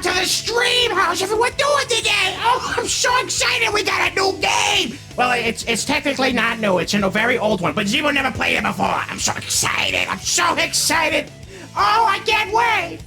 welcome to the stream. How's everyone doing today? Oh, I'm so excited. We got a new game. Well, it's technically not new. It's a very old one, but Zebo never played it before. I'm so excited. I'm so excited. Oh, I can't wait.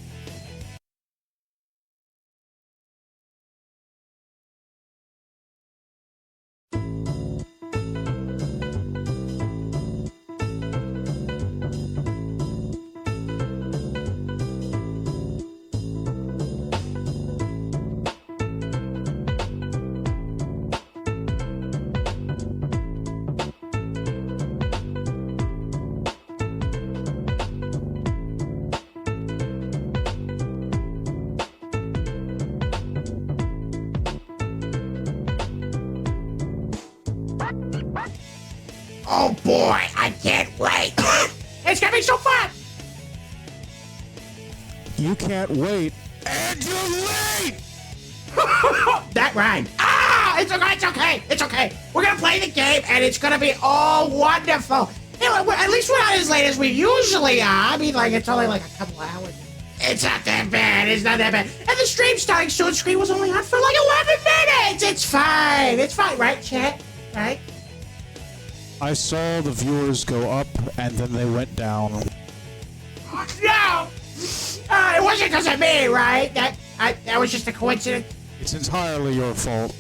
Oh boy, I can't wait. It's gonna be so fun. You can't wait, and you're late! That rhymed. Ah, it's okay. It's okay. We're gonna play the game, and it's gonna be all wonderful. You know, at least we're not as late as we usually are. I mean, like, it's only like a couple hours. It's not that bad. It's not that bad. And the stream's starting soon. The screen was only on for like 11 minutes. It's fine. It's fine, right, chat? Right? I saw the viewers go up, and then they went down. No! It wasn't because of me, right? That was just a coincidence. It's entirely your fault.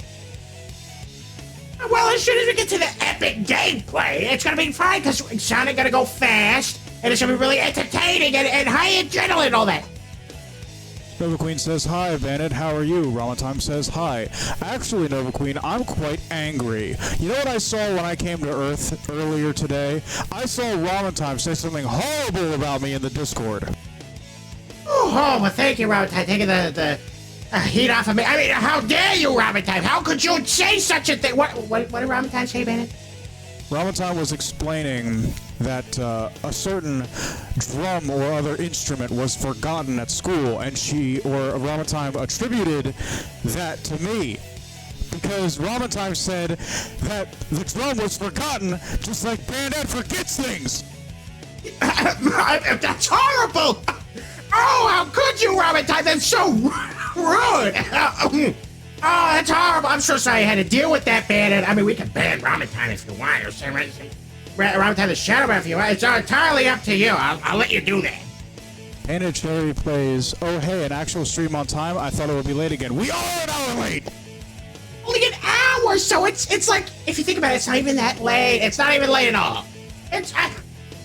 Well, as soon as we get to the epic gameplay, it's gonna be fine, because Sonic gonna go fast, and it's gonna be really entertaining and high adrenaline and all that. Nova Queen says, hi, Bandit, how are you? Ramatime says, hi. Actually, Nova Queen, I'm quite angry. You know what I saw when I came to Earth earlier today? I saw Ramatime say something horrible about me in the Discord. Oh, well, thank you, Ramatime, taking the heat off of me. I mean, how dare you, Ramatime? How could you say such a thing? What did Ramatime say, Bandit? Ramatime was explaining that a certain drum or other instrument was forgotten at school, and Ramatime attributed that to me. Because Ramatime said that the drum was forgotten, just like Bandit forgets things. That's horrible! Oh, how could you, Ramatime? That's so rude! Oh, that's horrible. I'm so sorry I had to deal with that, Bandit. I mean, we can ban Ramatime if you want, or say Ramatime the Shadow if you want. It's entirely up to you. I'll let you do that. Bandit Cherry plays, oh hey, an actual stream on time? I thought it would be late again. We are an hour late! Only an hour, so it's like, if you think about it, it's not even that late. It's not even late at all.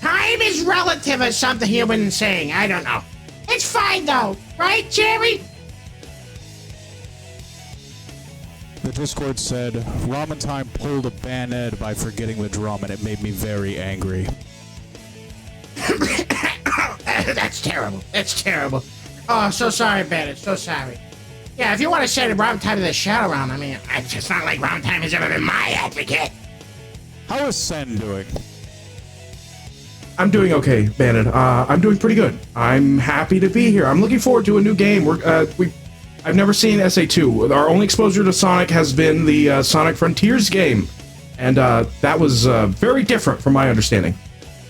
Time is relative as something human saying. I don't know. It's fine, though. Right, Cherry? The Discord said, Ramatime pulled a Bandit by forgetting the drum, and it made me very angry. That's terrible. That's terrible. Oh, so sorry, Bandit. So sorry. Yeah, if you want to say Ramatime to the Shadow Realm, I mean, it's not like Ramatime has ever been my advocate. How is Sen doing? I'm doing okay, Bandit. I'm doing pretty good. I'm happy to be here. I'm looking forward to a new game. I've never seen SA2. Our only exposure to Sonic has been the Sonic Frontiers game, and that was very different from my understanding.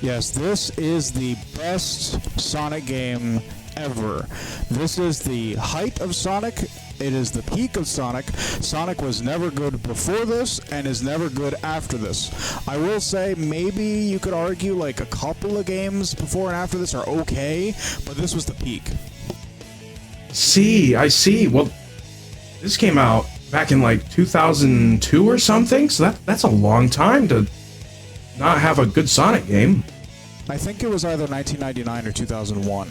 Yes, this is the best Sonic game ever. This is the height of Sonic. It is the peak of Sonic. Sonic was never good before this and is never good after this. I will say maybe you could argue like a couple of games before and after this are okay, but this was the peak. I see. Well, this came out back in like 2002 or something, so that's a long time to not have a good Sonic game. I think it was either 1999 or 2001.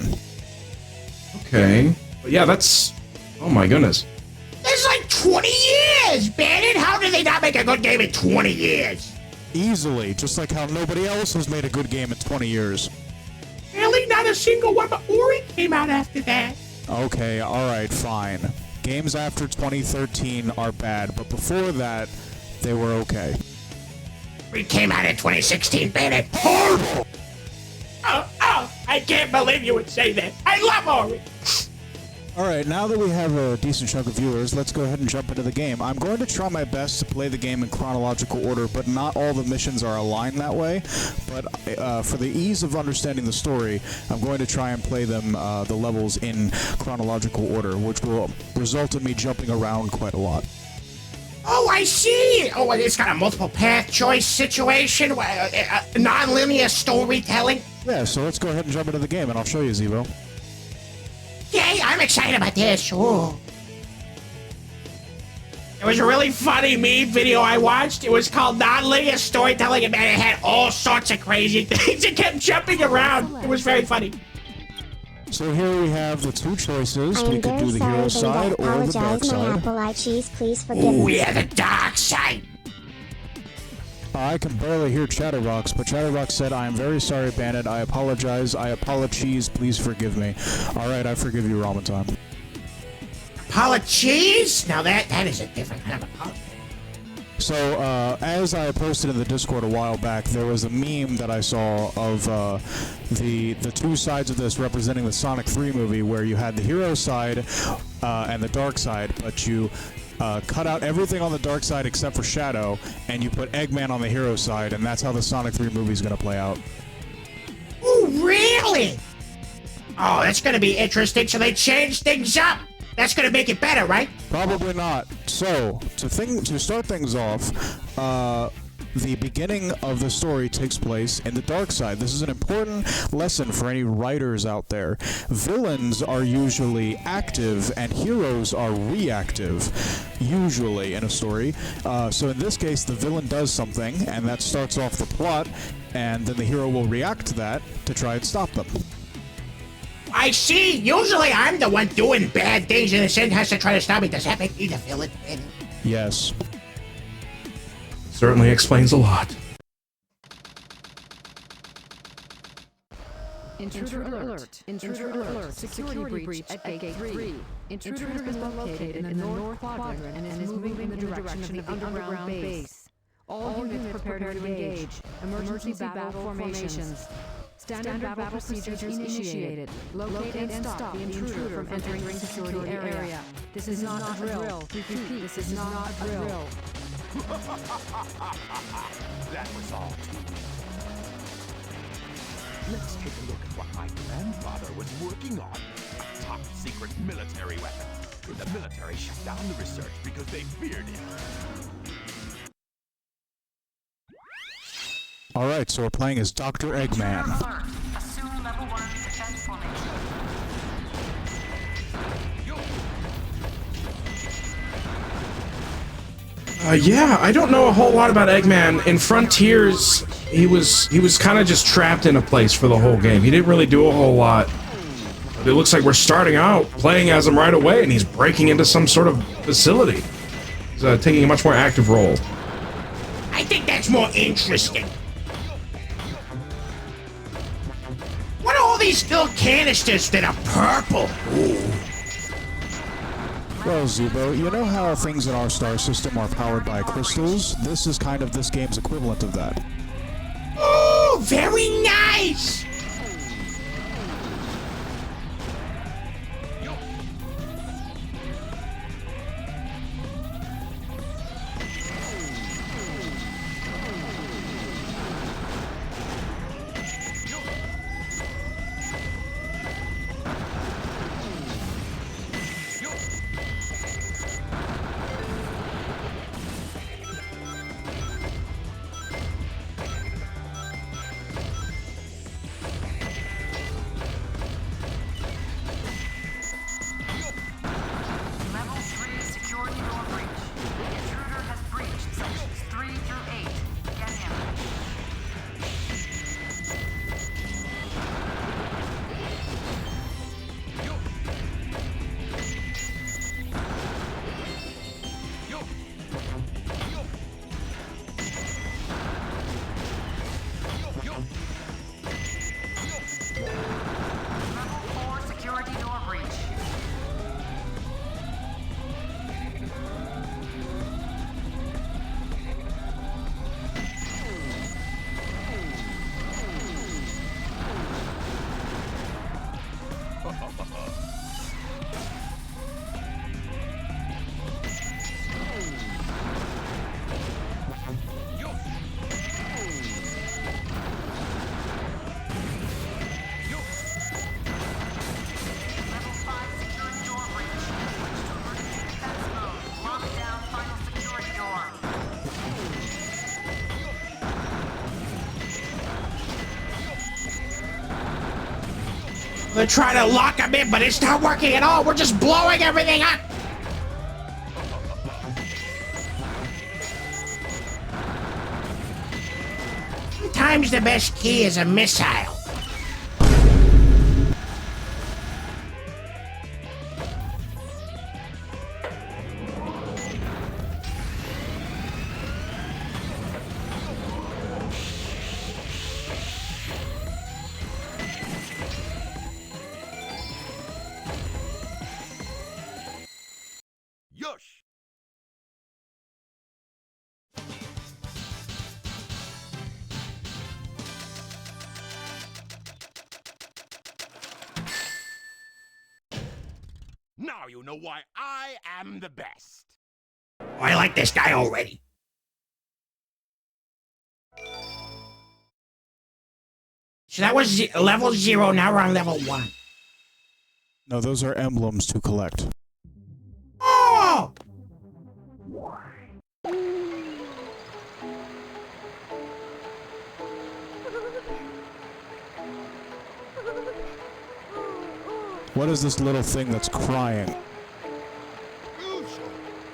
Okay. But yeah, that's... Oh my goodness. It's like 20 years, Bandit! How did they not make a good game in 20 years? Easily, just like how nobody else has made a good game in 20 years. Really? Not a single one, but Ori came out after that. Okay, alright, fine. Games after 2013 are bad, but before that, they were okay. Ori came out in 2016, Bandit. Horrible! Oh, I can't believe you would say that. I love Ori. Alright, now that we have a decent chunk of viewers, let's go ahead and jump into the game. I'm going to try my best to play the game in chronological order, but not all the missions are aligned that way. But for the ease of understanding the story, I'm going to try and play them, the levels in chronological order, which will result in me jumping around quite a lot. Oh, I see! Oh, it's got a multiple path choice situation, non-linear storytelling. Yeah, so let's go ahead and jump into the game, and I'll show you, Zevo. Yay, I'm excited about this. Ooh. It was a really funny meme video I watched. It was called Non-Linear Storytelling, and man, it had all sorts of crazy things. It kept jumping around. It was very funny. So here we have the two choices. We could do the hero side or the dark side. Oh yeah, the dark side. I can barely hear Chatterbox, but Chatterbox said, "I am very sorry, Bandit. I apologize. I apologize. Please forgive me." All right, I forgive you, Ramadan. Apologies? Now that is a different kind of apology. So, as I posted in the Discord a while back, there was a meme that I saw of the two sides of this representing the Sonic 3 movie, where you had the hero side and the dark side, but you cut out everything on the dark side except for Shadow, and you put Eggman on the hero side, and that's how the Sonic 3 movie is going to play out. Oh, really? Oh, that's going to be interesting. So they changed things up. That's going to make it better, right? Probably not. So, to start things off, the beginning of the story takes place in the dark side. This is an important lesson for any writers out there. Villains are usually active and heroes are reactive, usually in a story. So in this case, the villain does something, and that starts off the plot, and then the hero will react to that to try and stop them. I see. Usually I'm the one doing bad things, and the Sin has to try to stop me. Does that make me the villain? Yes. Certainly explains a lot. Intruder alert. Intruder alert. Security breach at gate 3. Intruder has been located in the north quadrant and is moving in the direction of the underground base. All units prepare to engage. Emergency battle formations. Standard battle procedures initiated. Locate and stop the intruder from entering the security area. This is not a drill. Repeat, this is not a drill. That was all too easy. Let's take a look at what my grandfather was working on. A top-secret military weapon. The military shut down the research because they feared it. Alright, so we're playing as Dr. Eggman. Assume level 1 defense formation. Yeah, I don't know a whole lot about Eggman. In Frontiers, he was kind of just trapped in a place for the whole game. He didn't really do a whole lot. But it looks like we're starting out playing as him right away, and he's breaking into some sort of facility. He's taking a much more active role. I think that's more interesting. What are all these filled canisters that are purple? Ooh. Well, Zubo, you know how things in our star system are powered by crystals? This is kind of this game's equivalent of that. Oh, very nice! We're trying to lock him in, but it's not working at all. We're just blowing everything up. Sometimes the best key is a missile. Yush! Now you know why I am the best. Oh, I like this guy already. So that was level 0, now we're on level 1. No, those are emblems to collect. Oh! What is this little thing that's crying?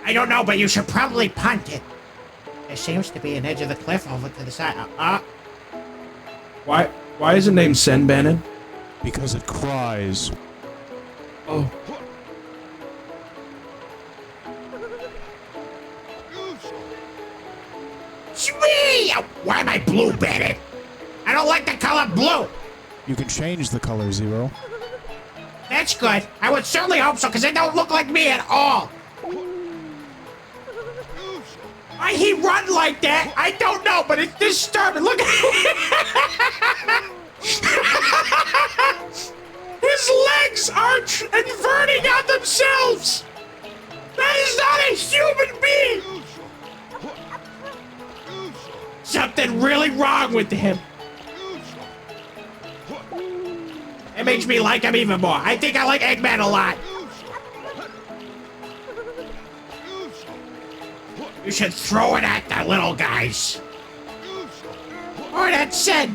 I don't know, but you should probably punt it. There seems to be an edge of the cliff over to the side. Why is it named Senbanen? Because it cries. Oh. Swee! Why am I blue, Bennett? I don't like the color blue. You can change the color, Zero. That's good. I would certainly hope so, because it don't look like me at all. Why he run like that? I don't know, but it's disturbing. Look at his legs are inverting on themselves. That is not a human being. Something really wrong with him. It makes me like him even more. I think I like Eggman a lot. You should throw it at the little guys. Or that said.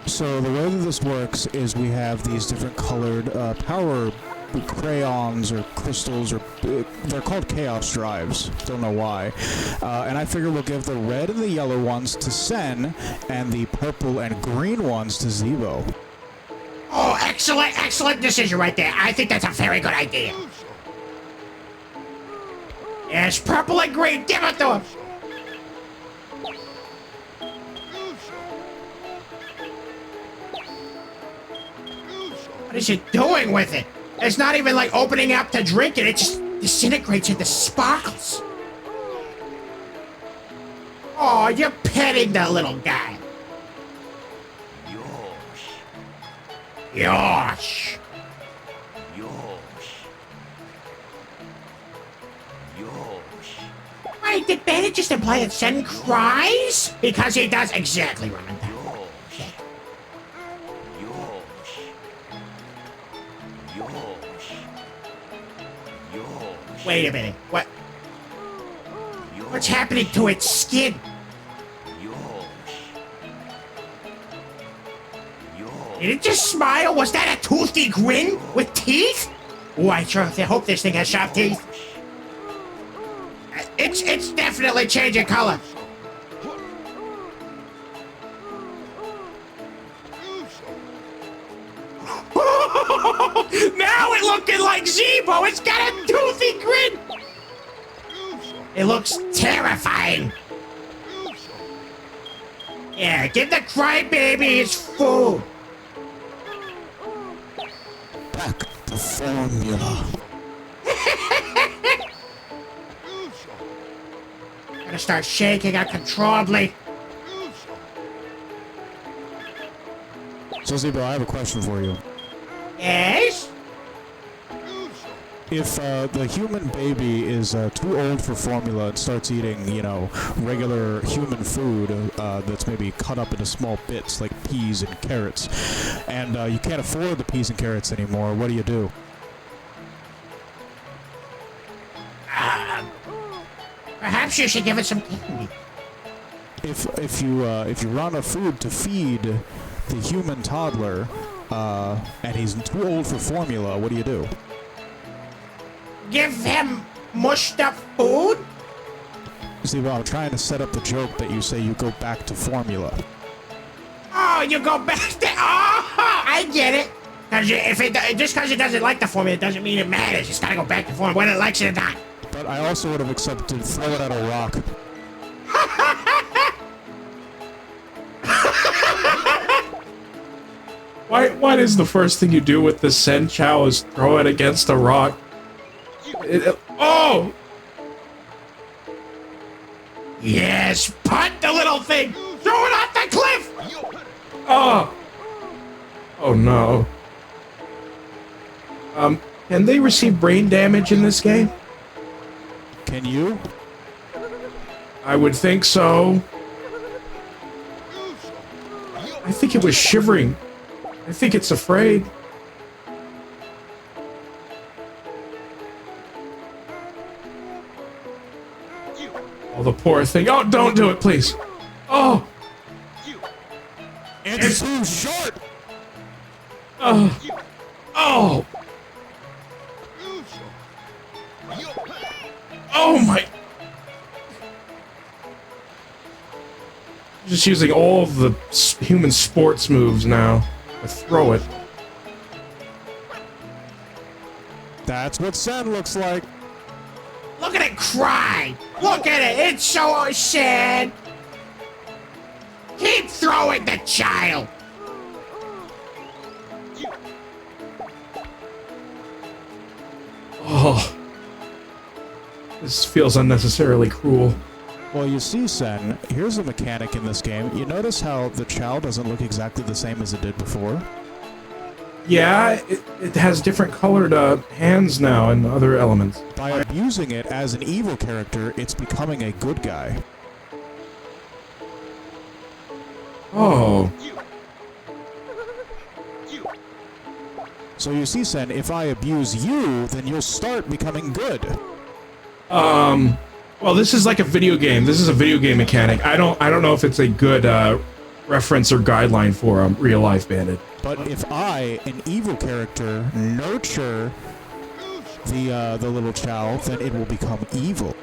So the way that this works is we have these different colored power crayons or crystals, or they're called chaos drives. Don't know why. And I figure we'll give the red and the yellow ones to Sen, and the purple and green ones to Zevo. Oh, excellent decision right there. I think that's a very good idea. Yes, purple and green, give it to him. What is it doing with it? It's not even like opening up to drink it, it just disintegrates into sparkles. Oh, you're petting the little guy. Yosh. Wait, did Bennett just imply that Sen cries? Because he does exactly, remember. Wait a minute, what? What's happening to its skin? Did it just smile? Was that a toothy grin with teeth? Oh, I sure hope this thing has sharp teeth. It's definitely changing color. Now it looking like Zebo. It's got a toothy grin. It looks terrifying. Yeah, give the crybaby his food. Back to formula. Gonna start shaking uncontrollably. So, Zebo, I have a question for you. Yes? If the human baby is too old for formula and starts eating, you know, regular human food that's maybe cut up into small bits like peas and carrots, and you can't afford the peas and carrots anymore, what do you do? Perhaps you should give it some candy. If you run out of food to feed the human toddler, and he's too old for formula, what do you do? Give him mushed up food? See, well, I'm trying to set up the joke that you say you go back to formula. Oh, you go back to... Oh, I get it. Just because it doesn't like the formula doesn't mean it matters. It's gotta go back to formula whether it likes it or not. But I also would have accepted throw it at a rock. Why is the first thing you do with the Sen Chow is throw it against a rock? Oh! Yes, punt the little thing! Throw it off the cliff! Oh! Oh no. Can they receive brain damage in this game? Can you? I would think so. I think it was shivering. I think it's afraid. Oh, the poor thing. Oh, don't do it, please. Oh! It's too short! Oh! Oh! Oh my! Just using all of the human sports moves now. To throw it. That's what Sen looks like. Look at it cry! Look at it! It's so sad! Keep throwing the child! Oh. This feels unnecessarily cruel. Well, you see, Sen, here's a mechanic in this game. You notice how the child doesn't look exactly the same as it did before? Yeah, it has different colored hands now and other elements. By abusing it as an evil character, it's becoming a good guy. Oh. So you see, Sen, if I abuse you, then you'll start becoming good. Well, this is like a video game. This is a video game mechanic. I don't know if it's a good reference or guideline for real life Bandit. But if I, an evil character, nurture the little child, then it will become evil.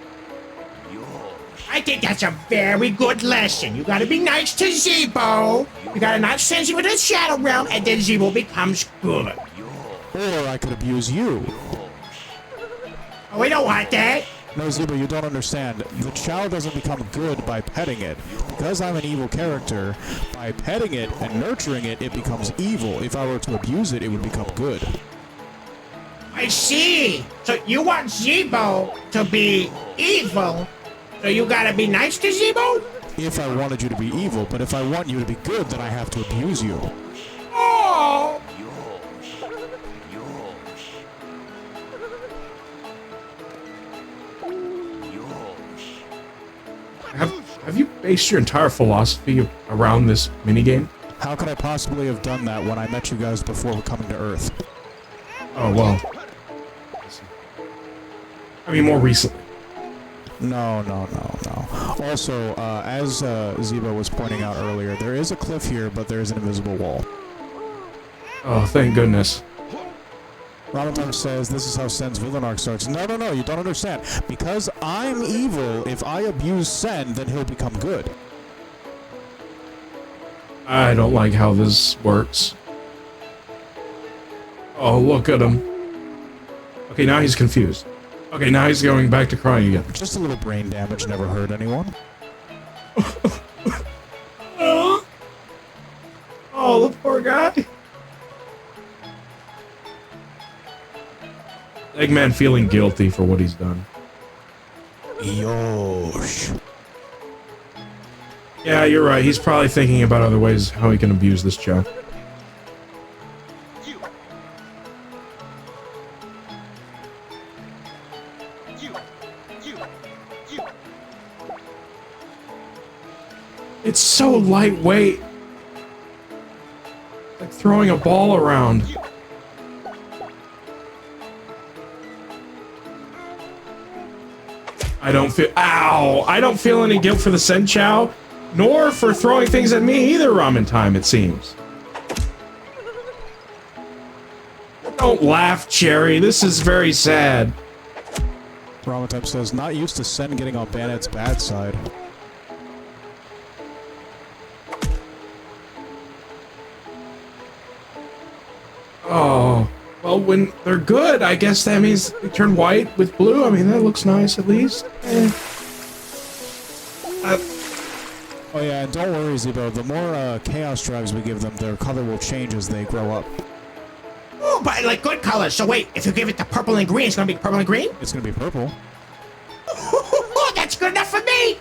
I think that's a very good lesson. You gotta be nice to Zebo. You gotta not send him into the Shadow Realm, and then Zebo becomes good. Or I could abuse you. Oh, we don't want that. No, Zebo, you don't understand. The child doesn't become good by petting it. Because I'm an evil character, by petting it and nurturing it, it becomes evil. If I were to abuse it, it would become good. I see. So you want Zebo to be evil, so you gotta be nice to Zebo? If I wanted you to be evil, but if I want you to be good, then I have to abuse you. Oh! Have you based your entire philosophy around this minigame? How could I possibly have done that when I met you guys before coming to Earth? Oh, well. I mean, more recently. No. Also, as Zebo was pointing out earlier, there is a cliff here, but there is an invisible wall. Oh, thank goodness. Ramatar says this is how Sen's villain arc starts. No, you don't understand. Because I'm evil, if I abuse Sen, then he'll become good. I don't like how this works. Oh, look at him. Okay, now he's confused. Okay, now he's going back to crying again. Just a little brain damage never hurt anyone. Oh, the poor guy. Eggman feeling guilty for what he's done. Yosh. Yeah, you're right. He's probably thinking about other ways how he can abuse this child. It's so lightweight. Like throwing a ball around. I don't feel... Ow! I don't feel any guilt for the Sen Chow, nor for throwing things at me either, Ramen Time, it seems. Don't laugh, Cherry. This is very sad. Ramatep says, not used to Sen getting on Bandit's bad side. Oh, well, when they're good, I guess that means they turn white with blue. I mean, that looks nice at least. Oh yeah, and don't worry, Zebo. The more Chaos Drives we give them, their color will change as they grow up. Oh, but like good colors. So wait, if you give it the purple and green, it's gonna be purple and green? It's gonna be purple. That's good enough for me!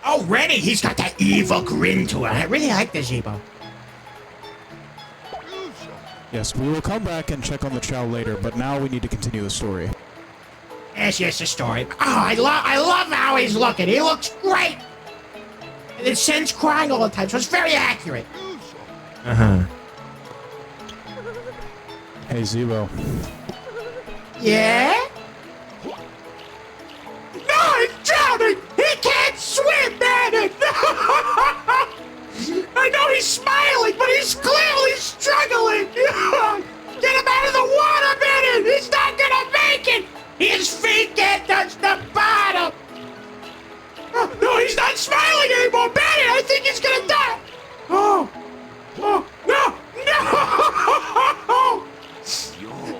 Already, he's got that evil grin to it. I really like the Zebo. Yes, we will come back and check on the Chow later, but now we need to continue the story. Yes, the story. Oh, I love how he's looking. He looks great! And then Sen's crying all the time, so it's very accurate. Uh-huh. Hey, Zebo. Yeah? No, he's drowning! He can't swim, man! No! I know he's smiling, but he's clearly struggling! Get him out of the water, man! He's not gonna make it! His feet can't touch the bottom! Oh, no, he's not smiling anymore, Benny! I think he's gonna die! Oh! Oh, no! No!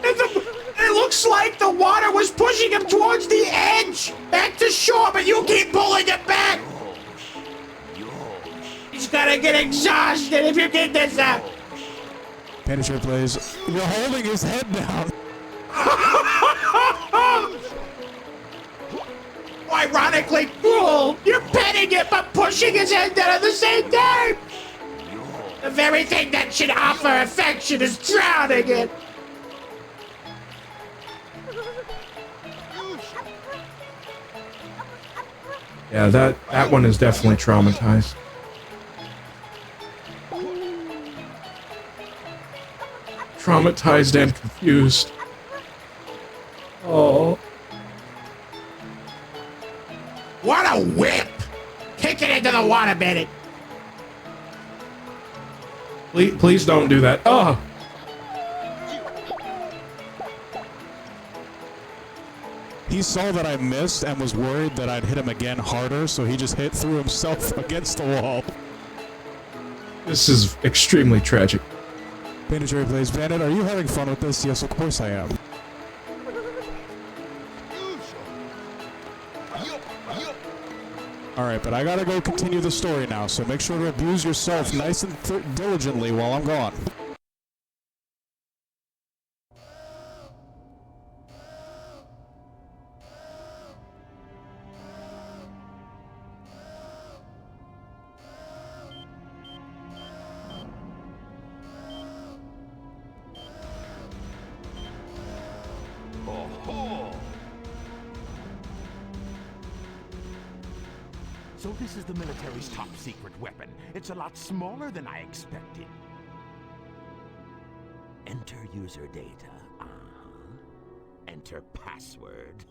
It looks like the water was pushing him towards the edge, back to shore, but you keep pulling it back. He's gonna get exhausted if you get this up. Punisher plays. You're holding his head down. Ironically cruel. You're petting it but pushing his head down at the same time. The very thing that should offer affection is drowning it. Yeah, that one is definitely traumatized. Traumatized and confused. Oh. What a whip! Kick it into the water, Bennett. Please don't do that. Oh. He saw that I missed and was worried that I'd hit him again harder, so he just threw himself against the wall. This is extremely tragic. Punisher plays. Bandit, are you having fun with this? Yes, of course I am. Alright, but I gotta go continue the story now, so make sure to abuse yourself nice and diligently while I'm gone. So this is the military's top secret weapon. It's a lot smaller than I expected. Enter user data. Enter password.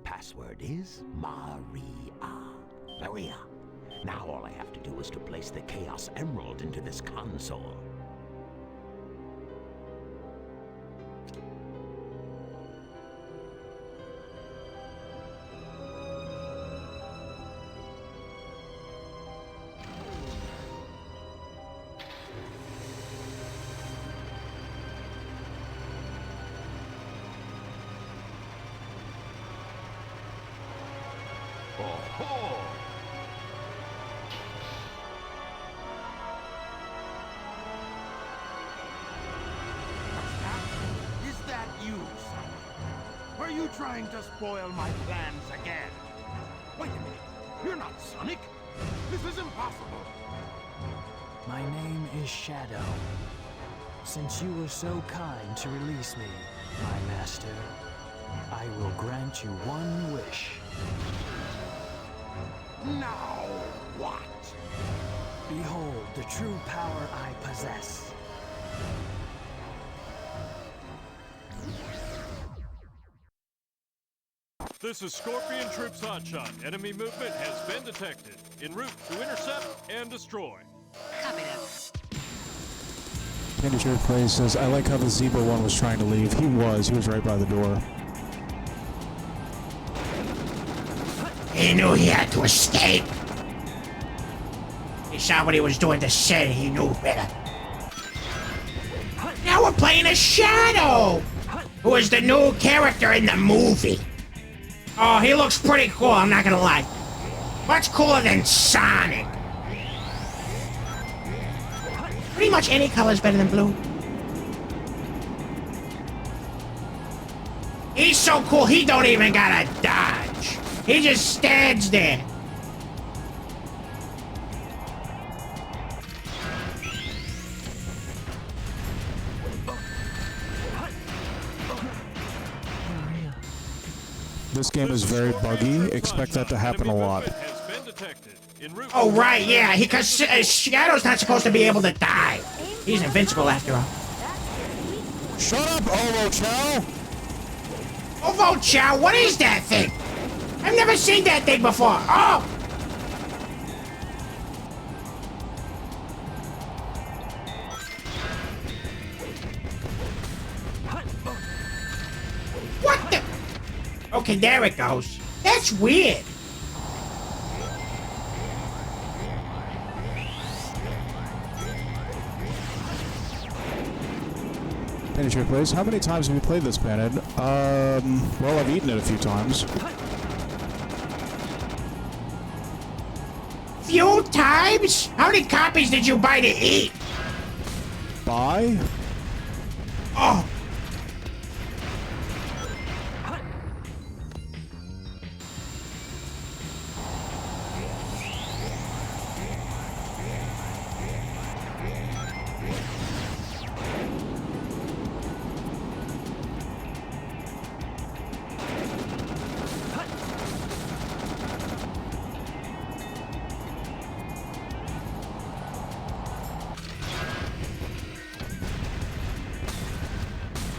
Password is Maria. Maria. Now all I have to do is to place the Chaos Emerald into this console. Is that you, Sonic? Are you trying to spoil my plans again? Wait a minute. You're not Sonic. This is impossible. My name is Shadow. Since you were so kind to release me, my master, I will grant you one wish. Now what? Behold the true power I possess. This is Scorpion Troops Hotshot. Enemy movement has been detected. En route to intercept and destroy. Copy that. Pincher Plays says, I like how the zebra one was trying to leave. He was right by the door. He knew he had to escape. He saw what he was doing to Sid, he knew better. Now we're playing a Shadow, who is the new character in the movie. Oh, he looks pretty cool, I'm not gonna lie. Much cooler than Sonic. Pretty much any color's better than blue. He's so cool, he don't even gotta dodge. He just stands there. This game is very buggy. Expect that to happen a lot. Oh, right, yeah, because Shadow's not supposed to be able to die. He's invincible after all. Shut up, Ovo Chow! Ovo Chow, what is that thing? I've never seen that thing before. Oh! What the? Okay, there it goes. That's weird. Pincher Plays, how many times have you played this, Panhead? Well, I've eaten it a few times. Few times? How many copies did you buy to eat? Buy? Oh.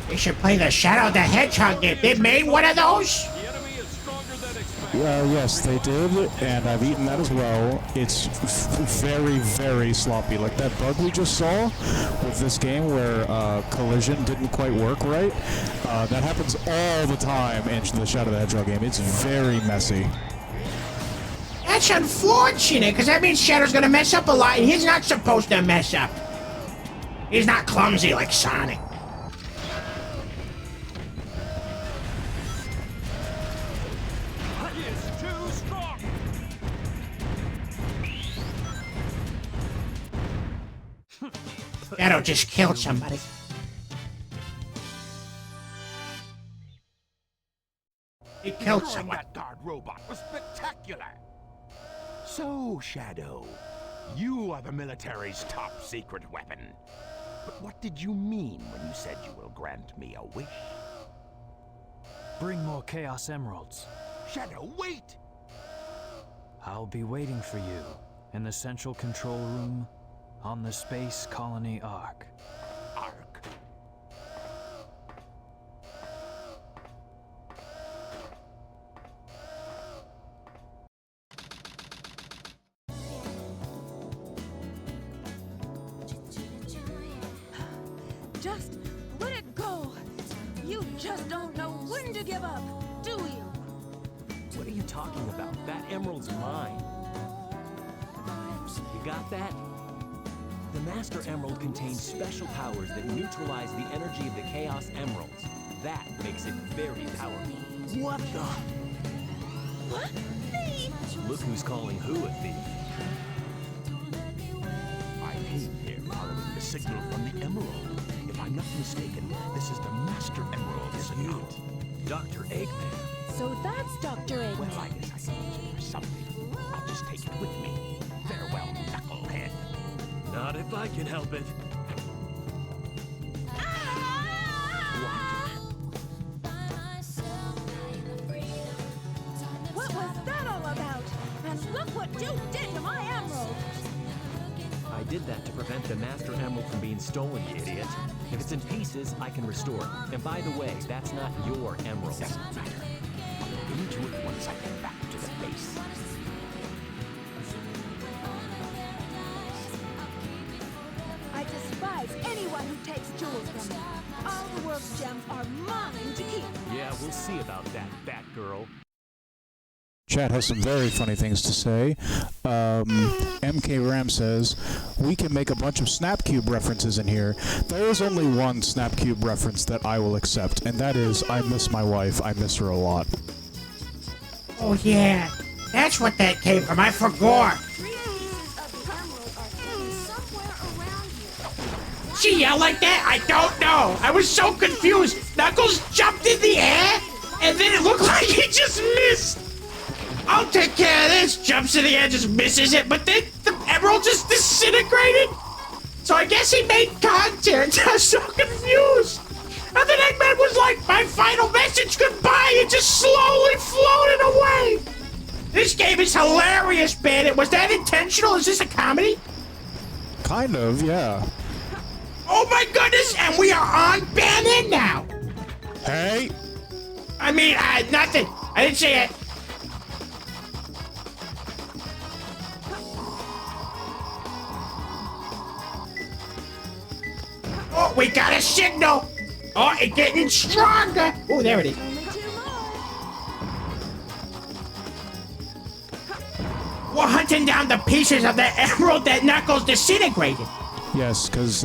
We should play the Shadow the Hedgehog game. They made one of those? Yes, they did, and I've eaten that as well. It's very, very sloppy. Like that bug we just saw with this game where collision didn't quite work right. That happens all the time in the Shadow the Hedgehog game. It's very messy. That's unfortunate, because that means Shadow's gonna mess up a lot, and he's not supposed to mess up. He's not clumsy like Sonic. Shadow just killed somebody. He killed Destroying someone. that guard robot was spectacular. So, Shadow, you are the military's top secret weapon. But what did you mean when you said you will grant me a wish? Bring more Chaos Emeralds. Shadow, wait! I'll be waiting for you in the central control room on the Space Colony Ark. Ark? Just let it go. You just don't know when to give up, do you? What are you talking about? That emerald's mine. You got that? The Master Emerald contains special powers that neutralize the energy of the Chaos Emeralds. That makes it very powerful. What the? What? Thief! Look who's calling who a thief. I came here following the signal from the Emerald. If I'm not mistaken, this is the Master Emerald, is it not? Dr. Eggman. So that's Dr. Eggman. Well, I guess I can use it for something. I'll just take it with me. Farewell, knucklehead. Not if I can help it. What was that all about? And look what you did to my emerald! I did that to prevent the Master Emerald from being stolen, you idiot. If it's in pieces, I can restore it. And by the way, that's not your emerald. Doesn't matter. I'll look into it once I get back to the base. I despise sacrifice anyone who takes jewels from me. All the world's gems are mine to keep. Yeah, we'll see about that, Batgirl. Chat has some very funny things to say. MK Ram says, we can make a bunch of Snapcube references in here. There is only one Snapcube reference that I will accept, and that is, I miss my wife. I miss her a lot. Oh, yeah. That's what that came from. I forgot. 3 pieces of the emerald are hidden somewhere around here. She yelled like that? I don't know. I was so confused. Knuckles jumped in the air, and then it looked like he just missed. I'll take care of this. Jumps in the air, just misses it, but then the emerald just disintegrated. So I guess he made contact. I was so confused. And then Eggman was like, my final message, goodbye. It just slowly floated away. This game is hilarious, Bandit. Was that intentional? Is this a comedy? Kind of, yeah. Oh my goodness, and we are on Bandit now. Hey! I mean, nothing. I didn't say it. Oh, we got a signal. Oh, it's getting stronger. Oh, there it is. We're hunting down the pieces of the emerald that Knuckles disintegrated. Yes, because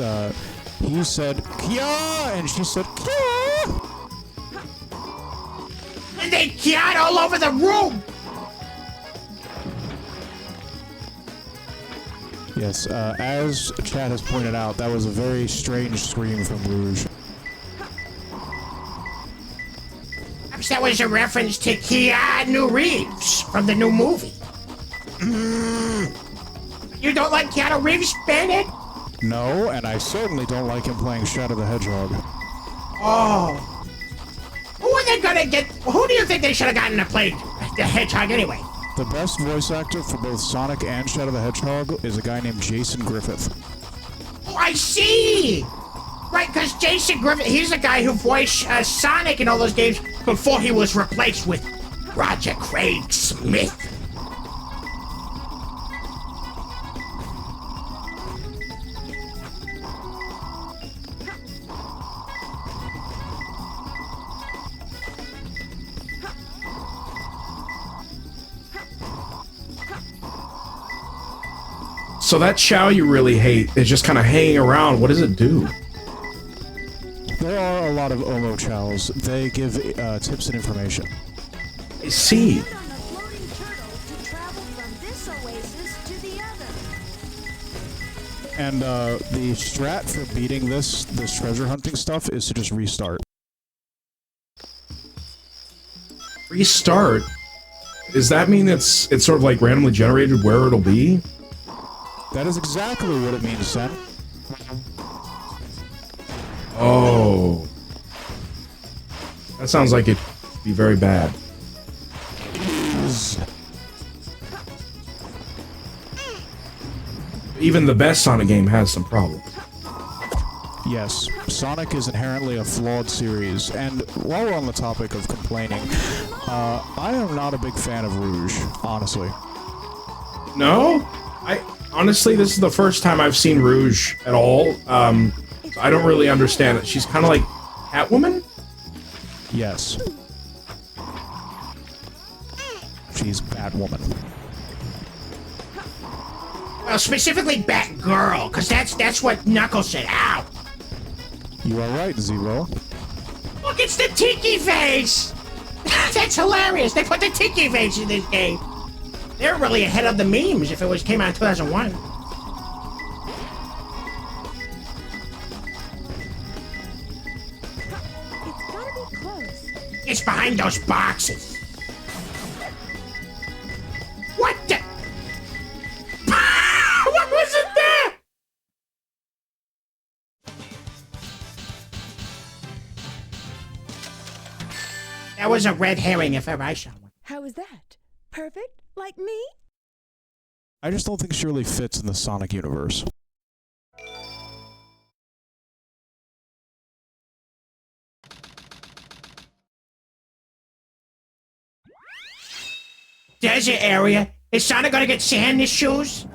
he said, Kia! And she said, Kia! And they kia'd all over the room. Yes, as Chad has pointed out, that was a very strange scream from Rouge. Perhaps that was a reference to Keanu Reeves from the new movie. You don't like Keanu Reeves, Bandit? No, and I certainly don't like him playing Shadow the Hedgehog. Oh. Who are they gonna get? Who do you think they should have gotten to play the Hedgehog anyway? The best voice actor for both Sonic and Shadow the Hedgehog is a guy named Jason Griffith. Oh, I see! Right, because Jason Griffith, he's the guy who voiced Sonic in all those games before he was replaced with Roger Craig Smith. So that Chow you really hate is just kind of hanging around. What does it do? There are a lot of Omo Chows. They give tips and information. I see. On the floating turtle to travel from this oasis to the other. And the strat for beating this treasure hunting stuff is to just restart. Restart? Does that mean it's sort of like randomly generated where it'll be? That is exactly what it means, Sen. Oh. That sounds like it'd be very bad. Even the best Sonic game has some problems. Yes, Sonic is inherently a flawed series, and while we're on the topic of complaining, I am not a big fan of Rouge, honestly. No? Honestly, this is the first time I've seen Rouge at all. I don't really understand it. She's kind of like Catwoman? Yes. She's Batwoman. Well, specifically Batgirl, because that's what Knuckles said. Ow! You are right, Zero. Look, it's the Tiki face! That's hilarious. They put the Tiki face in this game. They're really ahead of the memes if it came out in 2001. It's gotta be close. It's behind those boxes. What the? What was it there? That was a red herring if ever I saw one. How is that? Perfect? Like me? I just don't think she really fits in the Sonic universe. Desert area? Is Sonic gonna get sand in his shoes?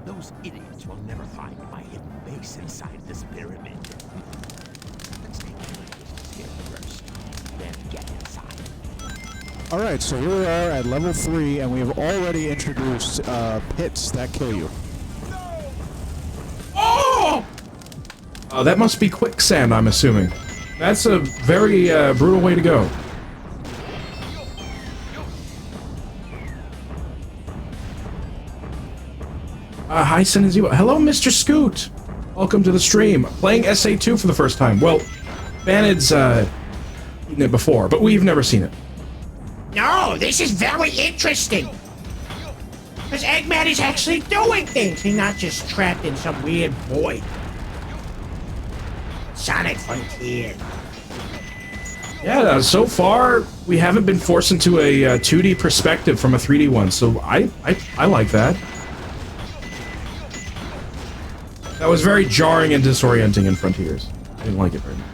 Those idiots will never find my hidden base inside this pyramid. Alright, so here we are at level 3, and we have already introduced pits that kill you. Oh! That must be quicksand, I'm assuming. That's a very brutal way to go. Hi, Sinizio. Hello, Mr. Scoot. Welcome to the stream. Playing SA2 for the first time. Well, Banid's eaten it before, but we've never seen it. No, this is very interesting. Because Eggman is actually doing things. He's not just trapped in some weird void. Sonic Frontier. Yeah, so far, we haven't been forced into a 2D perspective from a 3D one, so I like that. That was very jarring and disorienting in Frontiers. I didn't like it very much.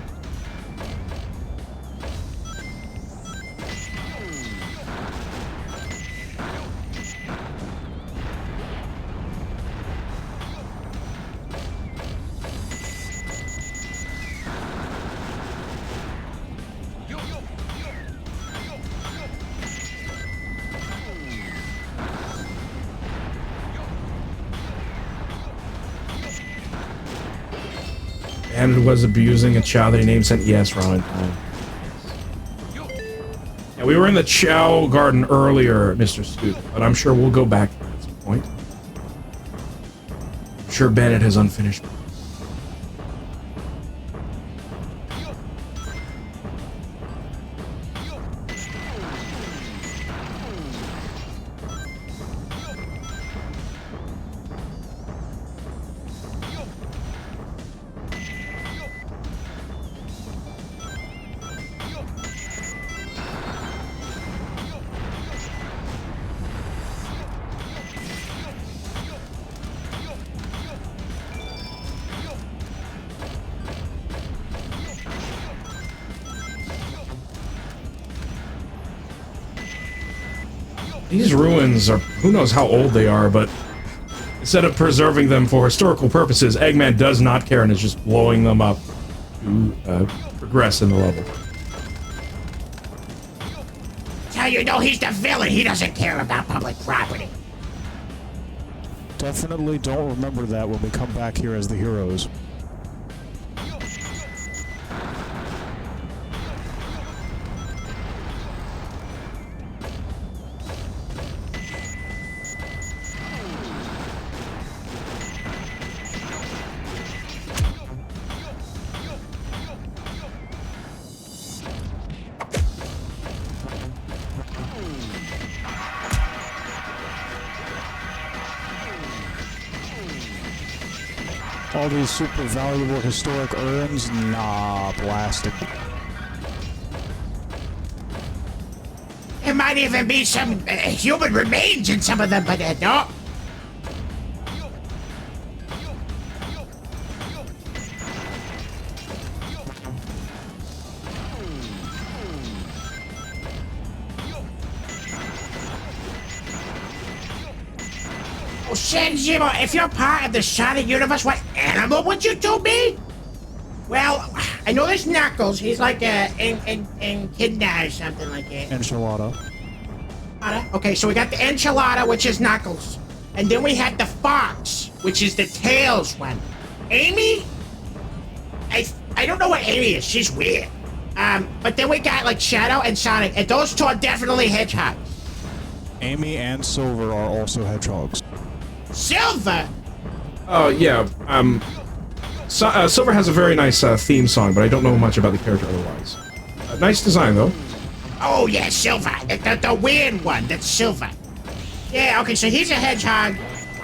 And was abusing a child that he named Sent. Yes, Ron. Yeah, we were in the Chow Garden earlier, Mr. Scoot, but I'm sure we'll go back there at some point. I'm sure Bennett has unfinished. These ruins are, who knows how old they are, but instead of preserving them for historical purposes, Eggman does not care and is just blowing them up to progress in the level. That's how you know he's the villain. He doesn't care about public property. Definitely don't remember that when we come back here as the heroes. All these super valuable historic urns? Nah, blasted. There might even be some human remains in some of them, but no. Shenjiro, if you're part of the Sonic universe, what animal would you to be? Well, I know there's Knuckles. He's like a echidna or something like that. Enchilada. Okay, so we got the enchilada, which is Knuckles. And then we had the fox, which is the Tails one. Amy? I don't know what Amy is. She's weird. But then we got like Shadow and Sonic, and those two are definitely hedgehogs. Amy and Silver are also hedgehogs. Silver? Oh, yeah. Silver has a very nice theme song, but I don't know much about the character otherwise. Nice design, though. Oh, yeah, Silver. The weird one. That's Silver. Yeah, okay, so he's a hedgehog.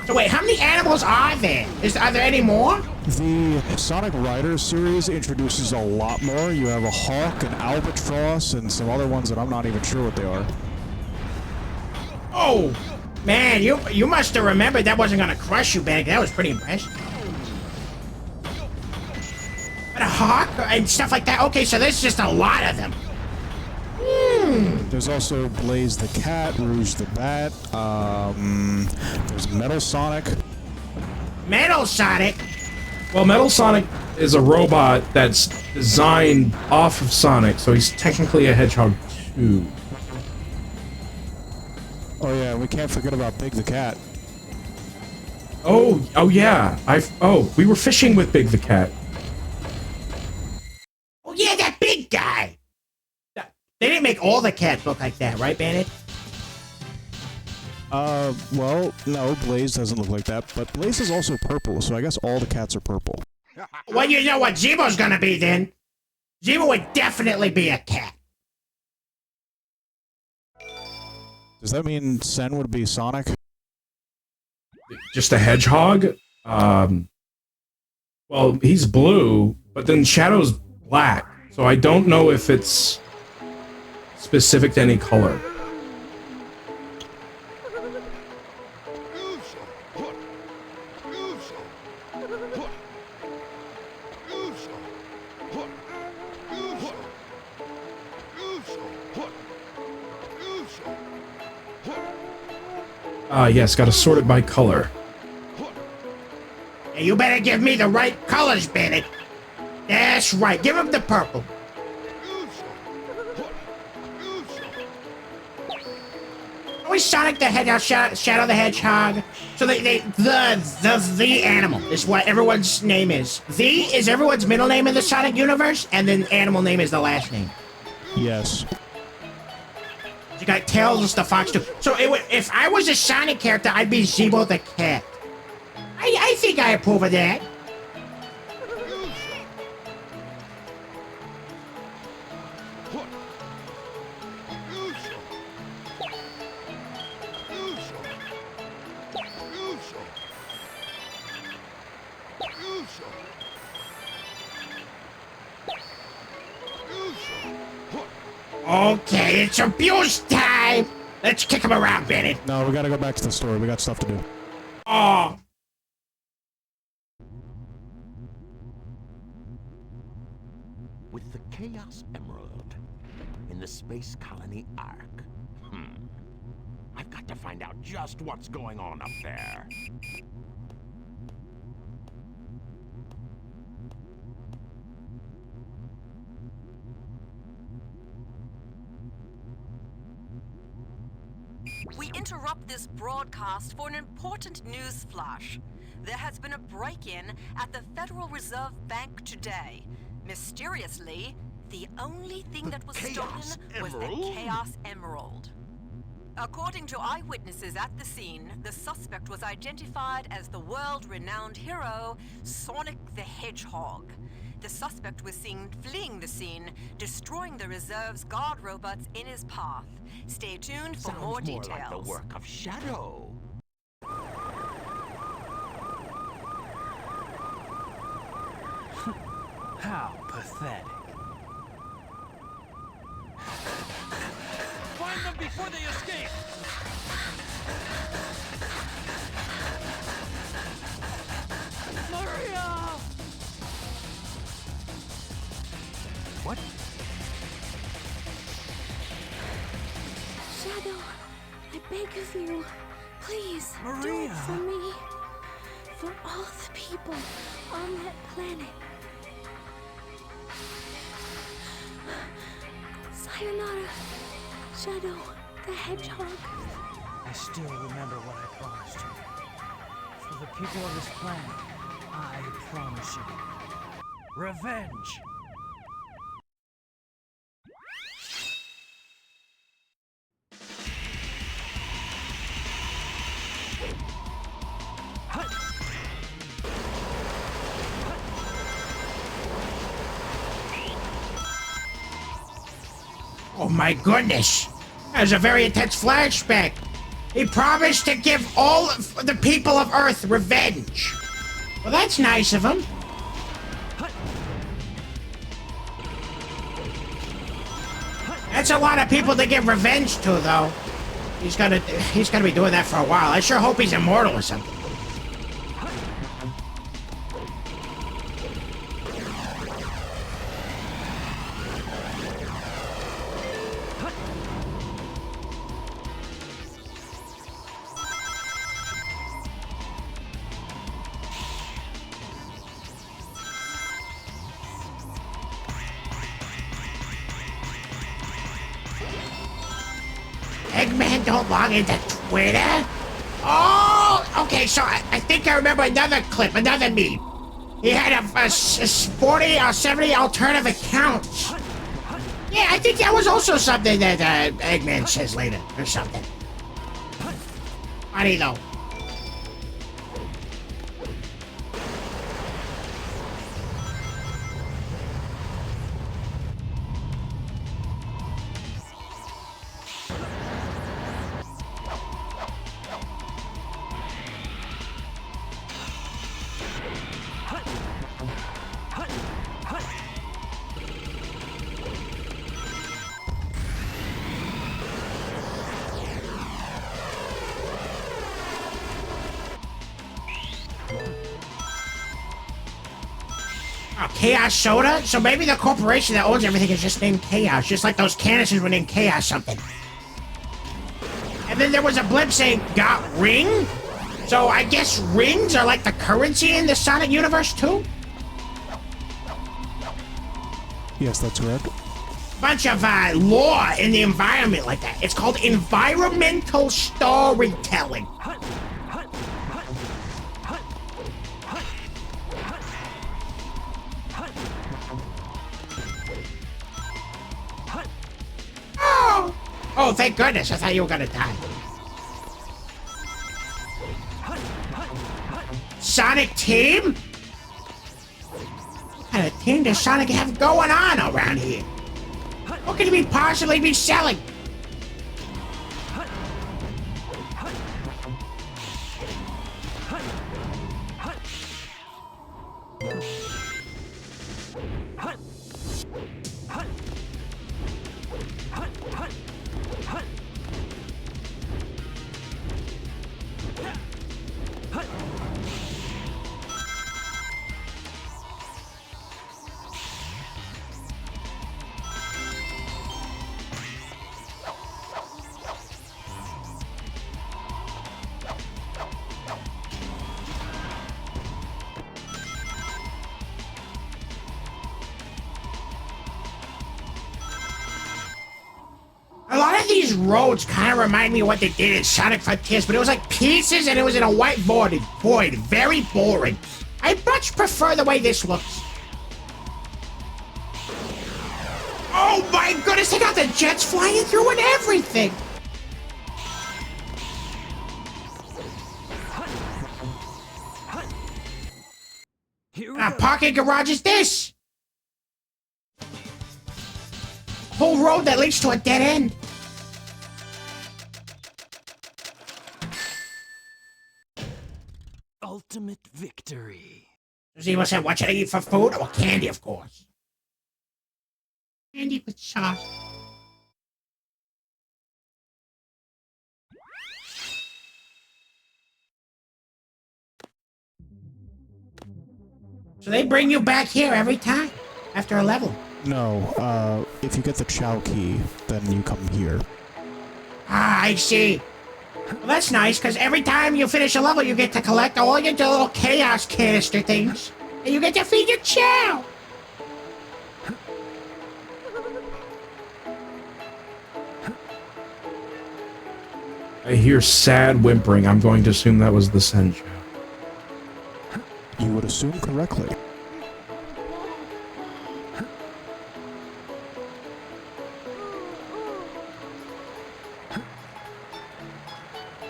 So wait, how many animals are there? Are there any more? The Sonic Riders series introduces a lot more. You have a hawk, an albatross, and some other ones that I'm not even sure what they are. Oh, man, you must have remembered that wasn't gonna crush you, Bag. That was pretty impressive. But a hawk and stuff like that. Okay, so there's just a lot of them. There's also Blaze the Cat, Rouge the Bat, there's Metal Sonic. Metal Sonic? Well, Metal Sonic is a robot that's designed off of Sonic, so he's technically a hedgehog too. we can't forget about Big the Cat. Oh yeah. We were fishing with Big the Cat. Oh yeah, that big guy. They didn't make all the cats look like that, right, Bandit? Well, no, Blaze doesn't look like that, but Blaze is also purple, so I guess all the cats are purple. Well, you know what Zemo's gonna be then. Zemo would definitely be a cat. Does that mean Sen would be Sonic? Just a hedgehog? Well, he's blue, but then Shadow's black, so I don't know if it's specific to any color. Yes, gotta sort it by color. Hey, you better give me the right colors, Bandit. That's right, give him the purple. Always Sonic the Hedgehog, Shadow the Hedgehog. So the animal is what everyone's name is. The is everyone's middle name in the Sonic universe, and then animal name is the last name. Yes. You got Tails the fox too. So if I was a Sonic character, I'd be Zebo the cat. I think I approve of that. Okay, it's abuse time! Let's kick him around, Bandit. No, we gotta go back to the story. We got stuff to do. Oh. With the Chaos Emerald in the Space Colony Ark. I've got to find out just what's going on up there. We interrupt this broadcast for an important news flash. There has been a break-in at the Federal Reserve Bank today. Mysteriously, the only thing that was stolen was the Chaos Emerald. According to eyewitnesses at the scene, the suspect was identified as the world-renowned hero, Sonic the Hedgehog. The suspect was seen fleeing the scene, destroying the reserve's guard robots in his path. Stay tuned for more details. Sounds more like the work of Shadow. How pathetic. Find them before they escape! Maria! What? Shadow, I beg of you, please, do it Maria! for me. For all the people on that planet. Sayonara, Shadow the Hedgehog. I still remember what I promised you. For the people of this planet, I promise you. Revenge! Oh my goodness! That was a very intense flashback. He promised to give all of the people of Earth revenge. Well, that's nice of him. That's a lot of people to give revenge to, though. He's gonna be doing that for a while. I sure hope he's immortal or something. Eggman don't belong in the Waiter? Oh, okay, so I think I remember another clip, another meme. He had a 40 or 70 alternative accounts. Yeah, I think that was also something that Eggman says later, or something. Funny though. Oh, Chaos Soda? So maybe the corporation that owns everything is just named Chaos, just like those canisters were named Chaos something. And then there was a blip saying, got ring? So I guess rings are like the currency in the Sonic universe too? Yes, that's correct. Bunch of lore in the environment like that. It's called environmental storytelling. Oh, thank goodness. I thought you were gonna die. Sonic Team? What kind of team does Sonic have going on around here? What could he possibly be selling? A lot of these roads kind of remind me of what they did in Sonic Frontiers, but it was like pieces and it was in a white void. Very boring. I much prefer the way this looks. Oh my goodness, they got the jets flying through and everything! Parking garage is this? Whole road that leads to a dead end. Ultimate victory. Does anyone say what should I eat for food? Or candy, of course. Candy with sauce. So they bring you back here every time after a level. No, if you get the Chow key, then you come here. Ah, I see. Well, that's nice, because every time you finish a level, you get to collect all your little chaos canister things. And you get to feed your Chow. I hear sad whimpering. I'm going to assume that was the Sencha. You would assume correctly.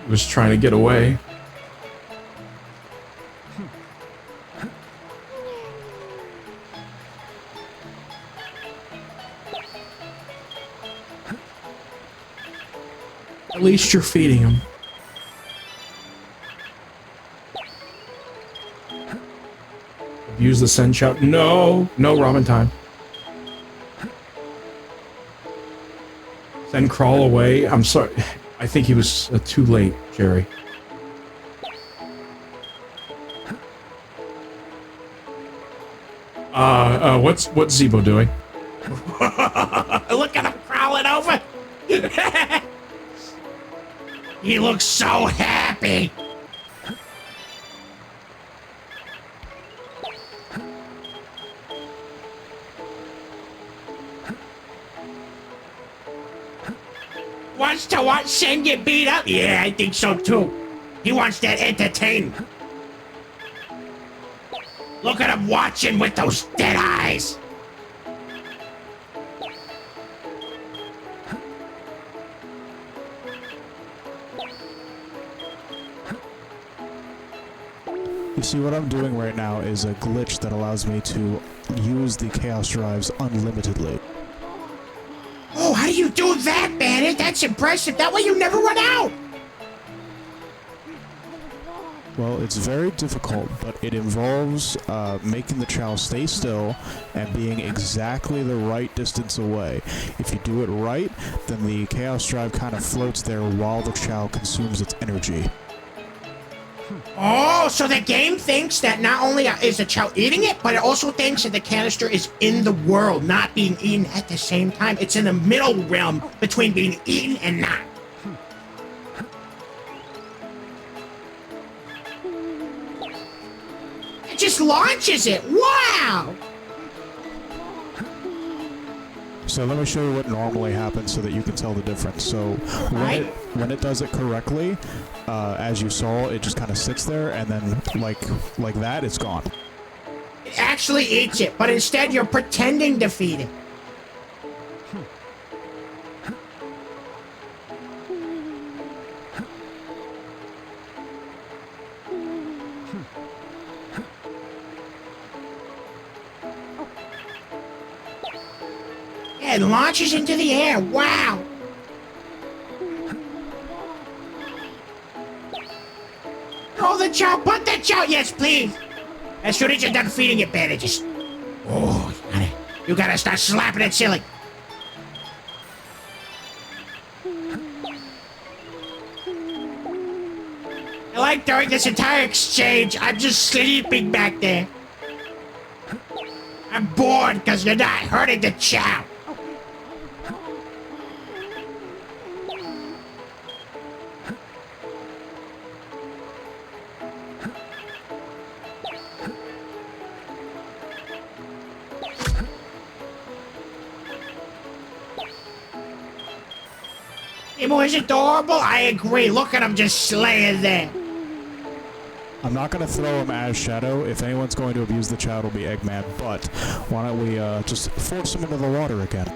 He was trying to get away. At least you're feeding him. Use the send shout. No, no ramen time. Then crawl away. I'm sorry. I think he was too late, Jerry. What's Zebo doing? Look at him crawling over. He looks so happy. Wants to watch Sen get beat up? Yeah, I think so too. He wants that entertainment. Look at him watching with those dead eyes. You see, what I'm doing right now is a glitch that allows me to use the Chaos Drives unlimitedly. Oh, how do you do that, Bandit? That's impressive. That way you never run out. Well, it's very difficult, but it involves making the Chow stay still and being exactly the right distance away. If you do it right, then the Chaos Drive kind of floats there while the Chow consumes its energy. Oh, so the game thinks that not only is the Chow eating it, but it also thinks that the canister is in the world, not being eaten at the same time. It's in the middle realm between being eaten and not. It just launches it. Wow! So let me show you what normally happens so that you can tell the difference. So when it does it correctly, as you saw, it just kind of sits there, and then like that, it's gone. It actually eats it, but instead you're pretending to feed it. It launches into the air. Wow. Oh, the Chow. Put the Chow. Yes, please. As soon as you're done feeding it, Bandit, just... Oh, you gotta start slapping it silly. I like during this entire exchange, I'm just sleeping back there. I'm bored because you're not hurting the Chow. Emo is adorable. I agree. Look at him just slaying there. I'm not going to throw him as Shadow. If anyone's going to abuse the Chow, it'll be Eggman. But why don't we just force him into the water again?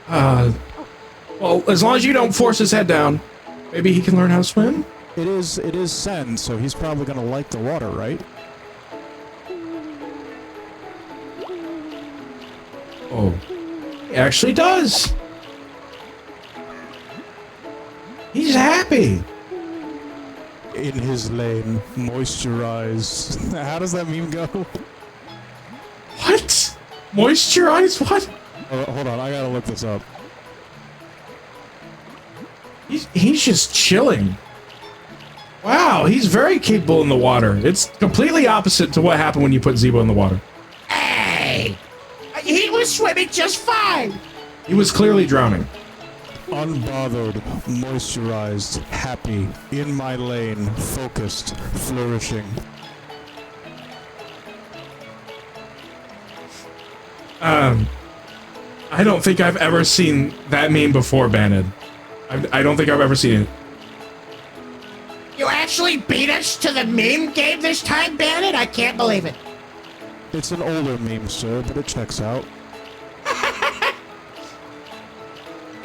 Well, as long as you don't force his head down, maybe he can learn how to swim? It is Sen, so he's probably going to like the water, right? Oh, he actually does. He's happy. In his lane, moisturized. How does that meme go? What? Moisturize? What? Hold on, I gotta look this up. He's just chilling. Wow, he's very capable in the water. It's completely opposite to what happened when you put Zebo in the water. Hey! He was swimming just fine. He was clearly drowning. Unbothered, moisturized, happy, in my lane, focused, flourishing. I don't think I've ever seen that meme before, Bandit. I don't think I've ever seen it. You actually beat us to the meme game this time, Bandit? I can't believe it. It's an older meme, sir, but it checks out.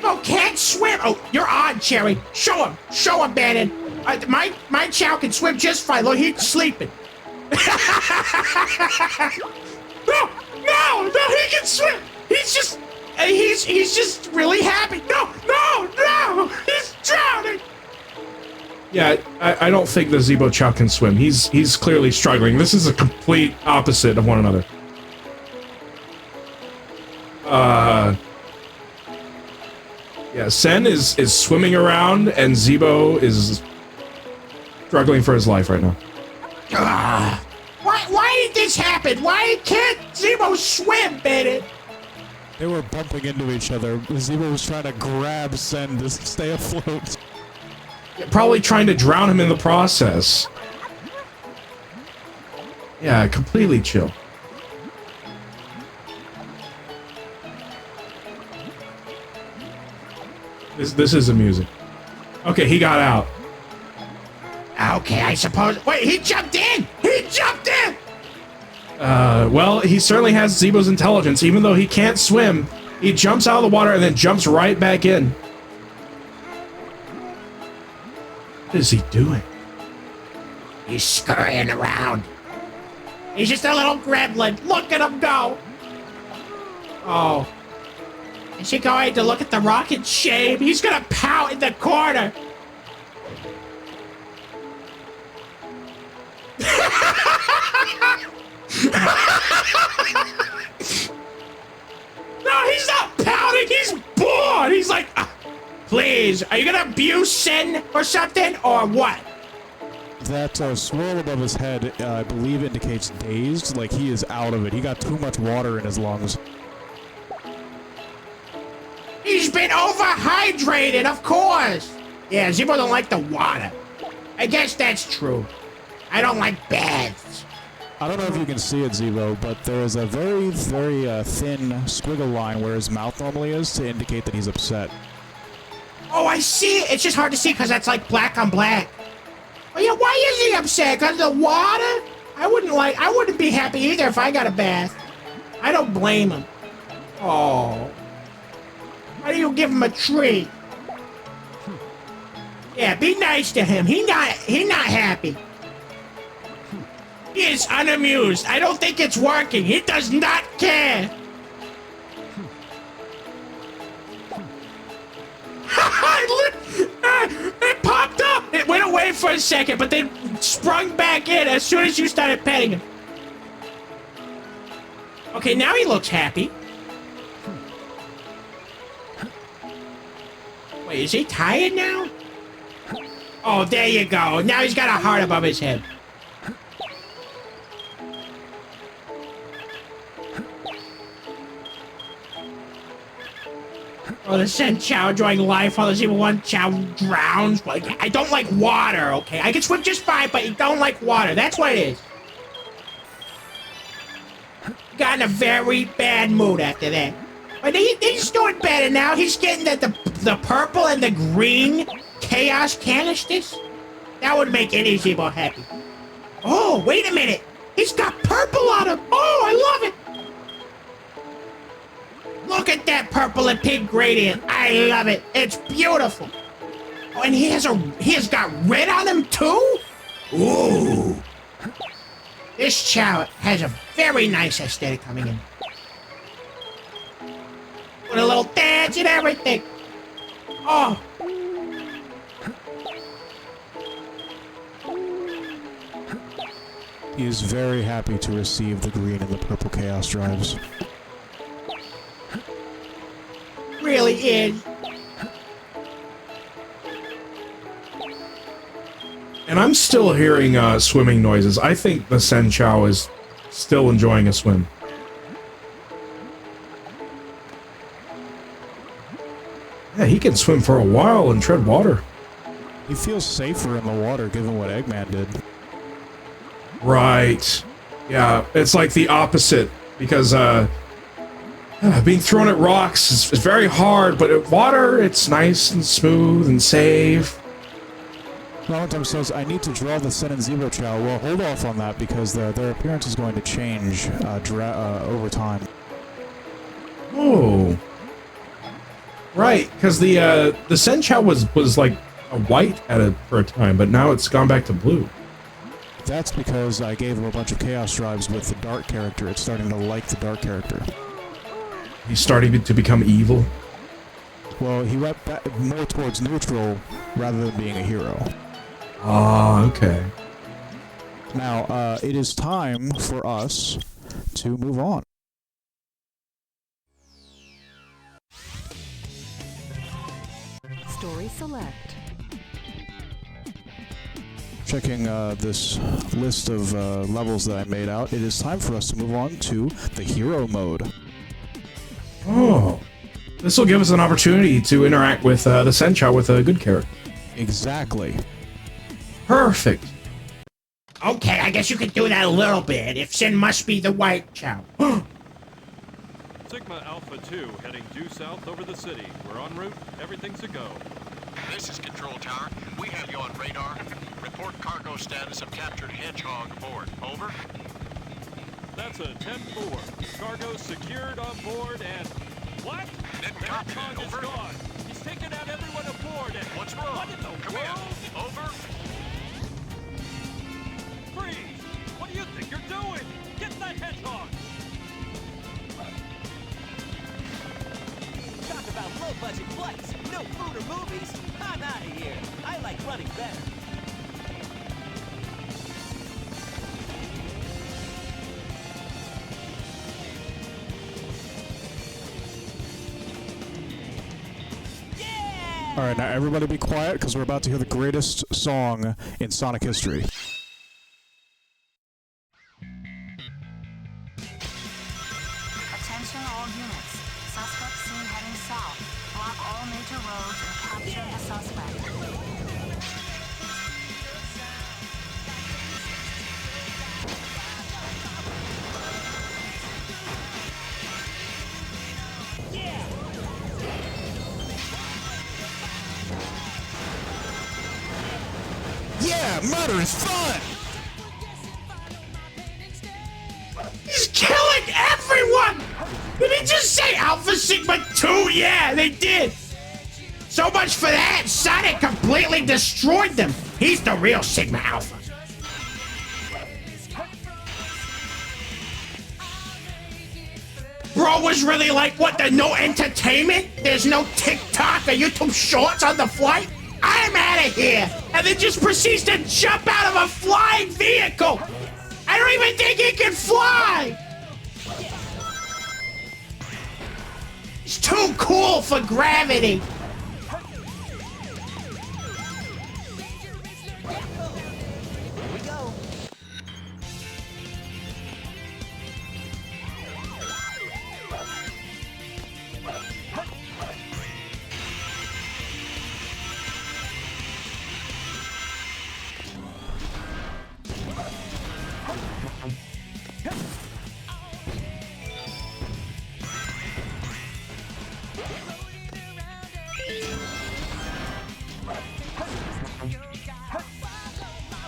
Oh, can't swim. Oh, you're on, Cherry. Show him, Bandit. My Chow can swim just fine. Look, he's sleeping. No, he can swim. He's just really happy. No, he's drowning. Yeah, I don't think the Zebo Chow can swim. He's clearly struggling. This is a complete opposite of one another. Yeah, Sen is swimming around, and Zebo is struggling for his life right now. Why did this happen? Why can't Zebo swim, Bandit? They were bumping into each other. Zebo was trying to grab Sen to stay afloat. Probably trying to drown him in the process. Yeah, completely chill. This is amusing. Okay, he got out. Okay, I suppose. Wait, he jumped in! He jumped in! Well, he certainly has Zeebo's intelligence. Even though he can't swim, he jumps out of the water and then jumps right back in. What is he doing? He's scurrying around. He's just a little gremlin. Look at him go! Oh. Is he going to look at the rocket? Shame. He's gonna pout in the corner. No, he's not pouting. He's bored. He's like, please, are you gonna abuse Sin or something or what? That swirl above his head, I believe, indicates dazed, like he is out of it. He got too much water in his lungs. He's been overhydrated, of course. Yeah, Zeebo don't like the water. I guess that's true. I don't like baths. I don't know if you can see it, Zeebo, but there is a very, very thin squiggle line where his mouth normally is to indicate that he's upset. Oh, I see it. It's just hard to see because that's like black on black. Oh yeah, why is he upset? Because of the water? I wouldn't be happy either if I got a bath. I don't blame him. Oh. Why do you give him a treat? Yeah, be nice to him. He not happy. He is unamused. I don't think it's working. He does not care. It popped up. It went away for a second, but then sprung back in as soon as you started petting him. Okay, now he looks happy. Wait, is he tired now? Oh, there you go. Now he's got a heart above his head. Oh, the Sen Chow enjoying life while the Zebra One Chow drowns. Like, I don't like water, okay? I can swim just fine, but you don't like water. That's what it is. Got in a very bad mood after that. But he's doing better now. He's getting the purple and the green chaos canisters. That would make any Zebra happy. Oh, wait a minute. He's got purple on him. Oh, I love it. Look at that purple and pink gradient. I love it. It's beautiful. Oh, and he has got red on him too? Ooh. This Chow has a very nice aesthetic coming in. With a little dance and everything. Oh. He is very happy to receive the green and the purple chaos drives. Really is. And I'm still hearing swimming noises. I think the Sen Chow is still enjoying a swim. Yeah, he can swim for a while and tread water. He feels safer in the water given what Eggman did. Right. Yeah, it's like the opposite. Because being thrown at rocks is very hard, but at water, it's nice and smooth and safe. Valentine says, I need to draw the Sen and Zebra Chow. Well, hold off on that because their appearance is going to change over time. Oh. Right, because the Sen Chow was like a white for a time, but now it's gone back to blue. That's because I gave him a bunch of chaos drives with the dark character. It's starting to like the dark character. He's starting to become evil? Well, he went more towards neutral rather than being a hero. Ah, okay. Now, it is time for us to move on. Story select. Checking this list of levels that I made out, it is time for us to move on to the hero mode. Oh. This will give us an opportunity to interact with the Sen Chow with a good character. Exactly. Perfect. Okay, I guess you could do that a little bit if Sin must be the white Chow. Sigma Alpha 2 heading due south over the city. We're en route. Everything's a go. This is Control Tower. We have you on radar. Report cargo status of captured Hedgehog aboard. Over. That's a 10-4. Cargo secured on board and... What? Didn't The copy Hedgehog that. is Over. gone. He's taken out everyone aboard and... What's wrong? What in the Come world? in. Over. Freeze! What do you think you're doing? Get that Hedgehog! Talk about low-budget flights, no food or movies. I'm out of here. I like running better. All right, now everybody be quiet because we're about to hear the greatest song in Sonic history. Attention all units. Suspect seen heading south. Block all major roads and capture the suspect. Yeah, murder is fun! He's killing everyone! Did he just say Alpha Sigma 2? Yeah, they did! So much for that! Sonic completely destroyed them! He's the real Sigma Alpha. Bro was really like, what, there's no entertainment? There's no TikTok or YouTube Shorts on the flight? I'm out of here! And then just proceeds to jump out of a flying vehicle! I don't even think he can fly! He's too cool for gravity! Here we go.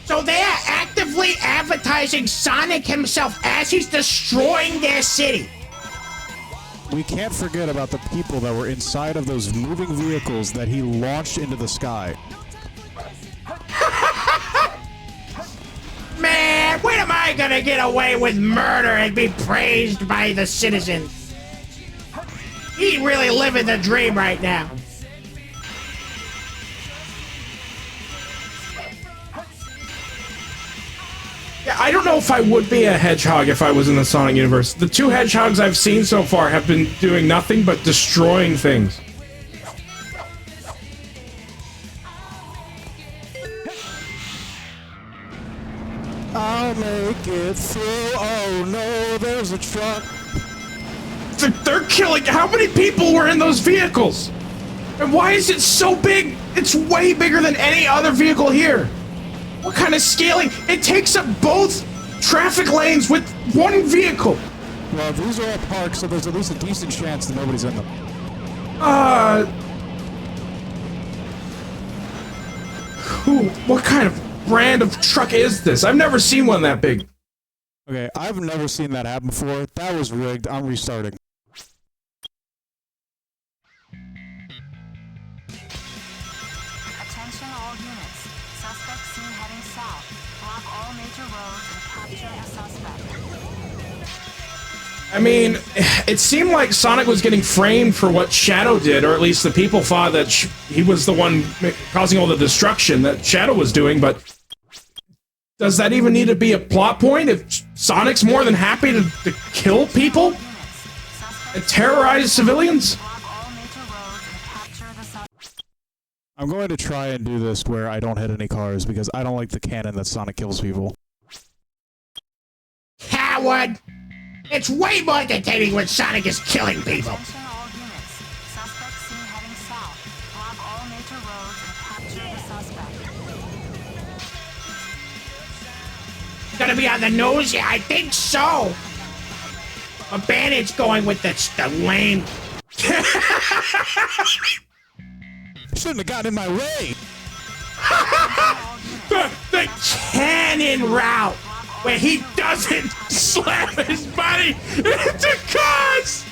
So they are actively advertising Sonic himself as he's destroying their city. We can't forget about the people that were inside of those moving vehicles that he launched into the sky. Man, when am I gonna get away with murder and be praised by the citizens? He really living the dream right now. Yeah, I don't know if I would be a hedgehog if I was in the Sonic universe. The two hedgehogs I've seen so far have been doing nothing but destroying things. I'll make it through. Oh no, there's a truck. They're killing. How many people were in those vehicles? And why is it so big? It's way bigger than any other vehicle here. What kind of scaling? It takes up both traffic lanes with one vehicle. Well, these are all parks, so there's at least a decent chance that nobody's in them. What kind of brand of truck is this? I've never seen one that big. Okay, I've never seen that happen before. That was rigged. I'm restarting. Attention all units. Suspect seen heading south. Block all major roads and capture the suspect. I mean, it seemed like Sonic was getting framed for what Shadow did, or at least the people thought that he was the one causing all the destruction that Shadow was doing, but does that even need to be a plot point if Sonic's more than happy to kill people and terrorize civilians? I'm going to try and do this where I don't hit any cars because I don't like the canon that Sonic kills people. Coward! It's way more entertaining when Sonic is killing people. Attention all units. Suspect seen heading south. Block all major roads and capture the suspect. Gonna be on the news? Yeah, I think so. A Bandit's going with the lane. Shouldn't have gotten in my way. the cannon route where he doesn't slam his body into cars.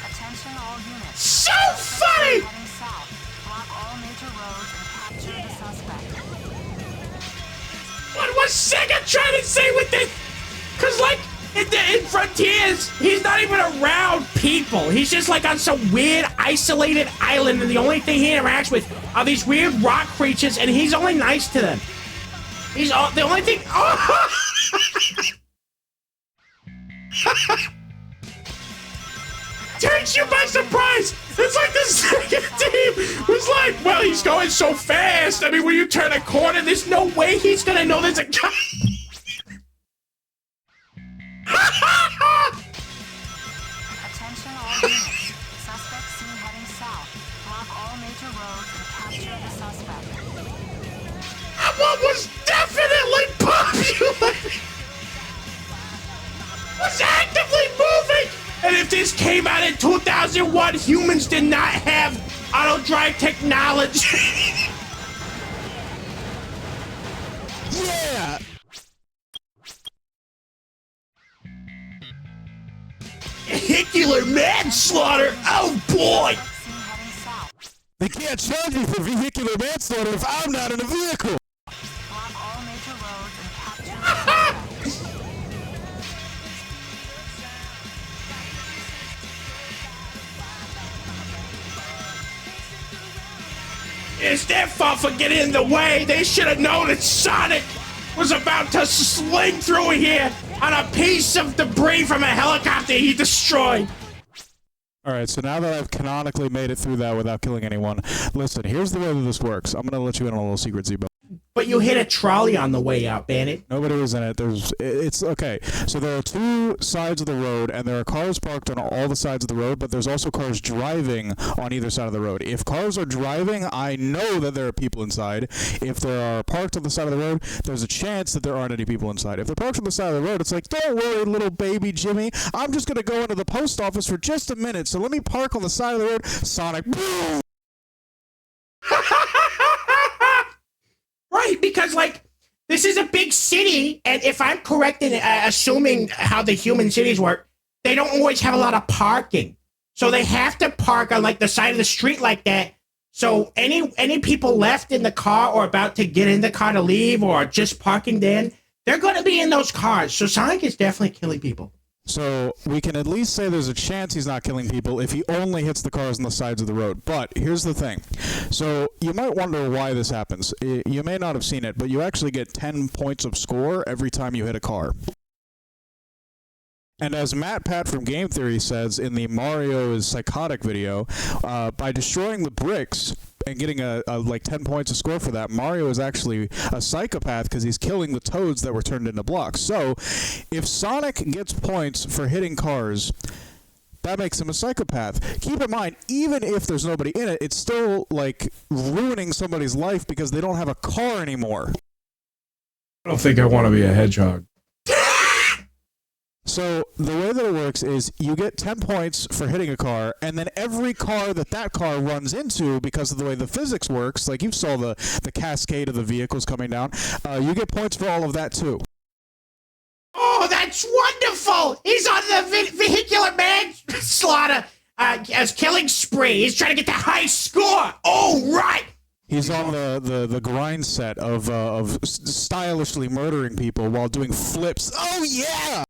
Attention all units. So funny! Heading south. Block all major roads and capture the suspect. What was Sega trying to say with this? Cause like in Frontiers, he's not even around people. He's just like on some weird isolated island, and the only thing he interacts with are these weird rock creatures, and he's only nice to them. He's all the only thing. Oh! Takes you by surprise. It's like the second team was like, well, he's going so fast. I mean, when you turn a corner, there's no way he's gonna know there's a guy. Attention all units. Suspect seen heading south. Block all major roads and capture the suspect. That one was definitely popular. Was actively moving. And if this came out in 2001, humans did not have auto drive technology. Yeah. Vehicular manslaughter. Oh boy. Seen heading south. They can't charge me for vehicular manslaughter if I'm not in a vehicle. Block all major roads and capture the suspect. It's their fault for getting in the way. They should have known that Sonic was about to sling through here on a piece of debris from a helicopter he destroyed. Alright, so now that I've canonically made it through that without killing anyone, listen, here's the way that this works. I'm gonna let you in on a little secret, Zebo. But you hit a trolley on the way out, Bandit. Nobody was in it. It's okay. So there are two sides of the road, and there are cars parked on all the sides of the road, but there's also cars driving on either side of the road. If cars are driving, I know that there are people inside. If they are parked on the side of the road, there's a chance that there aren't any people inside. If they're parked on the side of the road, it's like, don't worry, little baby Jimmy. I'm just going to go into the post office for just a minute, so let me park on the side of the road. Sonic, boom! Right, because, like, this is a big city, and if I'm correct in assuming how the human cities work, they don't always have a lot of parking. So they have to park on, like, the side of the street like that. So any people left in the car or about to get in the car to leave or just parking then, they're going to be in those cars. So Sonic is definitely killing people. So we can at least say there's a chance he's not killing people if he only hits the cars on the sides of the road. But here's the thing. So you might wonder why this happens. You may not have seen it, but you actually get 10 points of score every time you hit a car. And as Matt Pat from Game Theory says in the Mario is Psychotic video, by destroying the bricks and getting a like 10 points of score for that, Mario is actually a psychopath because he's killing the toads that were turned into blocks. So if Sonic gets points for hitting cars, that makes him a psychopath. Keep in mind, even if there's nobody in it, it's still like ruining somebody's life because they don't have a car anymore. I don't think I want to be a hedgehog. So the way that it works is you get 10 points for hitting a car, and then every car that car runs into, because of the way the physics works, like you saw the cascade of the vehicles coming down, you get points for all of that too. Oh, that's wonderful! He's on the vehicular manslaughter as killing spree. He's trying to get the high score. Oh, right! He's on the grind set of stylishly murdering people while doing flips. Oh, yeah!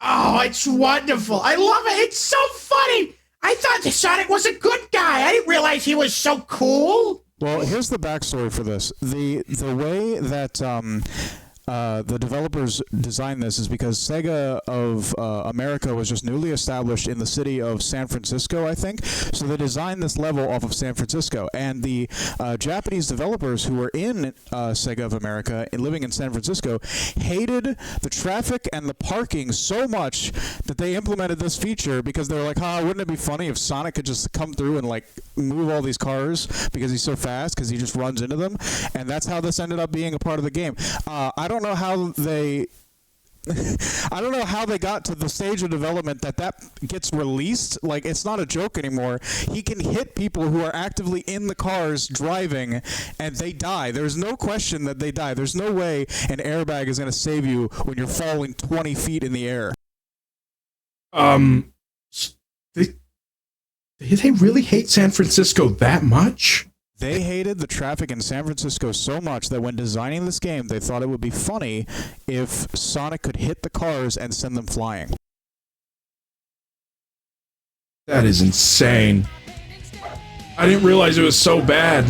Oh, it's wonderful. I love it. It's so funny. I thought Sonic was a good guy. I didn't realize he was so cool. Well, here's the backstory for this. The way that the developers designed this is because Sega of America was just newly established in the city of San Francisco, I think. So they designed this level off of San Francisco, and the Japanese developers who were in Sega of America and living in San Francisco hated the traffic and the parking so much that they implemented this feature because they were like, wouldn't it be funny if Sonic could just come through and like move all these cars because he's so fast because he just runs into them. And that's how this ended up being a part of the game. I don't know how they I don't know how they got to the stage of development that gets released. Like, it's not a joke anymore. He can hit people who are actively in the cars driving, and they die. There's no question that they die. There's no way an airbag is going to save you when you're falling 20 feet in the air. They really hate San Francisco that much? They hated the traffic in San Francisco so much that when designing this game, they thought it would be funny if Sonic could hit the cars and send them flying. That is insane. I didn't realize it was so bad.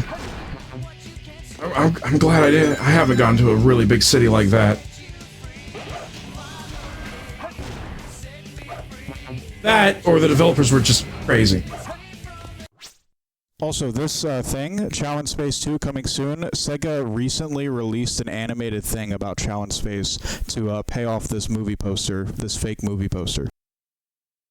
I'm glad I haven't gone to a really big city like that. That, or the developers were just crazy. Also, this thing, Challenge Space 2, coming soon. Sega recently released an animated thing about Challenge Space to pay off this movie poster, this fake movie poster.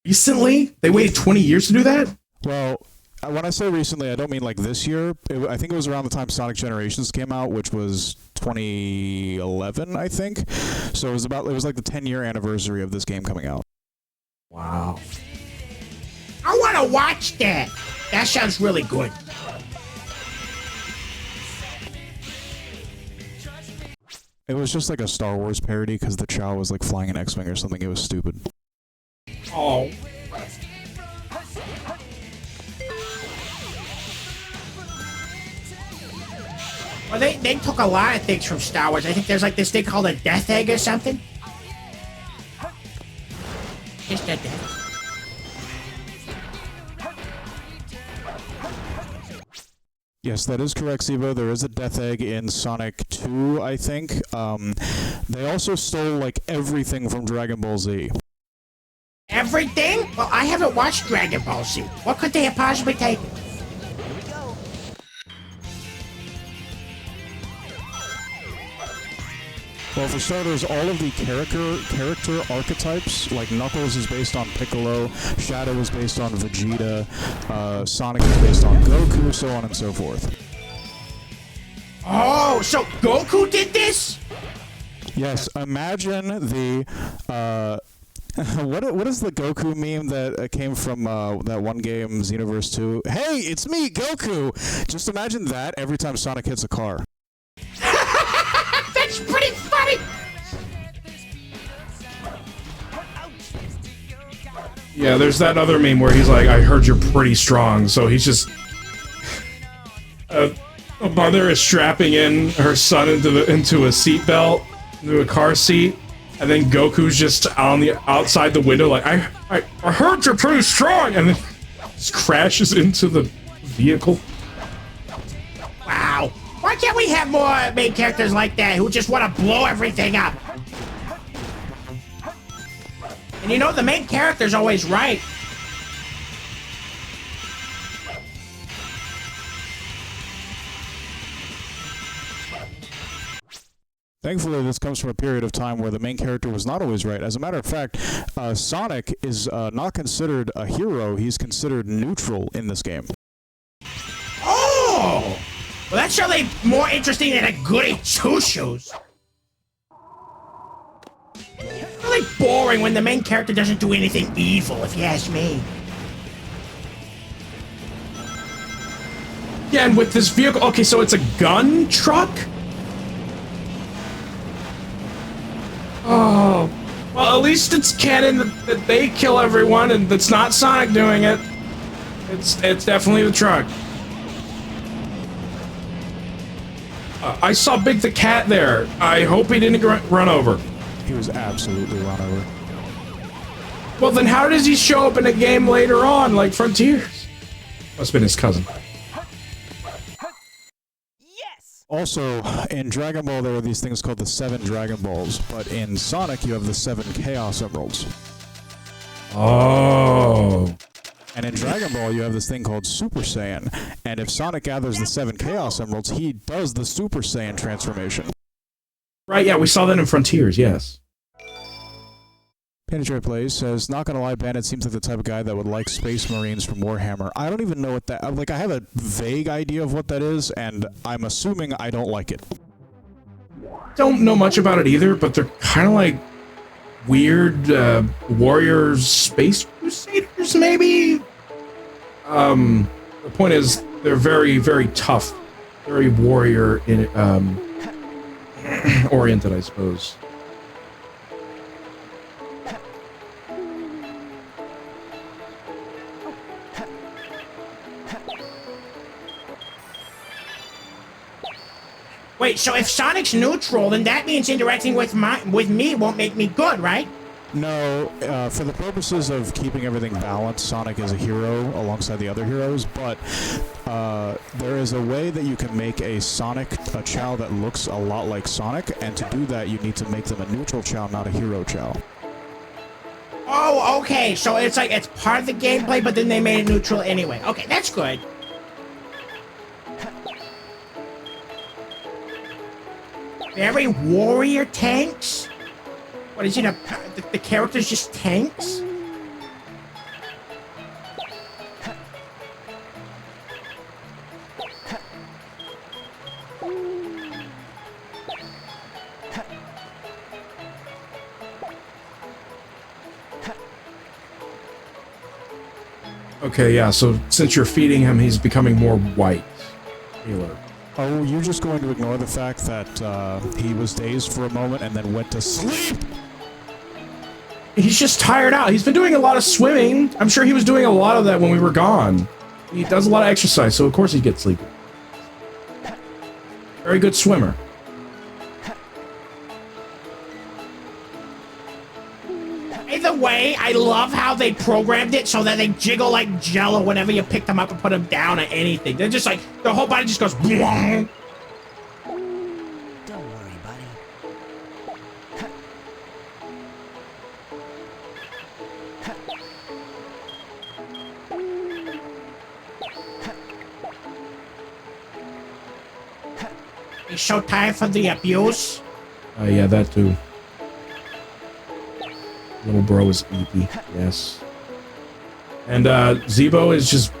Recently? They waited 20 years to do that? Well, when I say recently, I don't mean like this year. I think it was around the time Sonic Generations came out, which was 2011, I think. So it was like the 10-year anniversary of this game coming out. Wow. I want to watch that. That sounds really good. It was just like a Star Wars parody because the Chow was like flying an X-Wing or something. It was stupid. Oh. Well, they took a lot of things from Star Wars. I think there's like this thing called a Death Egg or something. Just a death. Yes, that is correct, Sivo. There is a Death Egg in Sonic 2, I think. They also stole, like, everything from Dragon Ball Z. Everything? Well, I haven't watched Dragon Ball Z. What could they have possibly taken? Well, for starters, all of the character archetypes, like Knuckles is based on Piccolo, Shadow is based on Vegeta, Sonic is based on Goku, so on and so forth. Oh, so Goku did this? Yes, imagine the... what is the Goku meme that came from that one game, Xenoverse 2? Hey, it's me, Goku! Just imagine that every time Sonic hits a car. That's pretty funny! Yeah, there's that other meme where he's like, I heard you're pretty strong, so he's just... a mother is strapping in her son into a seatbelt, into a car seat, and then Goku's just on the outside the window like, I heard you're pretty strong, and then just crashes into the vehicle. Wow. Why can't we have more main characters like that who just want to blow everything up? And you know, the main character's always right. Thankfully, this comes from a period of time where the main character was not always right. As a matter of fact, Sonic is not considered a hero. He's considered neutral in this game. Oh! Well, that's surely more interesting than a goody two-shoes. It's really boring when the main character doesn't do anything evil, if you ask me. Yeah, and with this vehicle... Okay, so it's a gun truck? Oh... Well, at least it's canon that they kill everyone, and it's not Sonic doing it. It's definitely the truck. I saw Big the Cat there. I hope he didn't run over. He was absolutely run over. Well, then how does he show up in a game later on, like Frontiers? Must have been his cousin. Yes! Also, in Dragon Ball, there are these things called the 7 Dragon Balls, but in Sonic, you have the 7 Chaos Emeralds. Oh. And in Dragon Ball, you have this thing called Super Saiyan, and if Sonic gathers the 7 Chaos Emeralds, he does the Super Saiyan transformation. Right, yeah, we saw that in Frontiers, yes. Penetrate Plays says, not gonna lie, Bandit seems like the type of guy that would like Space Marines from Warhammer. I don't even know what that... Like, I have a vague idea of what that is, and I'm assuming I don't like it. Don't know much about it either, but they're kind of like weird warriors, space crusaders, maybe? The point is, they're very, very tough. Very warrior oriented, I suppose. Wait, so if Sonic's neutral, then that means interacting with me won't make me good, right? No, for the purposes of keeping everything balanced, Sonic is a hero alongside the other heroes, but there is a way that you can make a Chow that looks a lot like Sonic, and to do that, you need to make them a neutral Chow, not a hero Chow. Oh, okay, so it's like, it's part of the gameplay, but then they made it neutral anyway. Okay, that's good. Very warrior tanks? What is it, the character's just tanks? Okay, yeah, so since you're feeding him, he's becoming more white. Healer. Oh, you're just going to ignore the fact that he was dazed for a moment and then went to sleep? He's just tired out. He's been doing a lot of swimming. I'm sure he was doing a lot of that when we were gone. He does a lot of exercise, so of course he gets sleepy. Very good swimmer. Either way, I love how they programmed it so that they jiggle like Jello whenever you pick them up and put them down or anything. They're just like, their whole body just goes... Don't worry, buddy. He's so tired from the abuse. Yeah, that too. Little bro is eepy, yes. And Zebo is just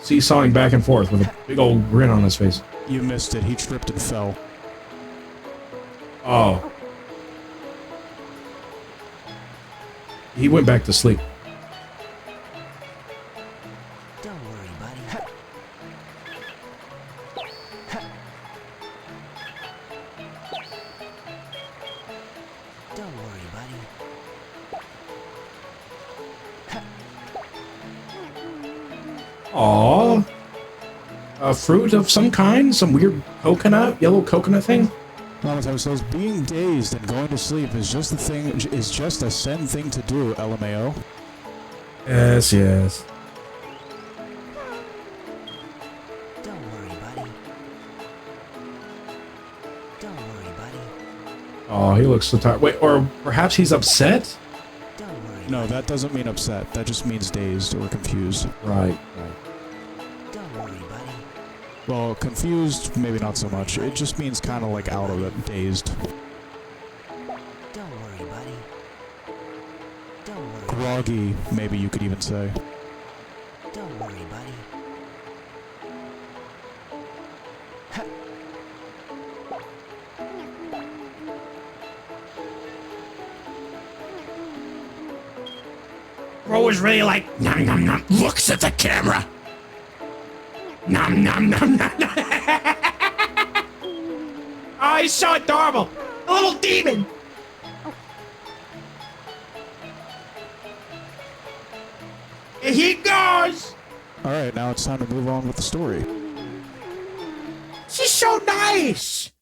seesawing back and forth with a big old grin on his face. You missed it. He tripped and fell. Oh. He went back to sleep. Don't worry, buddy. Don't worry, buddy. Aww. A fruit of some kind? Some weird coconut? Yellow coconut thing? Valentine says, being dazed and going to sleep is just a Sen thing to do, LMAO. Yes, yes. Don't worry, buddy. Don't worry, buddy. Oh, he looks so tired. Wait, or perhaps he's upset? No, that doesn't mean upset. That just means dazed or confused. Right. Don't worry, buddy. Well, confused, maybe not so much. It just means kind of like out of it, dazed. Don't worry, buddy. Don't worry. Groggy, maybe you could even say. Don't worry, buddy. Bro was really like, nom nom nom, looks at the camera. Nom nom nom nom nom. Oh, he's so adorable. A little demon. Here he goes. Alright, now it's time to move on with the story. She's so nice.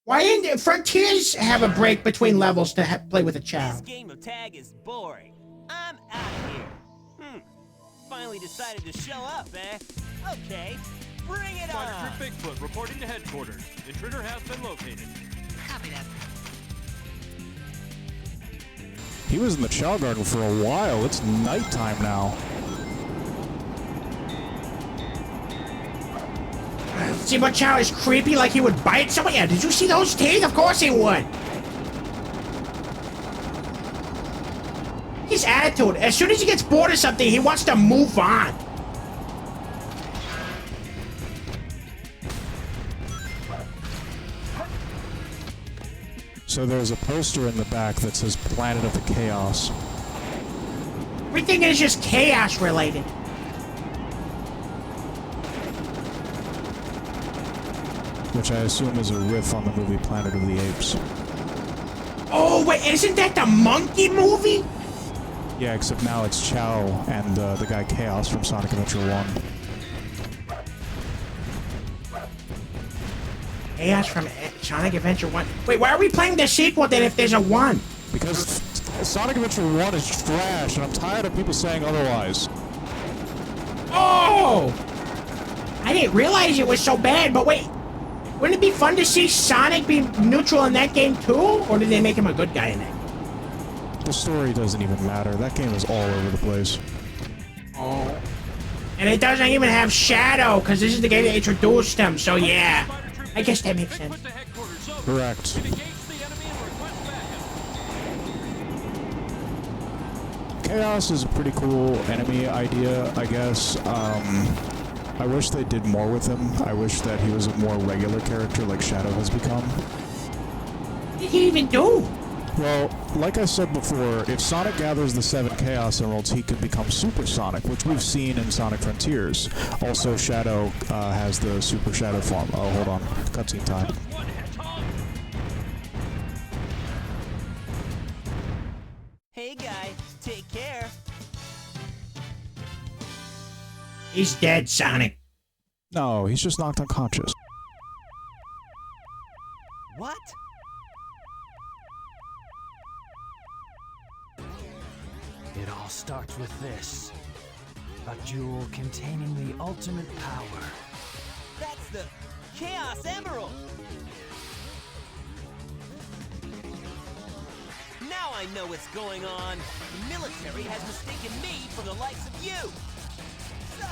Why didn't Frontiers have a break between levels to play with a child? This game of tag is boring. I'm out of here. Finally decided to show up, eh? Okay. Bring it Spider on! Troop Bigfoot reporting to headquarters. Intruder has been located. Copy that. He was in the Chow Garden for a while. It's nighttime now. See, but Chow is creepy, like he would bite someone. Yeah, did you see those teeth? Of course he would. His attitude, as soon as he gets bored of something, he wants to move on. So there's a poster in the back that says Planet of the Chaos. Everything is just chaos related. Which I assume is a riff on the movie Planet of the Apes. Oh, wait, isn't that the monkey movie? Yeah, except now it's Chow and the guy Chaos from Sonic Adventure 1. Chaos from Sonic Adventure 1. Wait, why are we playing the sequel then if there's a 1? Because Sonic Adventure 1 is trash, and I'm tired of people saying otherwise. Oh! I didn't realize it was so bad, but wait. Wouldn't it be fun to see Sonic be neutral in that game too? Or did they make him a good guy in that? The story doesn't even matter. That game is all over the place. Oh. And it doesn't even have Shadow, because this is the game that introduced him, so yeah. I guess that makes sense. Correct. Chaos is a pretty cool enemy idea, I guess. I wish they did more with him. I wish that he was a more regular character like Shadow has become. What did he even do? Well, like I said before, if Sonic gathers the 7 Chaos Emeralds, he could become Super Sonic, which we've seen in Sonic Frontiers. Also, Shadow has the Super Shadow form. Oh, hold on. Cutscene time. Hey guy, take care. He's dead, Sonic. No, he's just knocked unconscious. What? It all starts with this. A jewel containing the ultimate power. That's the Chaos Emerald! Now I know what's going on. The military has mistaken me for the likes of you. So,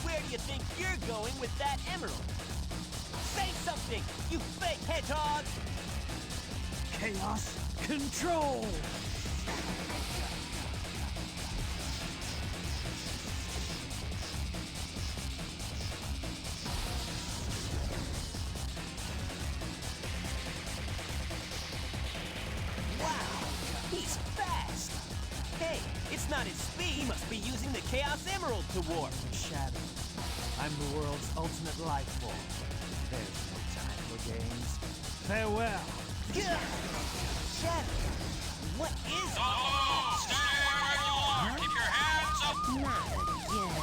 where do you think you're going with that emerald? Say something, you fake hedgehog! Chaos Control! He's fast! Hey, it's not his speed. He must be using the Chaos Emerald to warp. Shadow, I'm the world's ultimate life form. There's no time for games. Farewell. Shadow, what is it? Oh, stay where you are. Keep your hands up. Not again.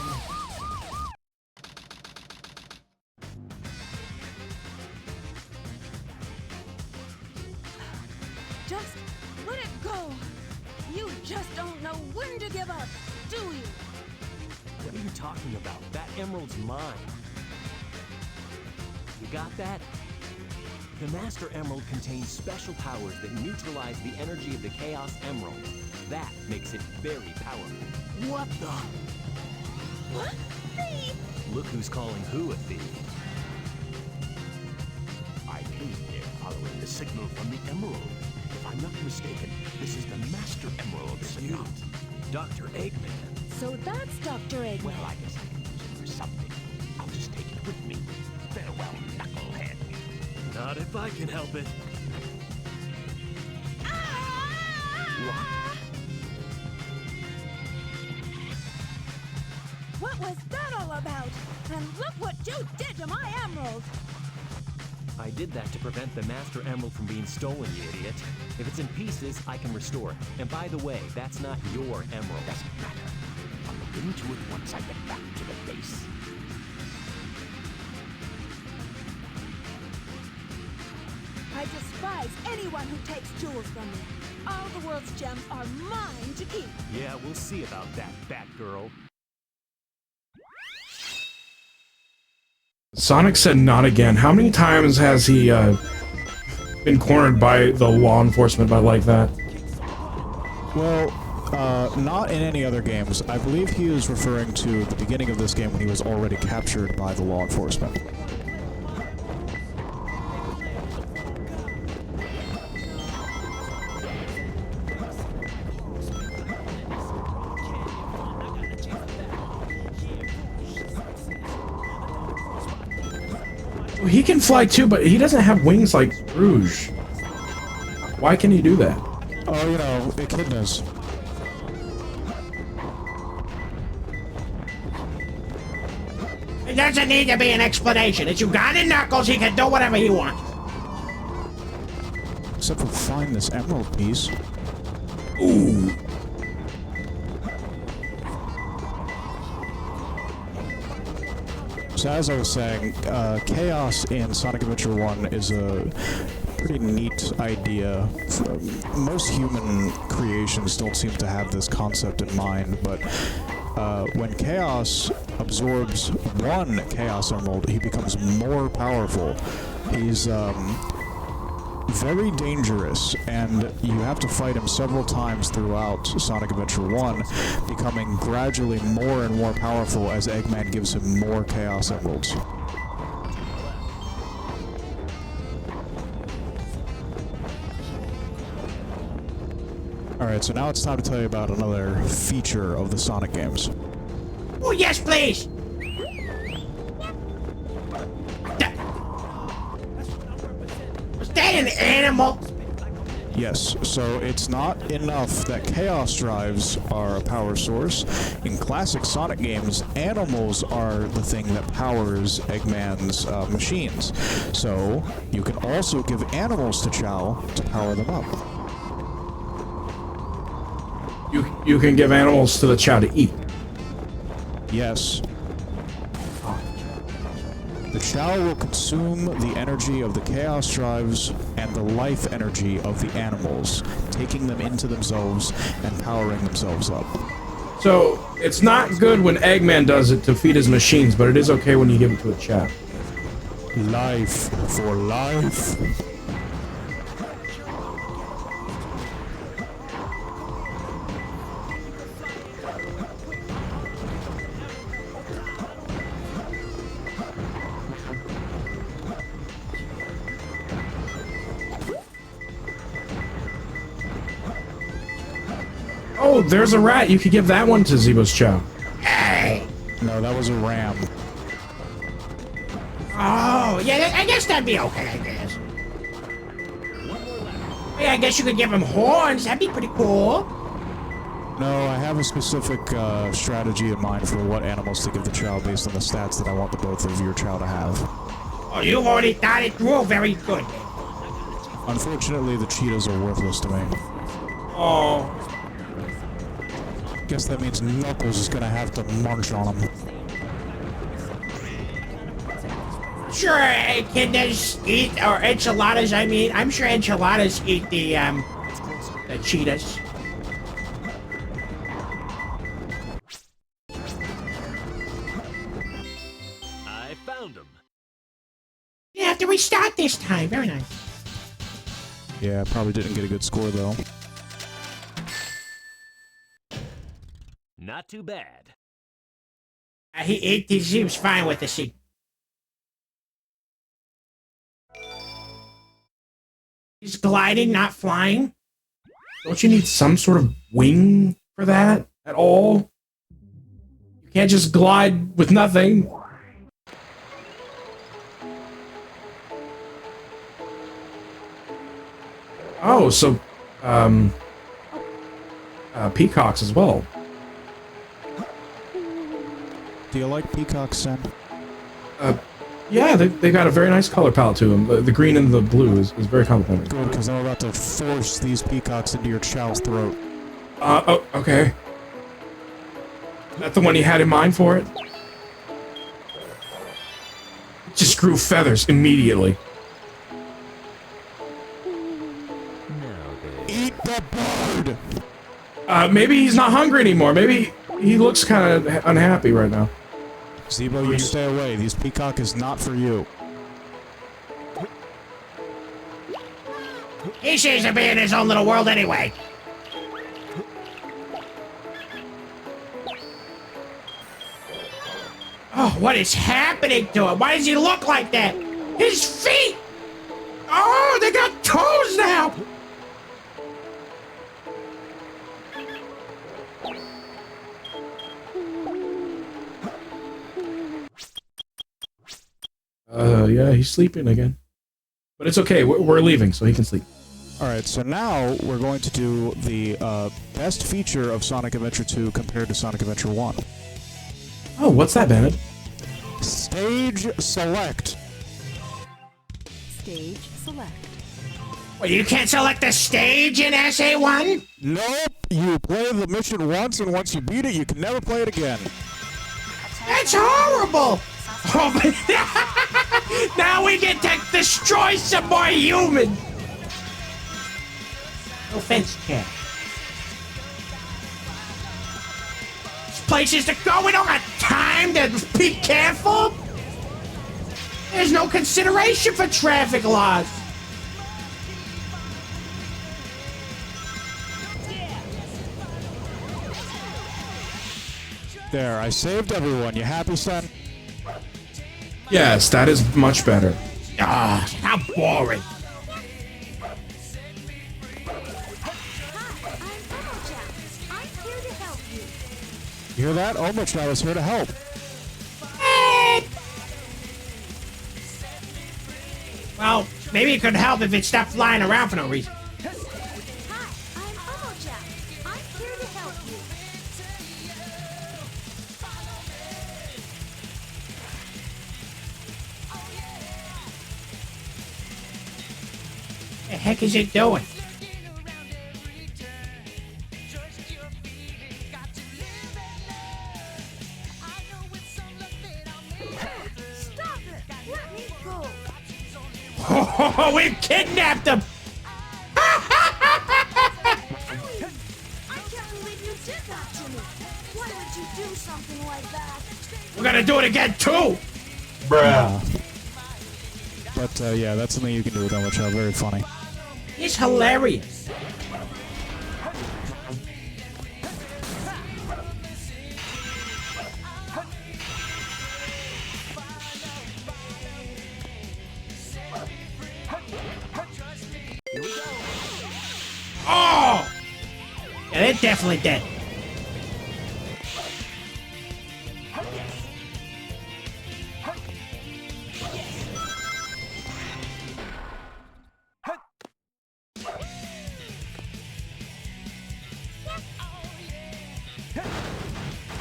Just let it go. You just don't know when to give up, do you? What are you talking about? That emerald's mine. You got that? The Master Emerald contains special powers that neutralize the energy of the Chaos Emerald. That makes it very powerful. What the? What? Thief? Look who's calling who a thief. I came here following the signal from the Emerald. If I'm not mistaken, this is the Master Emerald signal. Dr. Eggman. So that's Dr. Eggman. Well, I guess I can use it for something. I'll just take it with me. Farewell, knucklehead. Not if I can help it. What was that all about? And look what you did to my emerald! I did that to prevent the Master Emerald from being stolen, you idiot. If it's in pieces, I can restore it. And by the way, that's not your emerald. Doesn't matter. I'll look into it once I get back to the base. I despise anyone who takes jewels from me. All the world's gems are mine to keep. Yeah, we'll see about that, Batgirl. Sonic said not again. How many times has he been cornered by the law enforcement like that? Well, not in any other games. I believe he is referring to the beginning of this game when he was already captured by the law enforcement. Well, he can fly too, but he doesn't have wings like Rouge. Why can he do that? Oh, you know, echidnas. There doesn't need to be an explanation. It's Ugandan Knuckles, he can do whatever he wants. Except for find this emerald piece. Ooh. So as I was saying, chaos in Sonic Adventure 1 is a pretty neat idea. Most human creations don't seem to have this concept in mind, but when Chaos absorbs one Chaos Emerald, he becomes more powerful. He's very dangerous, and you have to fight him several times throughout Sonic Adventure 1, becoming gradually more and more powerful as Eggman gives him more Chaos Emeralds. Alright, so now it's time to tell you about another feature of the Sonic games. Oh, yes, please! Was that an animal? Yes, so it's not enough that Chaos Drives are a power source. In classic Sonic games, animals are the thing that powers Eggman's machines. So, you can also give animals to Chow to power them up. You can give animals to the Chow to eat. Yes. The Chow will consume the energy of the Chaos Drives and the life energy of the animals, taking them into themselves and powering themselves up. So, it's not good when Eggman does it to feed his machines, but it is okay when you give it to a Chow. Life for life. Oh, there's a rat. You could give that one to Zeebo's Chow. Hey! No, that was a ram. Oh, yeah, I guess that'd be okay, I guess. Yeah, I guess you could give him horns. That'd be pretty cool. No, I have a specific strategy in mind for what animals to give the Chow based on the stats that I want the both of your Chow to have. Oh, you've already thought it through. Very good. Unfortunately, the cheetahs are worthless to me. Oh. Guess that means Knuckles is gonna have to munch on them. Sure, echidnas eat, or enchiladas, I mean. I'm sure enchiladas eat the cheetahs. I found him. You have to restart this time. Very nice. Yeah, probably didn't get a good score, though. Not too bad. He seems fine with the seat. He's gliding, not flying. Don't you need some sort of wing for that at all? You can't just glide with nothing. Oh, so, peacocks as well. Do you like peacocks, Sen? Yeah, they got a very nice color palette to them. The green and the blue is very complimentary. Good, because I'm about to force these peacocks into your Chow's throat. Oh, okay. Is that the one you had in mind for it? It just grew feathers immediately. Eat the bird! Maybe he's not hungry anymore. Maybe he looks kind of unhappy right now. Zebo, you stay away. These Peacock is not for you. He seems to be in his own little world anyway. Oh, what is happening to him? Why does he look like that? His feet! Oh, they got toes now! Yeah, he's sleeping again. But it's okay, we're leaving, so he can sleep. Alright, so now we're going to do the best feature of Sonic Adventure 2 compared to Sonic Adventure 1. Oh, what's that, Bennett? Stage Select. Stage select. Well, you can't select the stage in SA1? Nope, you play the mission once, and once you beat it, you can never play it again. That's horrible! Oh, but now we get to destroy some more humans! No offense, Chad. There's places to go, we don't got time to be careful! There's no consideration for traffic laws! There, I saved everyone. You happy, son? Yes, that is much better. Ah, how boring. You hear that? Omocha is here to help. Well, maybe it could help if it stopped flying around for no reason. The heck is it doing? Stop it! Let me go! Oh, we've kidnapped him! I can't believe you did that to me! Why would you do something like that? We're gonna do it again, too! Bruh. But, yeah, that's something you can do with Omocha. Very funny. He's hilarious. Oh! Yeah, they're definitely dead.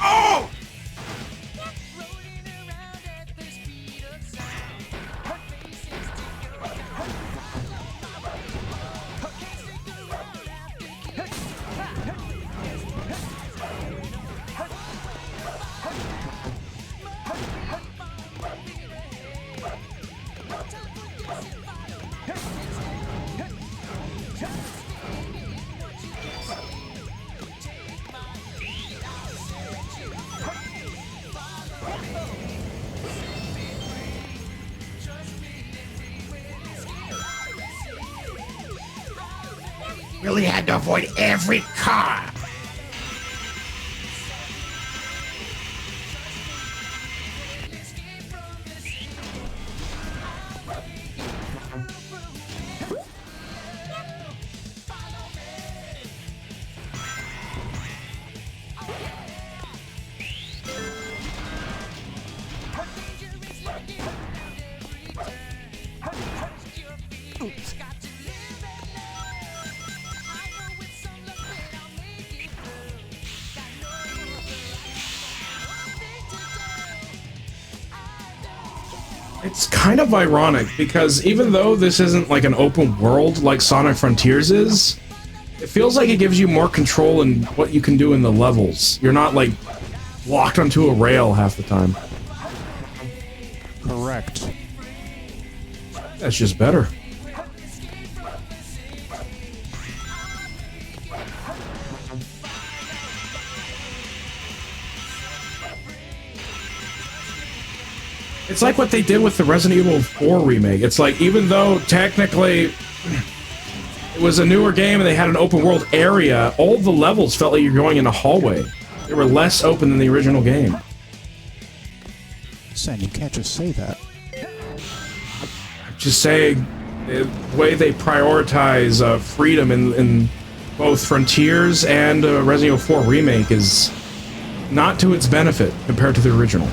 Oh! Really had to avoid every car. It's kind of ironic, because even though this isn't like an open world like Sonic Frontiers is, it feels like it gives you more control in what you can do in the levels. You're not, like, locked onto a rail half the time. Correct. That's just better. It's like what they did with the Resident Evil 4 remake. It's like, even though technically it was a newer game and they had an open world area, all the levels felt like you're going in a hallway. They were less open than the original game. Sen, you can't just say that. I'm just saying, the way they prioritize freedom in both Frontiers and Resident Evil 4 remake is not to its benefit compared to the original.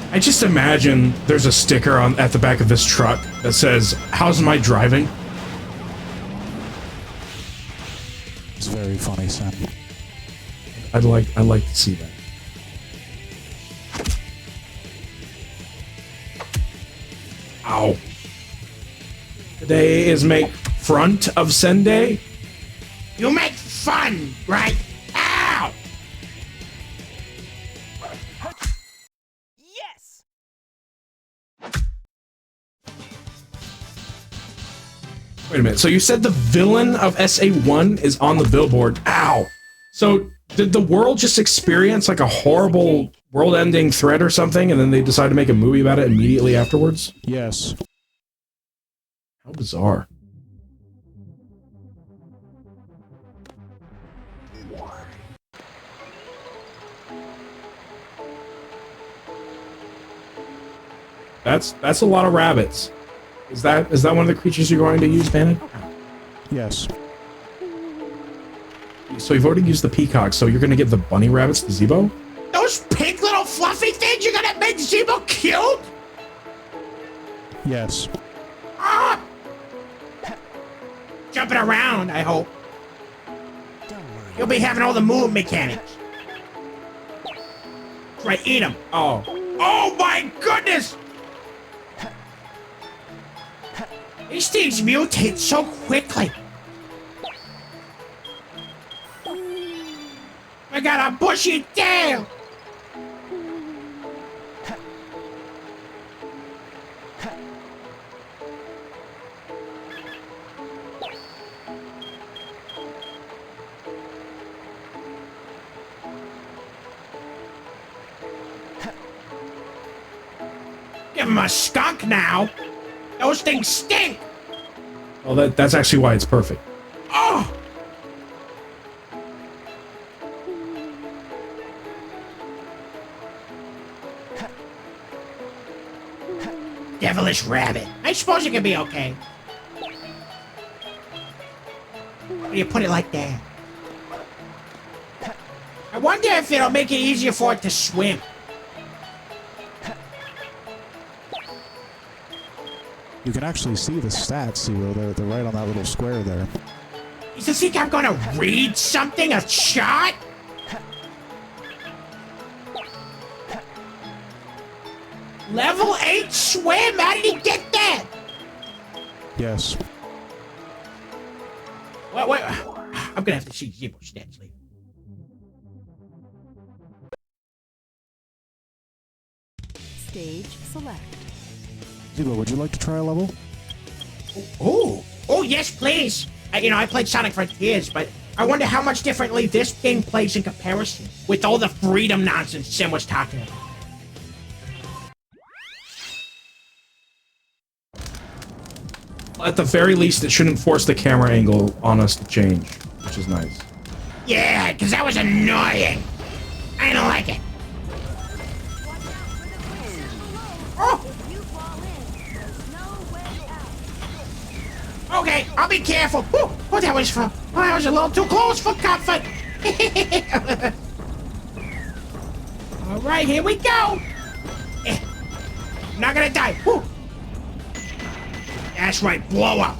I just imagine there's a sticker at the back of this truck that says, "How's my driving?" It's very funny, Sam. I'd like to see that. Ow. Today is make front of Sunday. You make fun, right? Ow! Yes! Wait a minute. So you said the villain of SA1 is on the billboard. Ow. So did the world just experience like a horrible world-ending threat or something, and then they decided to make a movie about it immediately afterwards? Yes. How bizarre. That's a lot of rabbits. Is that one of the creatures you're going to use, Bandit? Yes. So you've already used the peacock, so you're gonna give the bunny rabbits the Zebo? Those pink little fluffy things, you're gonna make Zebo cute? Yes. Ah! Jumping around, I hope. You'll be having all the move mechanics. That's right, eat them. Oh. Oh my goodness! These things mutate so quickly. I got a bushy tail. Give him a skunk now. Those things stink. Well, that's actually why it's perfect. Oh! Devilish rabbit. I suppose it could be okay. When you put it like that. I wonder if it'll make it easier for it to swim. You can actually see the stats, Zero. They're right on that little square there. You think I'm gonna read something? A chart? Level 8 swim? How did he get that? Yes. What? I'm gonna have to see Zebo stats later. Stage select. Zebo, would you like to try a level? Oh, yes, please. I played Sonic Frontiers, but I wonder how much differently this game plays in comparison with all the freedom nonsense Sim was talking about. At the very least, it shouldn't force the camera angle on us to change, which is nice. Yeah, because that was annoying. I don't like it. Oh! Okay, I'll be careful. Ooh, what that was for? Oh, that was a little too close for comfort. All right, here we go. I'm not gonna die. Woo. That's right, blow up.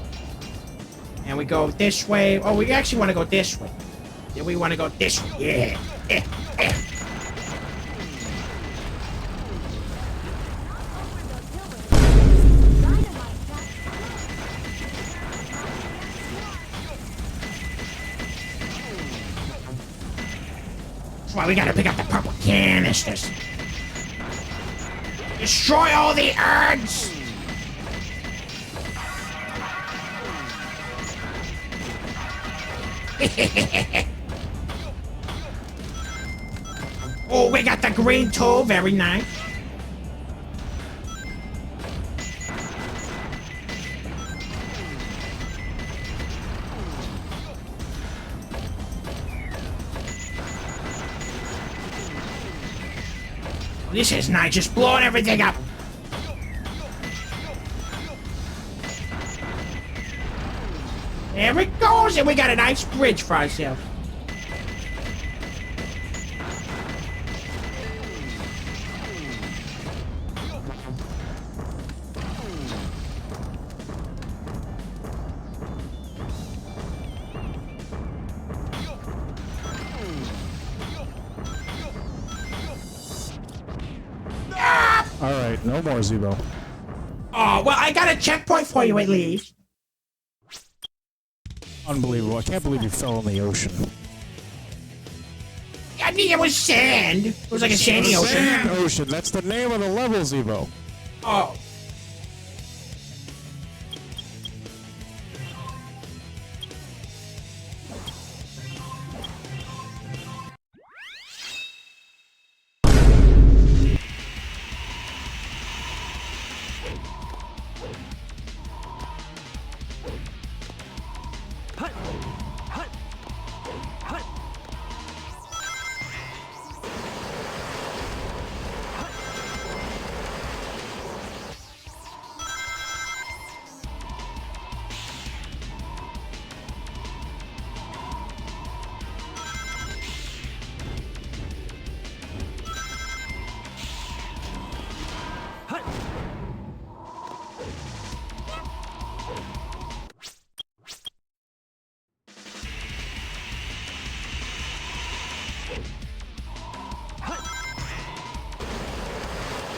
And we go this way. Oh, we actually want to go this way. Then we want to go this way. Yeah. That's why we gotta pick up the purple canisters. Destroy all the urns! Oh, we got the green tool. Very nice. This is nice, just blowing everything up. There it goes, and we got a nice bridge for ourselves. All right, no more Zebo. Oh, well, I got a checkpoint for you at least. Unbelievable. I can't believe you fell in the ocean. I mean, it was sand. It was like a sandy ocean. Sand ocean. That's the name of the level, Zebo. Oh.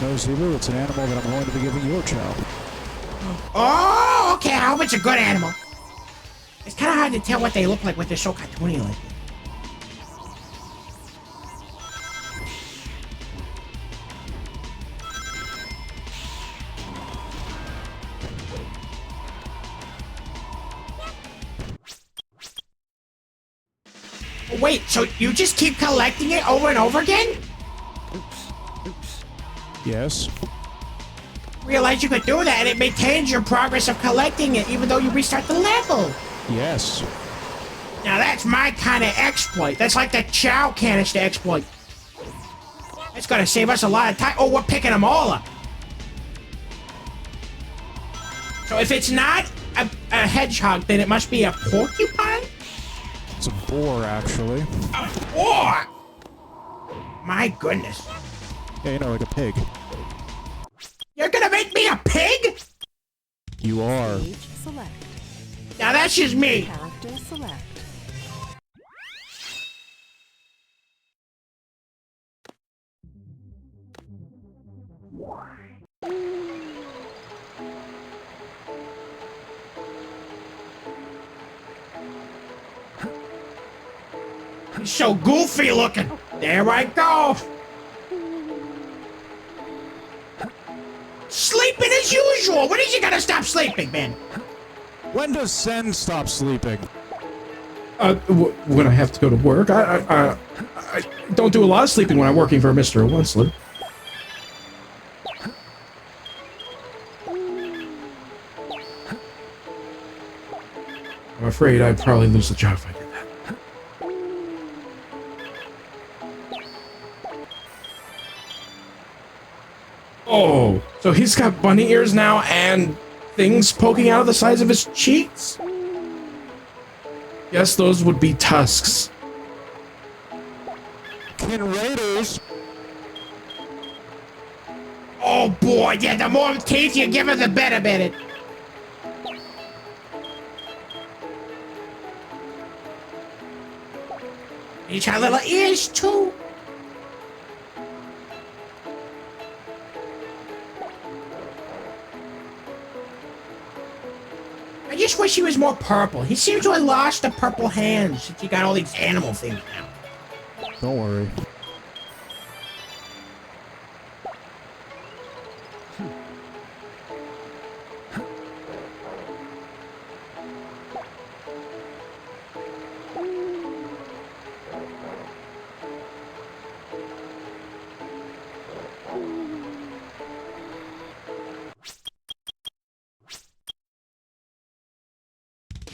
No, Zebo, it's an animal that I'm going to be giving your child. Oh, okay. I hope it's a good animal. It's kind of hard to tell what they look like when they're so cartoony like this. Wait, so you just keep collecting it over and over again? Yes. Realize you could do that and it maintains your progress of collecting it even though you restart the level. Yes. Now that's my kind of exploit. That's like the chow canister exploit. It's gonna save us a lot of time. Oh, we're picking them all up. So if it's not a hedgehog, then it must be a porcupine? It's a boar, actually. A boar? My goodness. Yeah, you know, like a pig. You're gonna make me a pig? You are. Stage select. Now that's just me. Character select. He's so goofy looking. There I go. Sleeping as usual. When is he gonna stop sleeping, man? When does Sen stop sleeping? When I have to go to work. I don't do a lot of sleeping when I'm working for Mr. Wesley. I'm afraid I'd probably lose the job if I did that. Oh, so he's got bunny ears now and things poking out of the sides of his cheeks? Yes, those would be tusks. Kin Raiders. Oh boy, yeah, the more teeth you give her, the better, Bennett. Each got little ears, too. I just wish he was more purple. He seems to have lost the purple hands since he got all these animal things now. Don't worry.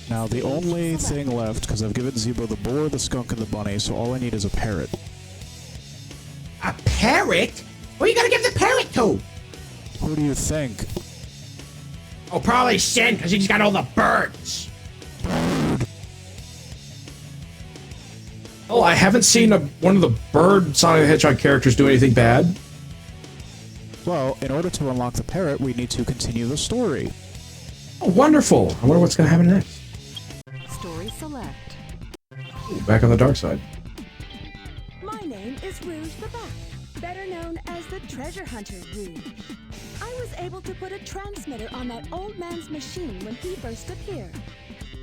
Now, the only thing left, because I've given Zebo the boar, the skunk, and the bunny, so all I need is a parrot. A parrot? Who are you gonna give the parrot to? Who do you think? Oh, probably Sin, because he's got all the birds. Oh, I haven't seen one of the bird Sonic the Hedgehog characters do anything bad. Well, in order to unlock the parrot, we need to continue the story. Oh, wonderful. I wonder what's going to happen next. Story select. Ooh, back on the dark side. My name is Rouge the Bat, better known as the Treasure Hunter Rouge. I was able to put a transmitter on that old man's machine when he first appeared.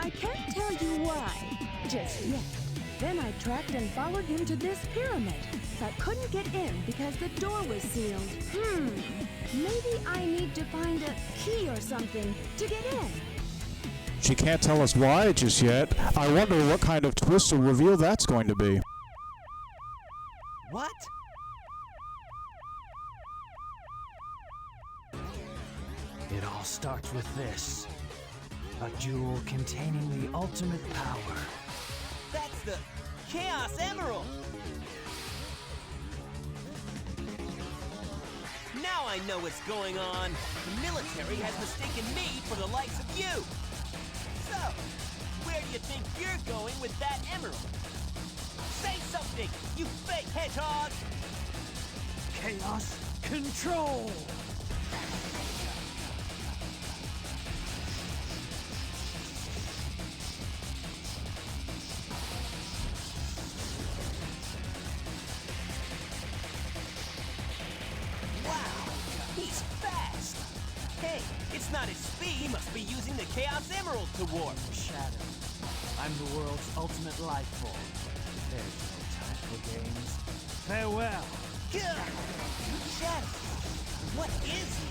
I can't tell you why, just yet. Then I tracked and followed him to this pyramid, but couldn't get in because the door was sealed. Maybe I need to find a key or something to get in. She can't tell us why just yet. I wonder what kind of twist or reveal that's going to be. What? It all starts with this. A jewel containing the ultimate power. That's the Chaos Emerald! Now I know what's going on. The military has mistaken me for the likes of you. So, where do you think you're going with that emerald? Say something, you fake hedgehog! Chaos Control! He's fast! Hey, it's not his speed. He must be using the Chaos Emerald to warp. Shadow, I'm the world's ultimate life form. There's no time for games. Farewell. Gah! Shadow, what is he?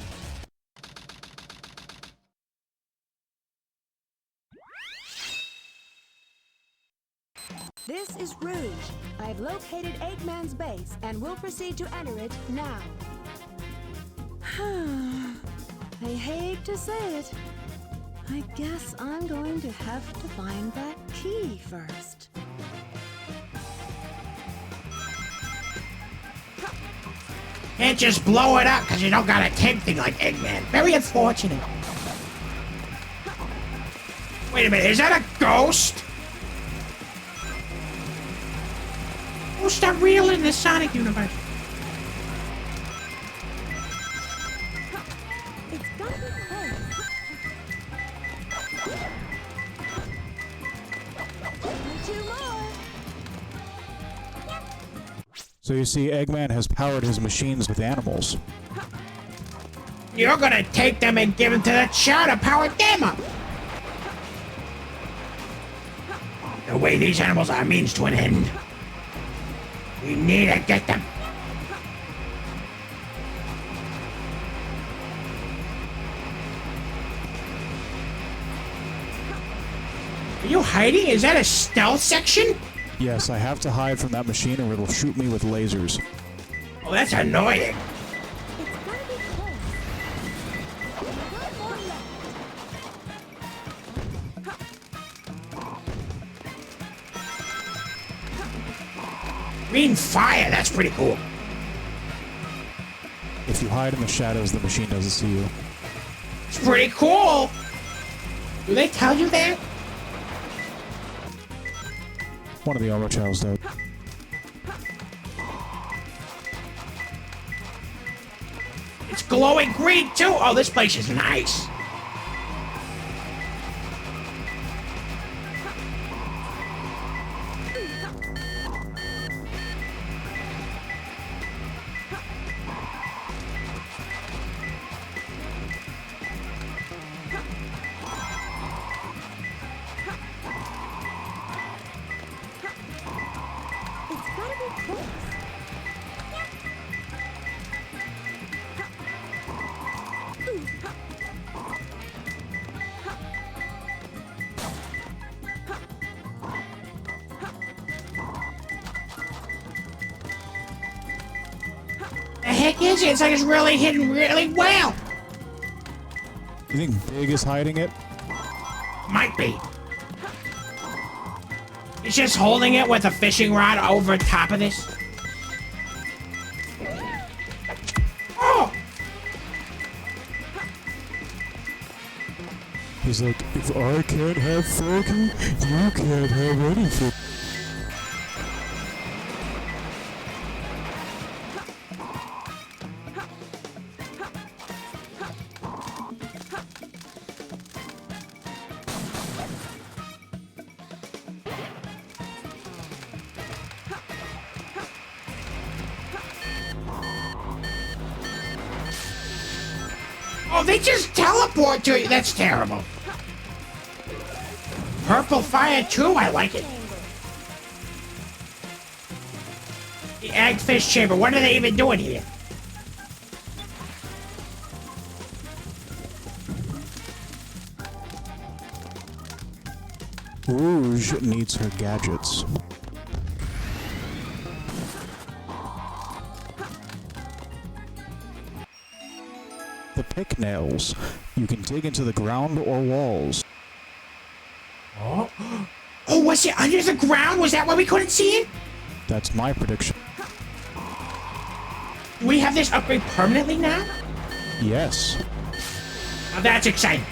This is Rouge. I've located Eggman's base and will proceed to enter it now. I hate to say it. I guess I'm going to have to find that key first. Can't just blow it up because you don't got a tank thing like Eggman. Very unfortunate. Wait a minute, is that a ghost? Ghosts are real in the Sonic universe. It's gotta be close. Two more. So you see, Eggman has powered his machines with animals. You're gonna take them and give them to the Chow to power them up. The way these animals are means to an end. We need to get them. Are you hiding? Is that a stealth section? Yes, I have to hide from that machine or it'll shoot me with lasers. Oh, that's annoying. It's gotta be close. One more left. Green fire, that's pretty cool. If you hide in the shadows, the machine doesn't see you. It's pretty cool. Do they tell you that? One of the Armor Child's dead. It's glowing green too. Oh, this place is nice. It's gotta be close. The heck is it? It's like it's really hidden really well. You think Big is hiding it? Might be. He's just holding it with a fishing rod over top of this. Oh! He's like, if I can't have Froggy, you can't have anything. Oh, they just teleport to you. That's terrible. Purple fire too. I like it. The eggfish chamber. What are they even doing here? Rouge needs her gadgets. The pick nails. You can dig into the ground or walls. Oh, oh, was it under the ground? Was that why we couldn't see it? That's my prediction. Do we have this upgrade permanently now? Yes. Now that's exciting.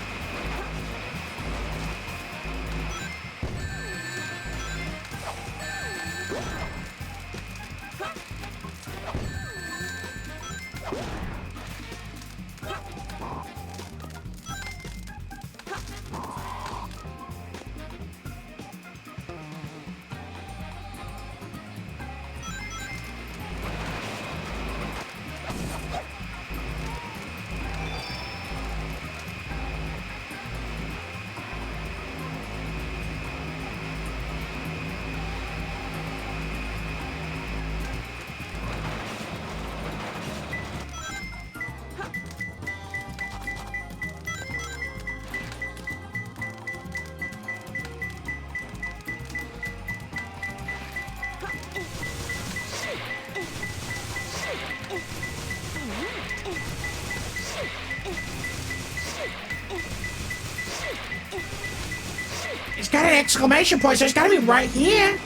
It's got an exclamation point, so it's gotta be right here.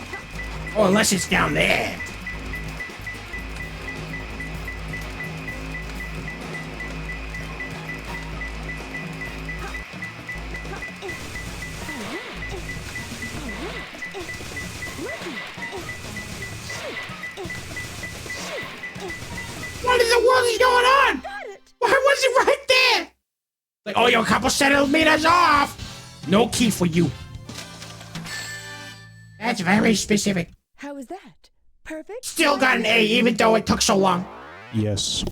Oh, unless it's down there. What in the world is going on? Why was it right there? Like, oh, you're a couple centimeters off. No key for you. That's very specific. How is that? Perfect? Still got an A, even though it took so long. Yes.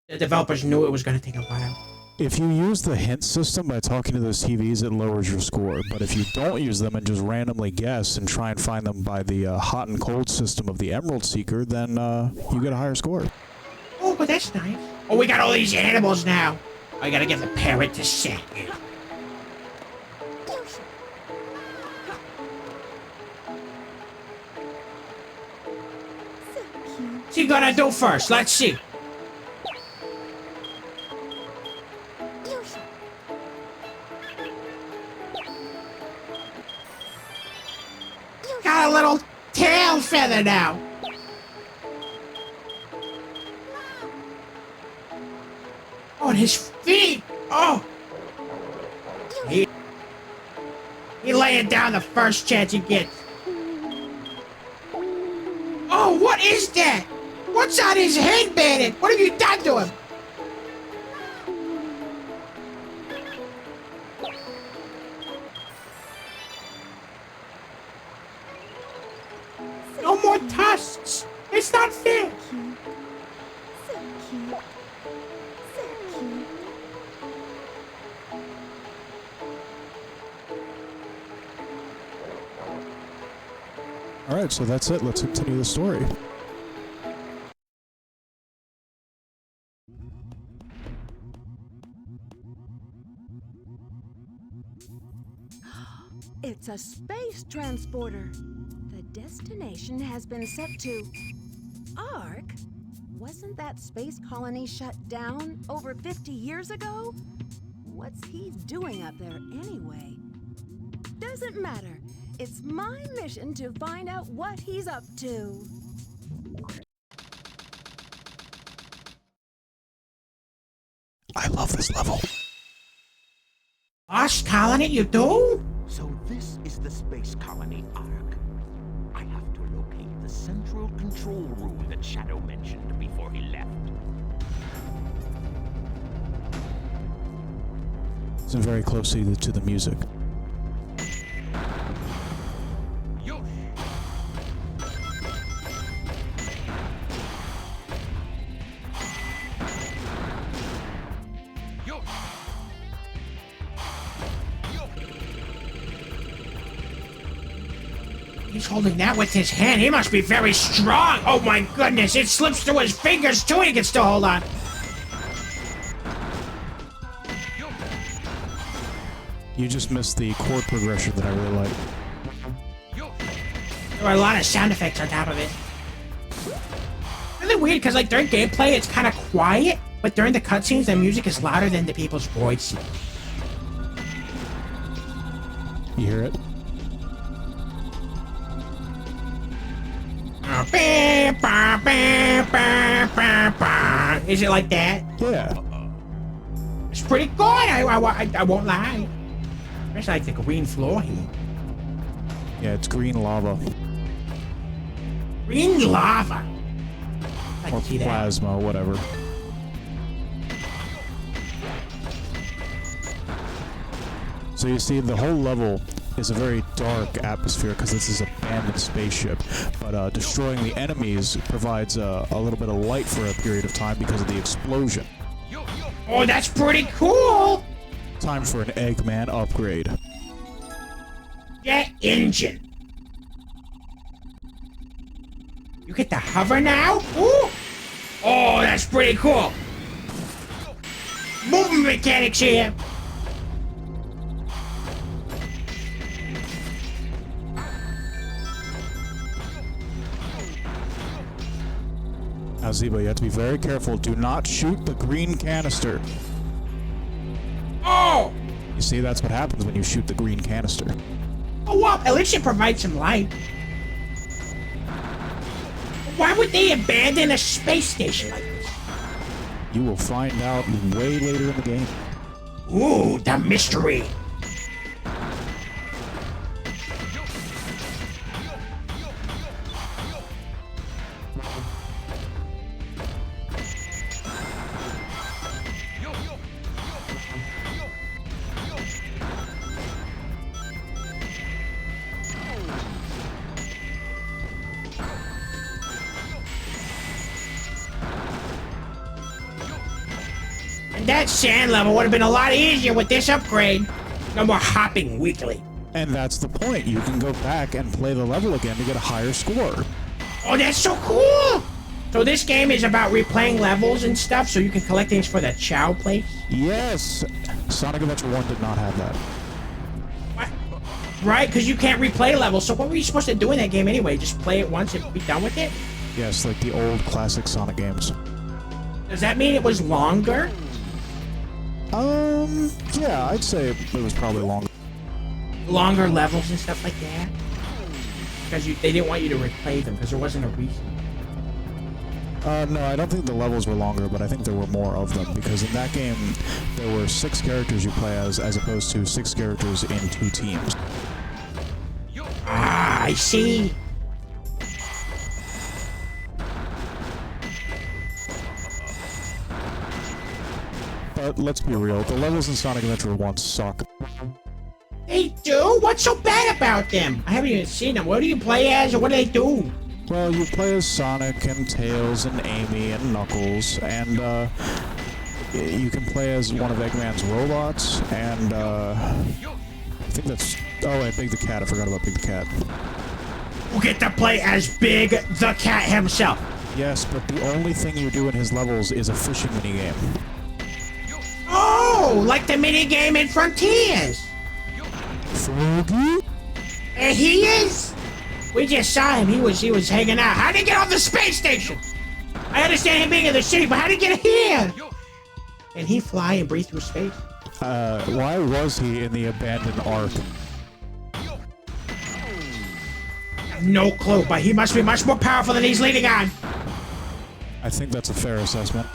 The developers knew it was going to take a while. If you use the hint system by talking to those TVs, it lowers your score. But if you don't use them and just randomly guess and try and find them by the hot and cold system of the Emerald Seeker, then you get a higher score. Oh, but that's nice. Oh, we got all these animals now. I gotta get the parrot to sit. What's he gonna do first? Let's see. Got a little tail feather now. Oh, and his feet. Oh. He laying down the first chance he gets. Oh, what is that? What's on his head, Bandit? What have you done to him? No more tusks. It's not fair. So cute. So cute. Alright, so that's it. Let's continue the story. It's a space transporter. The destination has been set to Ark. Wasn't that space colony shut down over 50 years ago? What's he doing up there anyway? Doesn't matter. It's my mission to find out what he's up to. I love this level. Lost colony, you do? So this is the space colony Ark. I have to locate the central control room that Shadow mentioned before he left. Listen very closely to the music. He's holding that with his hand. He must be very strong. Oh my goodness, it slips through his fingers too and he can still hold on. You just missed the chord progression that I really like. There are a lot of sound effects on top of it. Really weird, because like during gameplay it's kind of quiet, but during the cutscenes the music is louder than the people's voices. You hear it? Is it like that? Yeah. It's pretty good, I won't lie. Especially like the green floor here. Yeah, it's green lava. Green lava. I Or can see that. plasma, whatever. So you see, the whole level is a very dark atmosphere because this is an abandoned spaceship. But destroying the enemies provides a little bit of light for a period of time because of the explosion. Oh, that's pretty cool! Time for an Eggman upgrade. Jet engine. You get to hover now? Ooh! Oh, that's pretty cool! Movement mechanics here! Now, Zebo, you have to be very careful. Do not shoot the green canister. Oh! You see, that's what happens when you shoot the green canister. Oh, well, at least it provides some light. Why would they abandon a space station like this? You will find out way later in the game. Ooh, the mystery. That sand level would have been a lot easier with this upgrade. No more hopping weekly. And that's the point. You can go back and play the level again to get a higher score. Oh, that's so cool! So this game is about replaying levels and stuff, so you can collect things for the Chow place? Yes! Sonic Adventure 1 did not have that. What? Right, because you can't replay levels, so what were you supposed to do in that game anyway? Just play it once and be done with it? Yes, like the old classic Sonic games. Does that mean it was longer? Yeah, I'd say it was probably longer. Longer levels and stuff like that? Because they didn't want you to replay them, because there wasn't a reason. No, I don't think the levels were longer, but I think there were more of them, because in that game, there were 6 characters you play as opposed to 6 characters in 2 teams. Ah, I see. But let's be real, the levels in Sonic Adventure 1 suck. They do? What's so bad about them? I haven't even seen them. What do you play as, or what do they do? Well, you play as Sonic and Tails and Amy and Knuckles, and you can play as one of Eggman's robots, and I think that's... Oh, and Big the Cat. I forgot about Big the Cat. You get to play as Big the Cat himself. Yes, but the only thing you do in his levels is a fishing minigame. Oh, like the minigame in Frontiers. Froggy? And he is? We just saw him. He was hanging out. How'd he get off the space station? I understand him being in the city, but how'd he get here? Can he fly and breathe through space? Why was he in the abandoned Ark? have no clue, but he must be much more powerful than he's leading on. I think that's a fair assessment.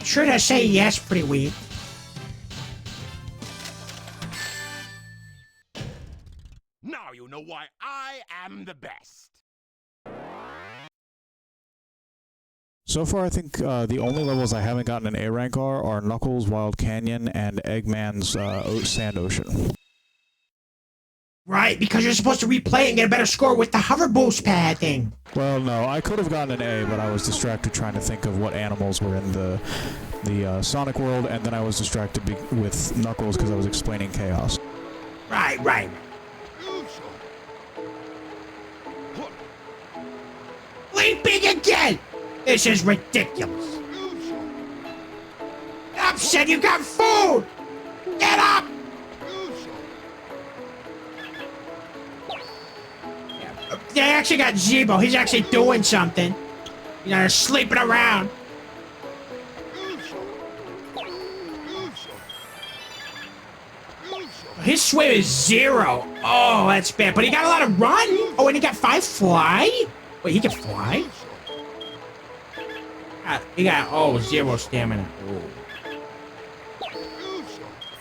Sure does say yes, pretty weird. Now you know why I am the best. So far, I think the only levels I haven't gotten an A rank are Knuckles, Wild Canyon, and Eggman's Sand Ocean. Right, because you're supposed to replay it and get a better score with the hover boost pad thing. Well, no, I could have gotten an A, but I was distracted trying to think of what animals were in the Sonic world, and then I was distracted with Knuckles because I was explaining Chaos. Right. Leaping again! This is ridiculous. Get up, Sid, you got food! Get up! They actually got Zebo. He's actually doing something. You know, sleeping around. His swim is 0. Oh, that's bad. But he got a lot of run. Oh, and he got 5 fly? Wait, he can fly? He got, 0 stamina. Ooh.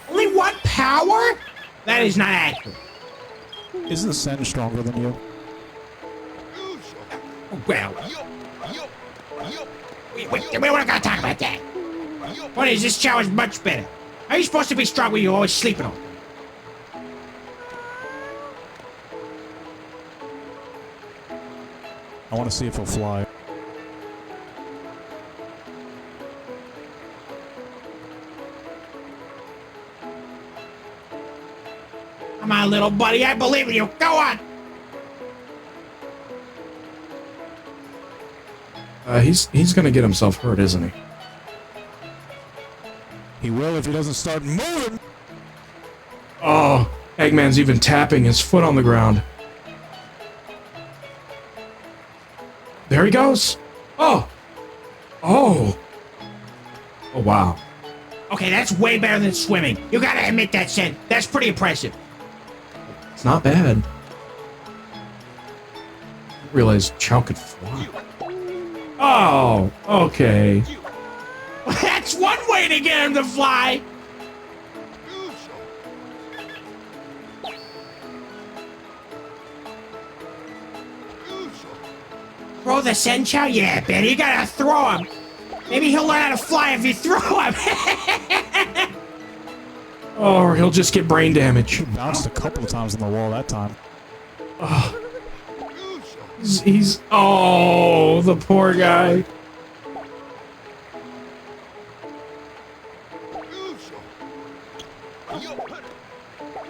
Only 1 power? That is not accurate. Isn't Sen stronger than you? Well, we're not gonna talk about that. What is this Chow is much better. How are you supposed to be strong when you're always sleeping all day? I want to see if he'll fly. Come on, little buddy, I believe in you. Go on. He's gonna get himself hurt, isn't he? He will if he doesn't start moving. Oh, Eggman's even tapping his foot on the ground. There he goes. Oh, wow. Okay, that's way better than swimming. You gotta admit that, Sid. That's pretty impressive. It's not bad. I realized Chow could fly. Oh, okay. That's one way to get him to fly. Throw the Senchow? Yeah, Betty, you gotta throw him. Maybe he'll learn how to fly if you throw him. Or he'll just get brain damage. He bounced a couple of times on the wall that time. Oh. He's oh, the poor guy.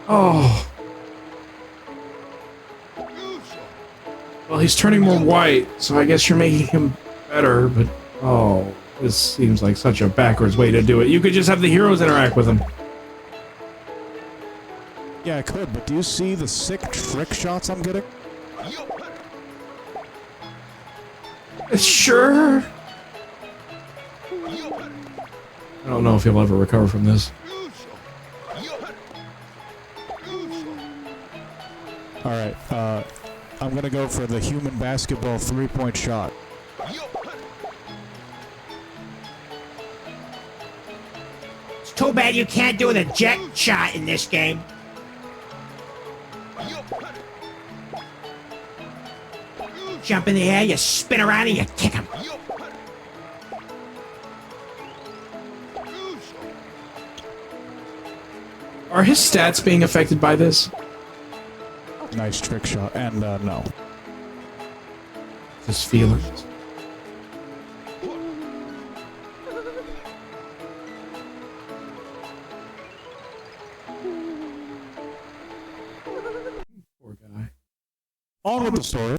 Oh. Well, he's turning more white, so I guess you're making him better, but oh, this seems like such a backwards way to do it. You could just have the heroes interact with him. Yeah, I could, but do you see the sick trick shots I'm getting? Sure. I don't know if he'll ever recover from this. Alright, I'm gonna go for the human basketball 3-point shot. It's too bad you can't do the jet shot in this game. Jump in the air, you spin around, and you kick him. Are his stats being affected by this? Nice trick shot, and no. His feelings. On with the story.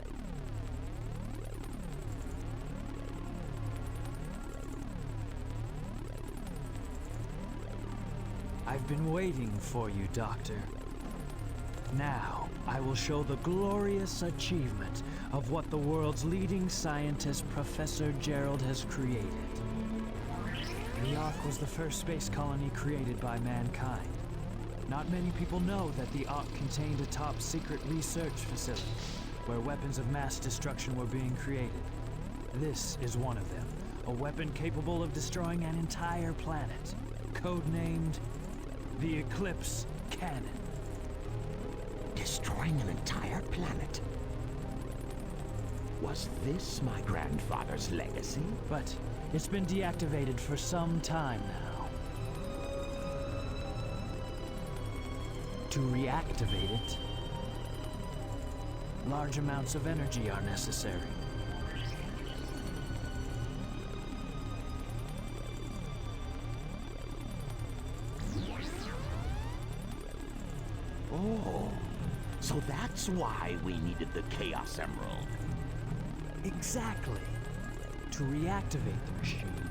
I've been waiting for you, Doctor. Now, I will show the glorious achievement of what the world's leading scientist, Professor Gerald, has created. The Ark was the first space colony created by mankind. Not many people know that the Ark contained a top-secret research facility where weapons of mass destruction were being created. This is one of them, a weapon capable of destroying an entire planet, codenamed the Eclipse Cannon. Destroying an entire planet? Was this my grandfather's legacy? But it's been deactivated for some time now. To reactivate it, large amounts of energy are necessary. Oh, so that's why we needed the Chaos Emerald. Exactly. To reactivate the machine,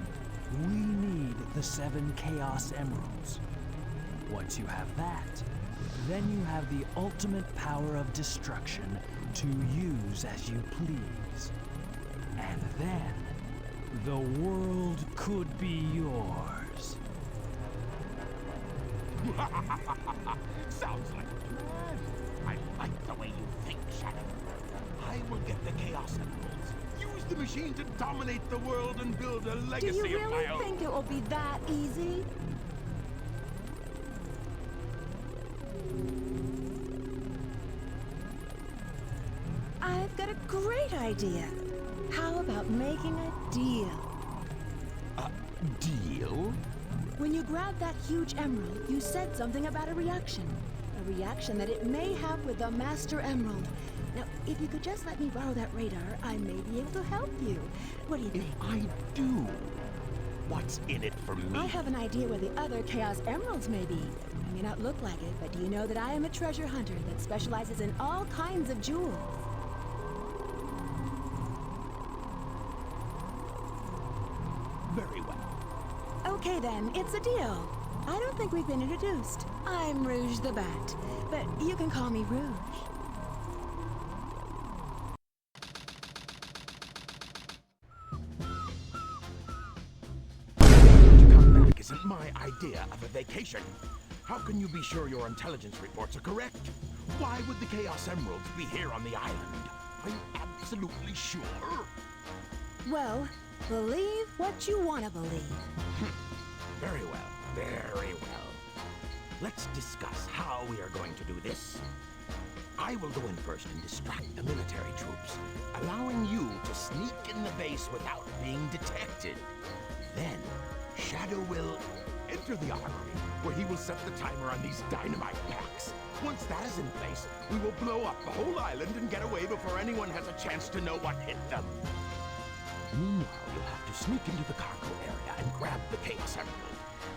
we need the 7 Chaos Emeralds. Once you have that, then you have the ultimate power of destruction to use as you please. And then, the world could be yours. Sounds like a plan. I like the way you think, Shadow. I will get the Chaos Emeralds, use the machine to dominate the world and build a legacy Do you of my really own. think it will be that easy? I've got a great idea. How about making a deal? A deal? When you grabbed that huge emerald, you said something about a reaction. A reaction that it may have with the Master Emerald. Now, if you could just let me borrow that radar, I may be able to help you. What do you think? If I do, what's in it for me? I have an idea where the other Chaos Emeralds may be. I may not look like it, but do you know that I am a treasure hunter that specializes in all kinds of jewels? Very well. Okay then, it's a deal. I don't think we've been introduced. I'm Rouge the Bat, but you can call me Rouge. To come back isn't my idea of a vacation. How can you be sure your intelligence reports are correct? Why would the Chaos Emeralds be here on the island? Are you absolutely sure? Well, believe what you want to believe. Very well, very well. Let's discuss how we are going to do this. I will go in first and distract the military troops, allowing you to sneak in the base without being detected. Then, Shadow will enter the armory, where he will set the timer on these dynamite packs. Once that is in place, we will blow up the whole island and get away before anyone has a chance to know what hit them. Meanwhile, you'll have to sneak into the cargo area and grab the Chaos Emerald.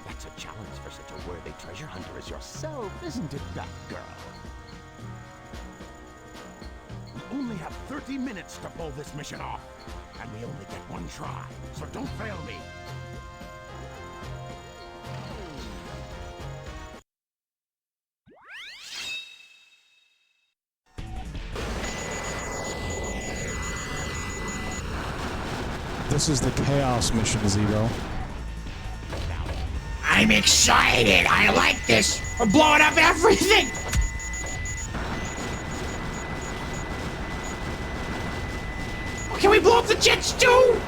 That's a challenge for such a worthy treasure hunter as yourself, isn't it, Duck Girl? We only have 30 minutes to pull this mission off, and we only get one try, so don't fail me. This is the Chaos mission, Zebo. I'm excited. I like this. We're blowing up everything. Can we blow up the jets too?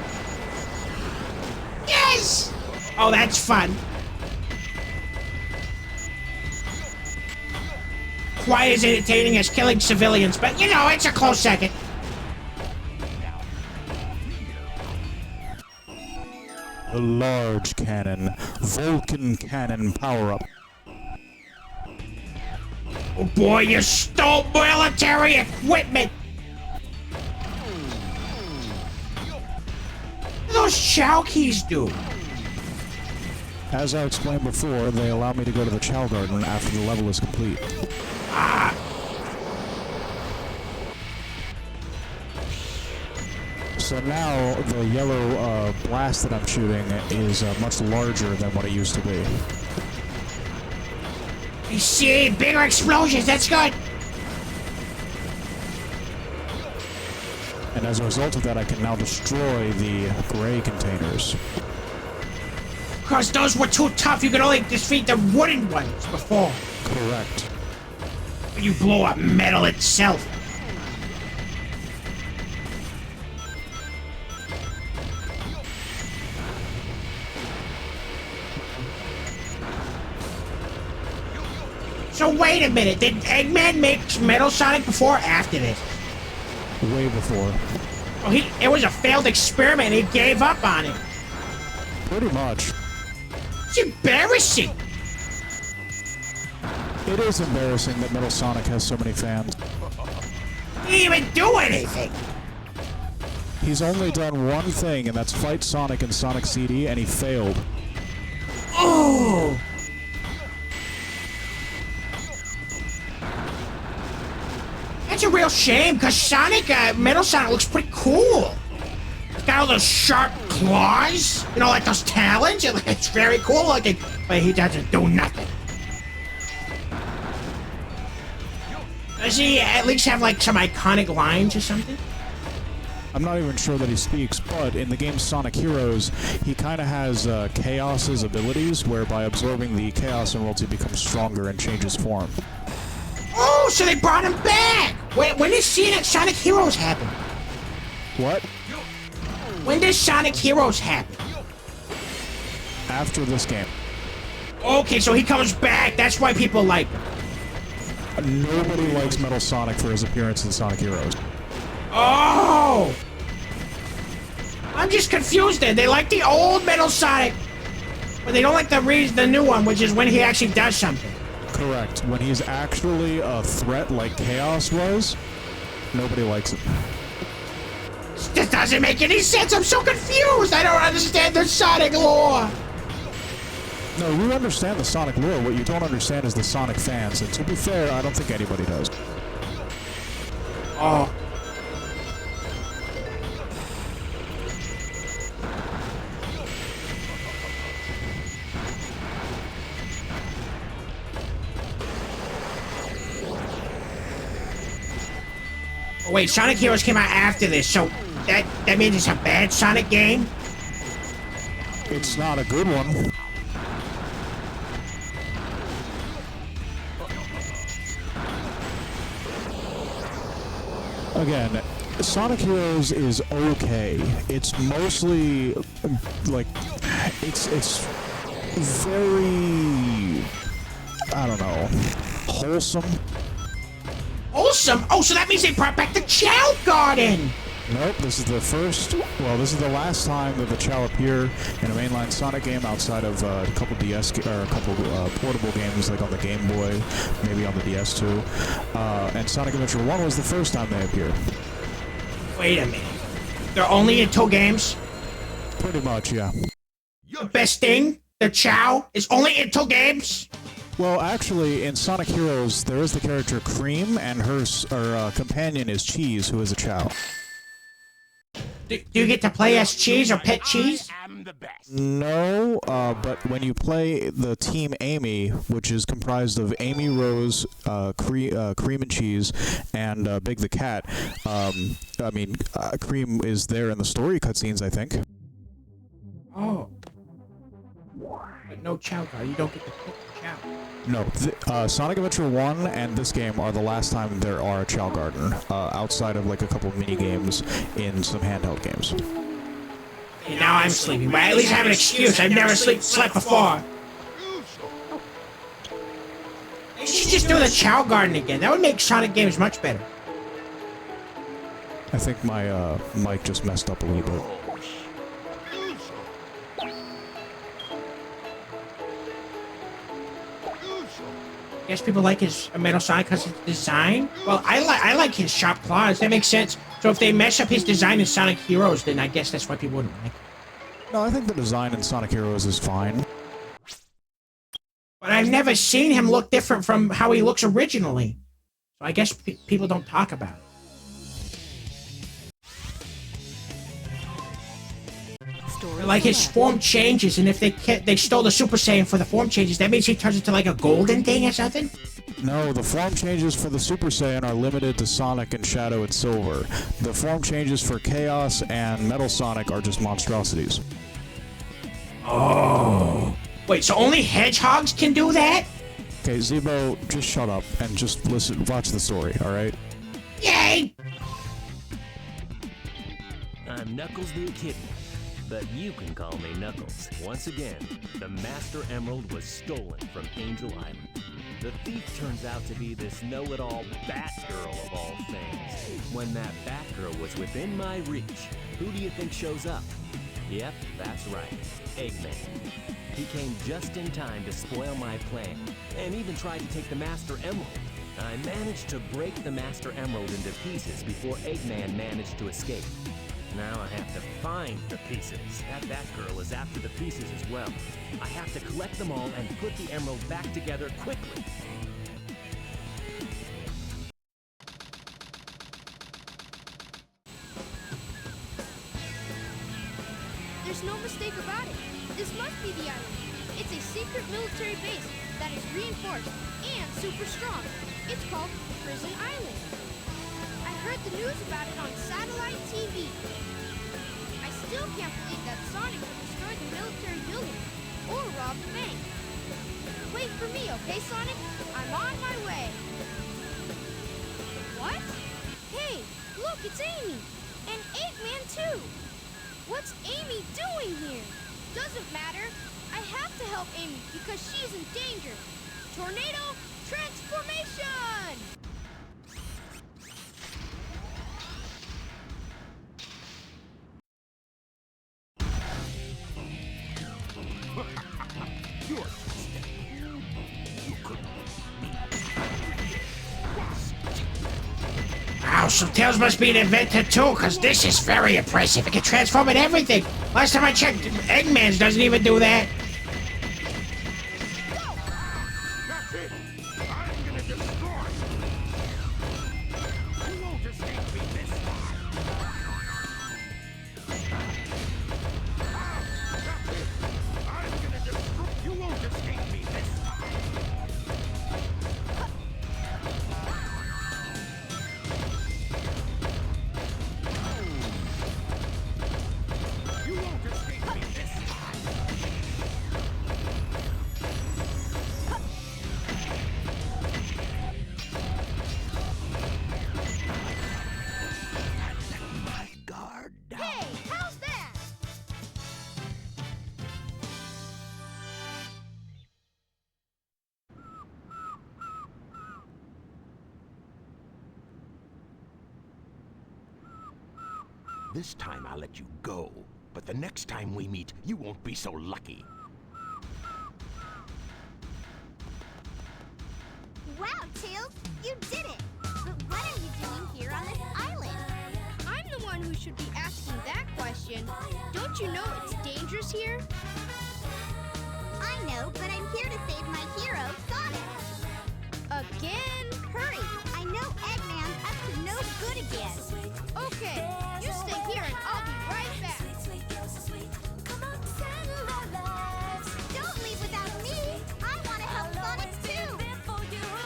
Yes. Oh, that's fun. Quite as entertaining as killing civilians, but you know, it's a close second. The large cannon, Vulcan cannon power-up. Oh boy, you stole military equipment! What do those Chow keys do? As I explained before, they allow me to go to the Chow Garden after the level is complete. So now the yellow blast that I'm shooting is much larger than what it used to be. I see bigger explosions. That's good. And as a result of that, I can now destroy the gray containers. Because those were too tough. You could only defeat the wooden ones before. Correct. You blow up metal itself. So wait a minute, did Eggman make Metal Sonic before or after this? Way before. Oh, it was a failed experiment. He gave up on it. Pretty much. It's embarrassing. It is embarrassing that Metal Sonic has so many fans. He didn't even do anything. He's only done one thing, and that's fight Sonic in Sonic CD, and he failed. Oh! That's a real shame, because Sonic, Metal Sonic looks pretty cool. He's got all those sharp claws, you know, like those talons. It's very cool looking, but he doesn't do nothing. Does he at least have, like, some iconic lines or something? I'm not even sure that he speaks, but in the game Sonic Heroes, he kind of has Chaos's abilities, where by absorbing the Chaos Emeralds, he becomes stronger and changes form. Oh, so they brought him back! When did Sonic Heroes happen? What? When does Sonic Heroes happen? After this game. Okay, so he comes back. That's why people like him. Nobody likes Metal Sonic for his appearance in Sonic Heroes. Oh! I'm just confused then. They like the old Metal Sonic, but they don't like the new one, which is when he actually does something. Correct. When he's actually a threat like Chaos was, nobody likes it. This doesn't make any sense. I'm so confused. I don't understand the Sonic lore. No, you understand the Sonic lore. What you don't understand is the Sonic fans. And to be fair, I don't think anybody does. Oh. Oh, wait, Sonic Heroes came out after this, so that means it's a bad Sonic game? It's not a good one. Again, Sonic Heroes is okay. It's mostly like it's very, I don't know, wholesome. Wholesome? Oh, so that means they brought back the Chow Garden! Nope, this is the last time that the Chow appear in a mainline Sonic game outside of a couple portable games like on the Game Boy, maybe on the DS too. And Sonic Adventure 1 was the first time they appeared. Wait a minute. They're only in 2 games? Pretty much, yeah. The best thing, the Chow, is only in 2 games? Well, actually, in Sonic Heroes, there is the character Cream, and her companion is Cheese, who is a Chow. Do you get to play as Cheese or Pet Cheese? No, but when you play the Team Amy, which is comprised of Amy, Rose, Cream and Cheese, and Big the Cat, Cream is there in the story cutscenes, I think. Oh. But no Chow Garden. You don't get to pick the Chow. No, Sonic Adventure 1 and this game are the last time there are a Chow Garden, outside of like a couple mini games in some handheld games. Okay, now I'm sleeping, but at least I have an excuse. I've never slept before. They should just do the Chow Garden again. That would make Sonic games much better. I think my mic just messed up a little bit. I guess people like his Metal Sonic because of his design. Well, I like his sharp claws. That makes sense. So if they mess up his design in Sonic Heroes, then I guess that's why people wouldn't like it. No, I think the design in Sonic Heroes is fine. But I've never seen him look different from how he looks originally. So I guess people don't talk about it. like his form changes, and if they stole the Super Saiyan for the form changes, that means he turns into like a golden thing or something? No, the form changes for the Super Saiyan are limited to Sonic and Shadow and Silver. The form changes for Chaos and Metal Sonic are just monstrosities. Oh. Wait, so only hedgehogs can do that? Okay, Zebo, just shut up and just listen, watch the story, alright? Yay! I'm Knuckles the Echidna, but you can call me Knuckles. Once again, the Master Emerald was stolen from Angel Island. The thief turns out to be this know-it-all Batgirl of all things. When that Batgirl was within my reach, who do you think shows up? Yep, that's right, Eggman. He came just in time to spoil my plan, and even tried to take the Master Emerald. I managed to break the Master Emerald into pieces before Eggman managed to escape. Now I have to find the pieces. That Batgirl is after the pieces as well. I have to collect them all and put the emerald back together quickly. There's no mistake about it. This must be the island. It's a secret military base that is reinforced and super strong. It's called Prison Island. I heard the news about it on satellite TV. I still can't believe that Sonic would destroy the military building or rob the bank. Wait for me, okay, Sonic? I'm on my way. What? Hey, look, it's Amy. And Eggman, too. What's Amy doing here? Doesn't matter. I have to help Amy because she's in danger. Tornado transformation! You're Wow, so Tails must be an inventor too, because this is very impressive. It can transform in everything. Last time I checked, Eggman's doesn't even do that. That's it! I'm gonna destroy you! You won't escape me this time! That's it! I'm gonna destroy you! Won't escape me this time! You won't escape me this time! My guard down. Hey, how's that? This time I'll let you go, but the next time we meet, you won't be so lucky. Wow, Tails, you did it! But what are you doing here on this island? I'm the one who should be asking that question. Don't you know it's dangerous here? I know, but I'm here to save my hero, Sonic. Again? Hurry! I know Eggman's up to no good again. Okay, you stay here and I'll be right back. Don't leave without me! I want to help Sonic too! Okay.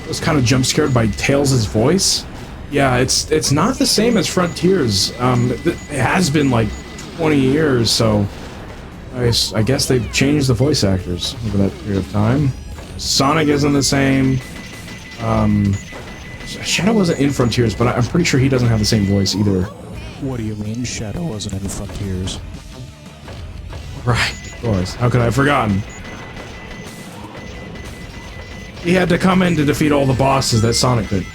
was kind of jump scared by Tails' voice. Yeah, it's not the same as Frontiers. It has been like 20 years, so I guess they've changed the voice actors over that period of time. Sonic isn't the same. Shadow wasn't in Frontiers, but I'm pretty sure he doesn't have the same voice either. What do you mean Shadow wasn't in Frontiers? Right, of course. How could I have forgotten? He had to come in to defeat all the bosses that Sonic did.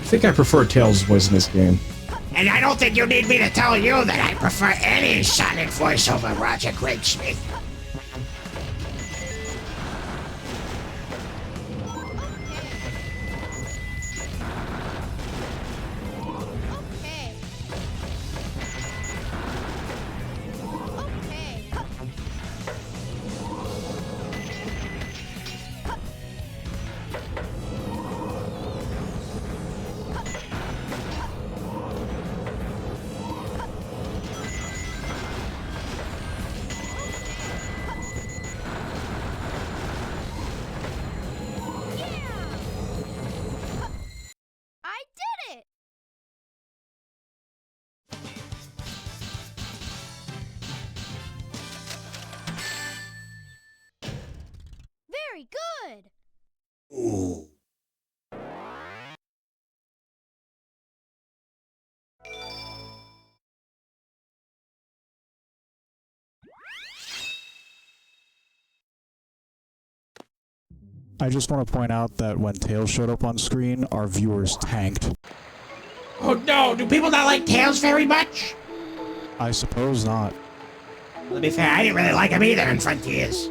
I think I prefer Tails' voice in this game. And I don't think you need me to tell you that I prefer any Sonic voice over Roger Gregsmith. Very good! Ooh. I just want to point out that when Tails showed up on screen, our viewers tanked. Oh no, do people not like Tails very much? I suppose not. Well, to be fair, I didn't really like him either in Frontiers.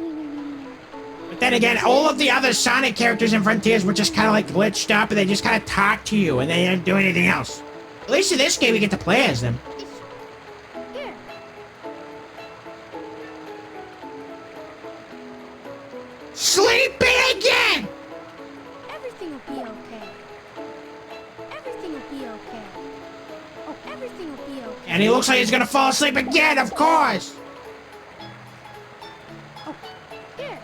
But then again, all of the other Sonic characters in Frontiers were just kind of like glitched up and they just kind of talk to you and they didn't do anything else. At least in this game, we get to play as them. Here. Sleeping again! Everything will be okay. Everything will be okay. Oh, everything will be okay. And he looks like he's gonna fall asleep again, of course! Oh, here.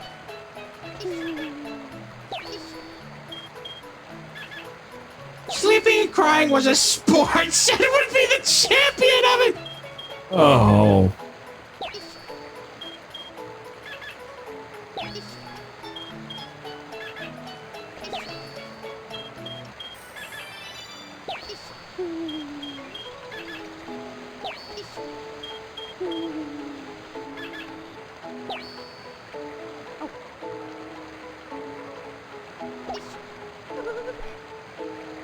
Sleeping and crying was a sport, said it would be the champion of it! Oh.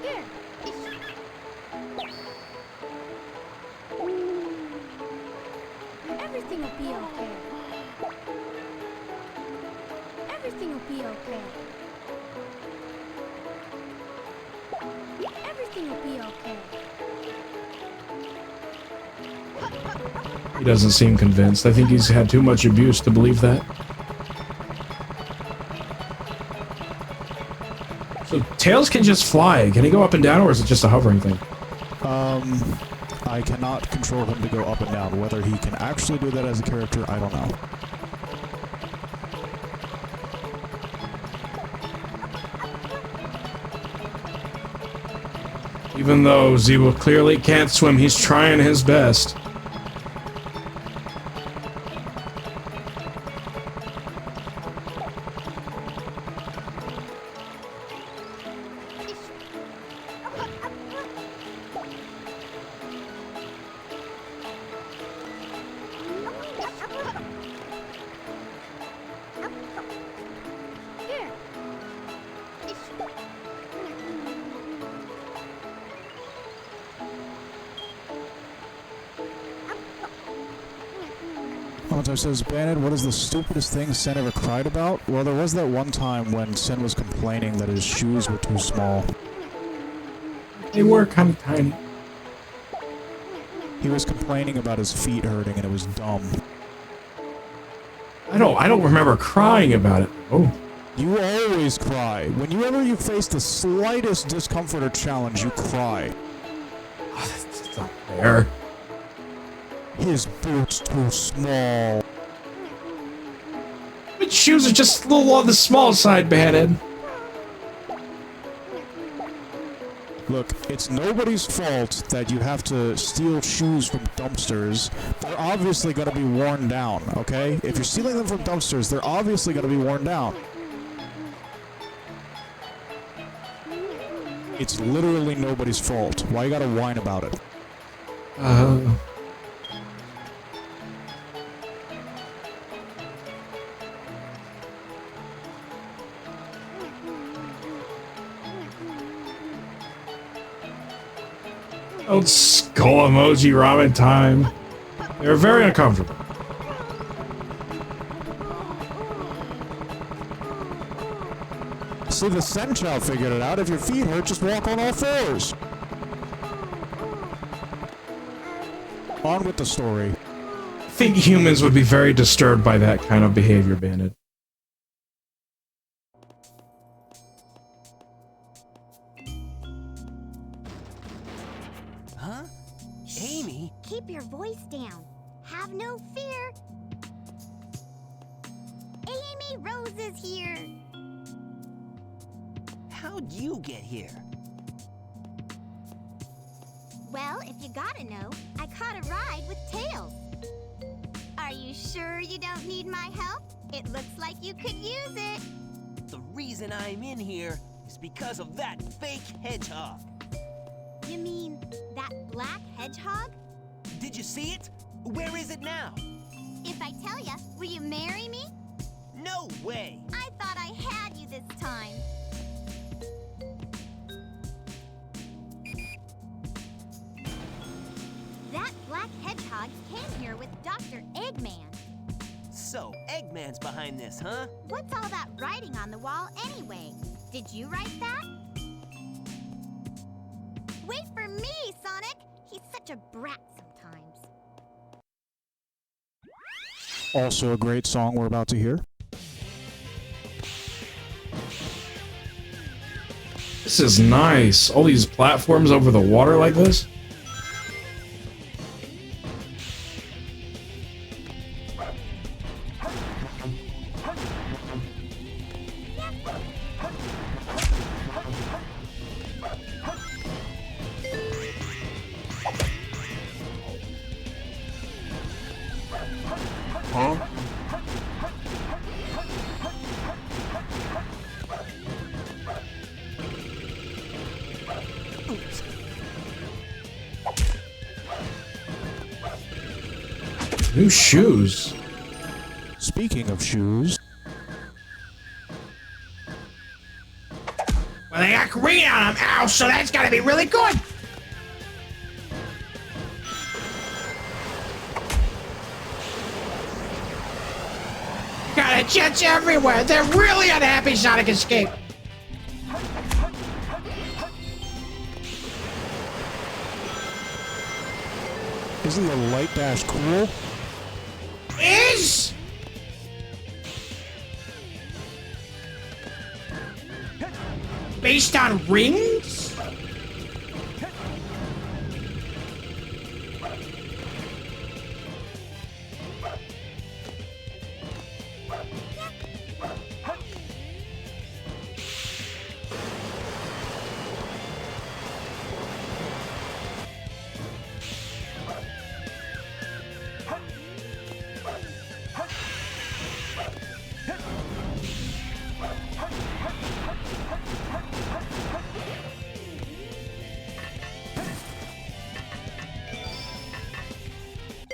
Here. Everything will be okay. Everything will be okay. Everything will be okay. He doesn't seem convinced. I think he's had too much abuse to believe that. So Tails can just fly. Can he go up and down, or is it just a hovering thing? I cannot control him to go up and down. Whether he can actually do that as a character, I don't know. Even though Zebo clearly can't swim, he's trying his best. Here. Hunter says, Bandit, what is the stupidest thing Sen ever cried about? Well, there was that one time when Sen was complaining that his shoes were too small. They were kind of tiny. He was complaining about his feet hurting, and it was dumb. I don't remember crying about it. Oh. You always cry. Whenever you face the slightest discomfort or challenge, you cry. Oh, that's not fair. His boots too small. My shoes are just a little on the small side, Bandit. Look, it's nobody's fault that you have to steal shoes from dumpsters. They're obviously going to be worn down, okay? If you're stealing them from dumpsters, they're obviously going to be worn down. It's literally nobody's fault. Why you gotta whine about it? Old skull emoji ramen time. They're very uncomfortable. See, the Sen child figured it out. If your feet hurt, just walk on all fours. On with the story. I think humans would be very disturbed by that kind of behavior, Bandit. Huh? Amy? Keep your voice down. Have no fear. Amy Rose is here. How'd you get here? Well, if you gotta know, I caught a ride with Tails. Are you sure you don't need my help? It looks like you could use it. The reason I'm in here is because of that fake hedgehog. You mean that black hedgehog? Did you see it? Where is it now? If I tell ya, will you marry me? No way! I thought I had you this time. That black hedgehog came here with Dr. Eggman. So, Eggman's behind this, huh? What's all that writing on the wall anyway? Did you write that? Wait for me, Sonic! He's such a brat sometimes. Also a great song we're about to hear. This is nice. All these platforms over the water like this. Huh? New shoes. Speaking of shoes. Well, they got green on them. Ow, so that's gotta be really good. Got jets everywhere. They're really unhappy Sonic Escape. Isn't the light dash cool? Is based on rings?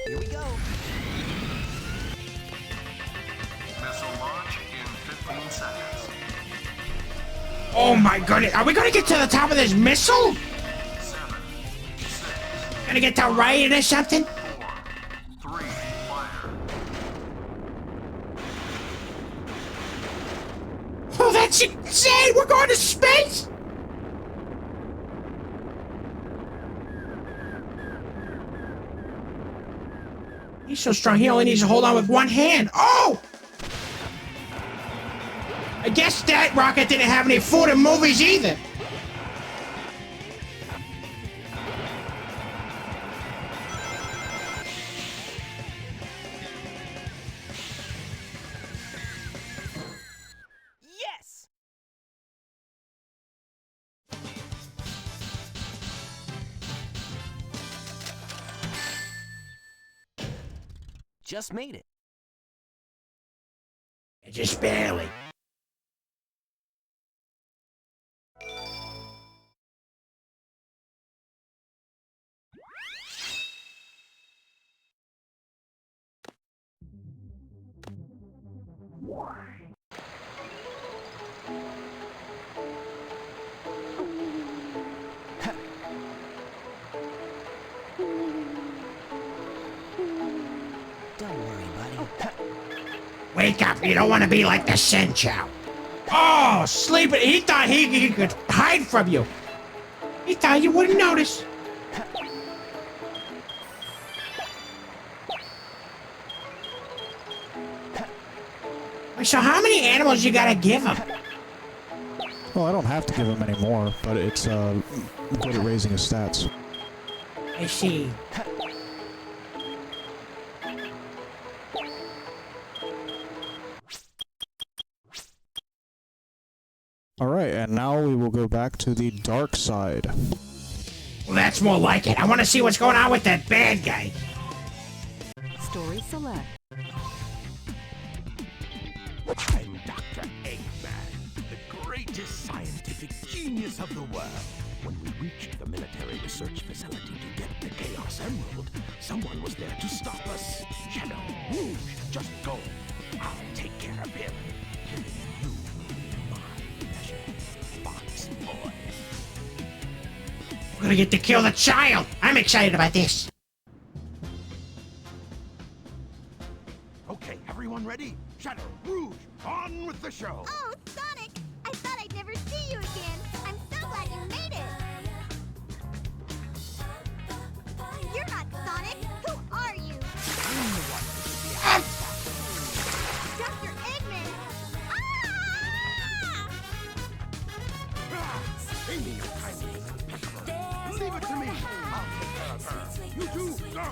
Here we go. Missile launch in 15 seconds. Oh my goodness. Are we gonna get to the top of this missile? 7, 6, Gonna get to Ryan or something? 4, 3, fire. That's insane! We're going to space? He's so strong, he only needs to hold on with one hand. Oh! I guess that rocket didn't have any food in movies either. Yes! Just made it. Just barely. Don't worry, buddy. Wake up, you don't want to be like the Senchow. Oh, sleeping. He thought he could hide from you. He thought you wouldn't notice. So how many animals you gotta give him? Well, I don't have to give him any more, but it's good at raising his stats. I see. Alright, and now we will go back to the dark side. Well, that's more like it. I want to see what's going on with that bad guy. Story select. I'm Dr. Eggman, the greatest scientific genius of the world. When we reached the military research facility to get the Chaos Emerald, someone was there to stop us. Shadow, Rouge, just go. I'll take care of him. Killing you will be my pleasure, Fox Boy. We're gonna get to kill the child. I'm excited about this. Okay, everyone ready? Shadow, Rouge, on with the show. Oh, Sonic! I thought I'd never see you again. I'm so glad you made it. You're not Sonic. Who are you? I'm the one who should be Dr. Eggman! Amy, your kindness is impeccable. Leave it to me. I'll take care of her. You two, go.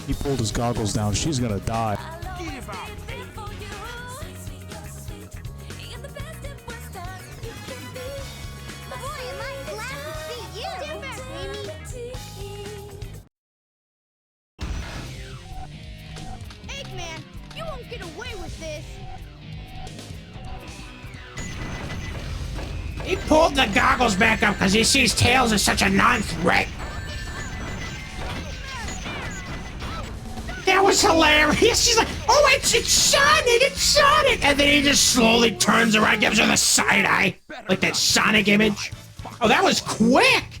He pulled his goggles down. She's gonna die. Give up. Boy, am I glad to see you! Stand back, Amy! Eggman, you won't get away with this. He pulled the goggles back up because he sees Tails as such a non-threat. That was hilarious. She's like, oh, it's Sonic. And then he just slowly turns around, gives her the side eye. Like that Sonic image. Oh, that was quick.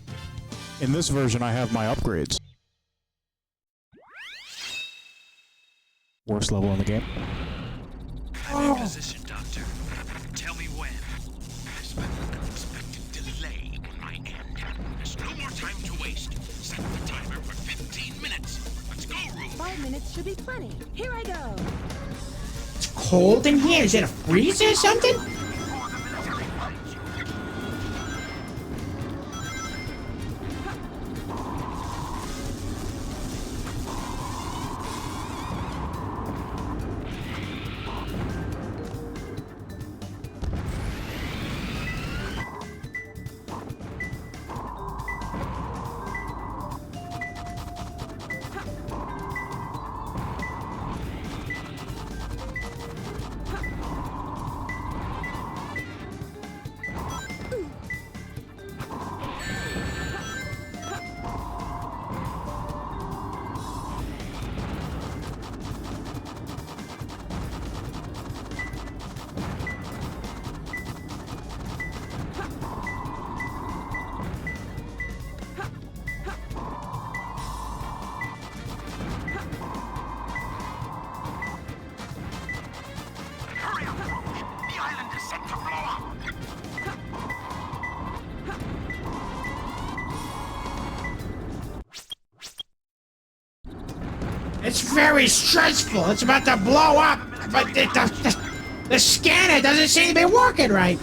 In this version, I have my upgrades. Worst level in the game. I'm in position, Doctor. Tell me when. There's been an unexpected delay on my end. There's no more time to waste. Set the timer for 15 minutes. Let's go, Rouge. 5 minutes should be plenty. Here I go. It's cold in here. Is it a freezer or something? It's very stressful. It's about to blow up. But the scanner doesn't seem to be working right.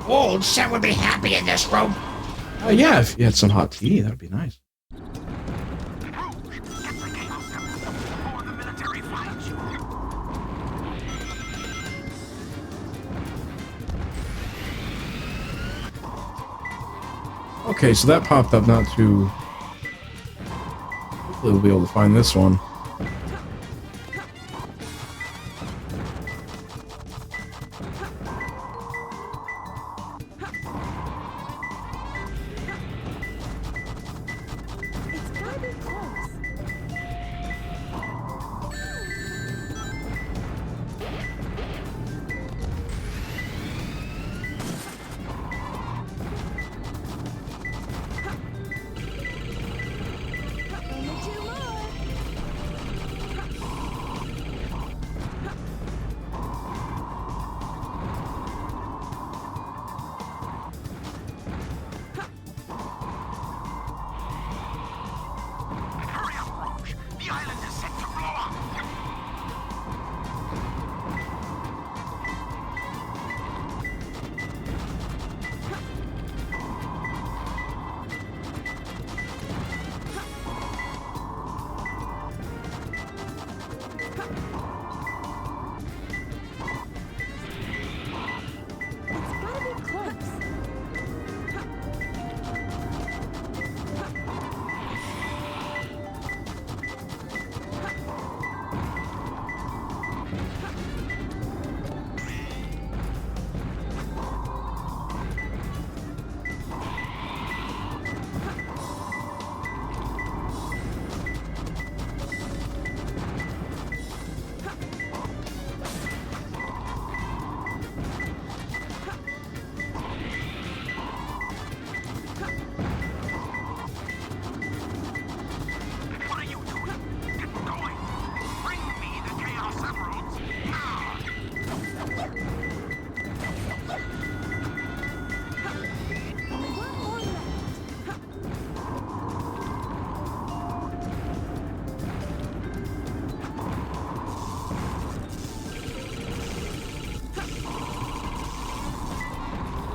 Old Set would be happy in this room. Yeah, if you had some hot tea, that'd be nice. Okay, so that popped up not too... Hopefully we'll be able to find this one.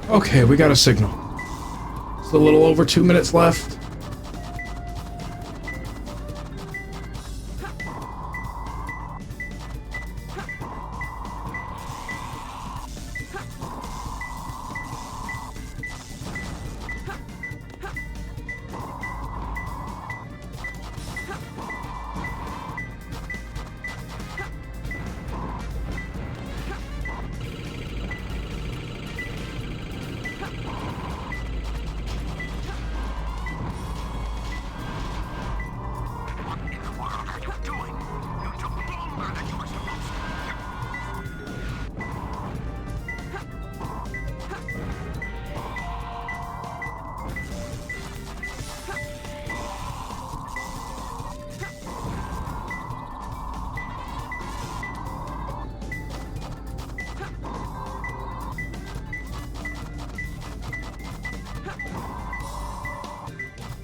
Okay, we got a signal. It's a little over 2 minutes left.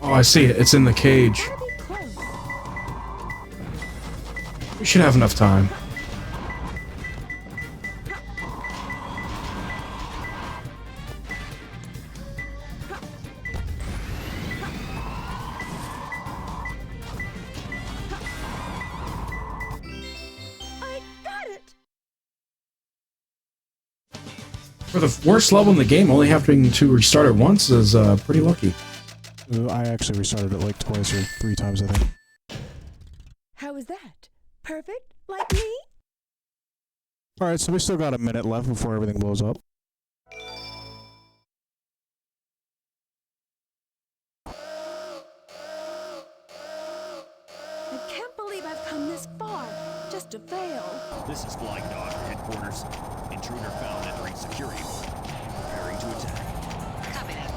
Oh, I see it. It's in the cage. We should have enough time. For the worst level in the game, only having to restart it once is pretty lucky. I actually restarted it like twice or 3 times, I think. How is that? Perfect? Like me? Alright, so we still got a minute left before everything blows up. I can't believe I've come this far, just to fail. This is Flying Dog headquarters. Intruder found entering security mode. Preparing to attack. Copy that.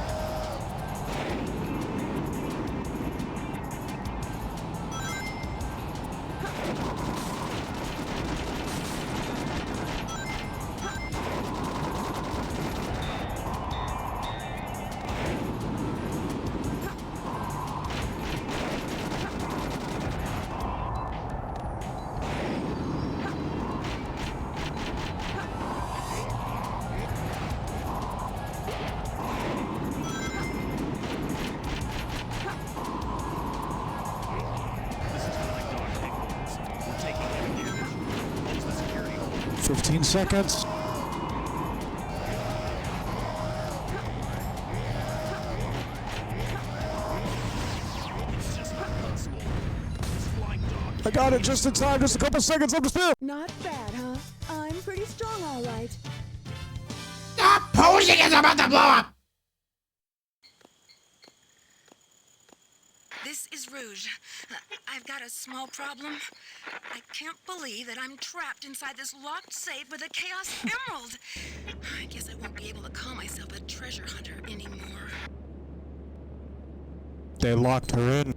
15 seconds. I got it just in time, just a couple seconds left to spare. Not bad, huh? I'm pretty strong, all right. Stop posing, it's about to blow up! This is Rouge. I've got a small problem. I can't believe that I'm trapped inside this locked safe with a Chaos Emerald. I guess I won't be able to call myself a treasure hunter anymore. They locked her in.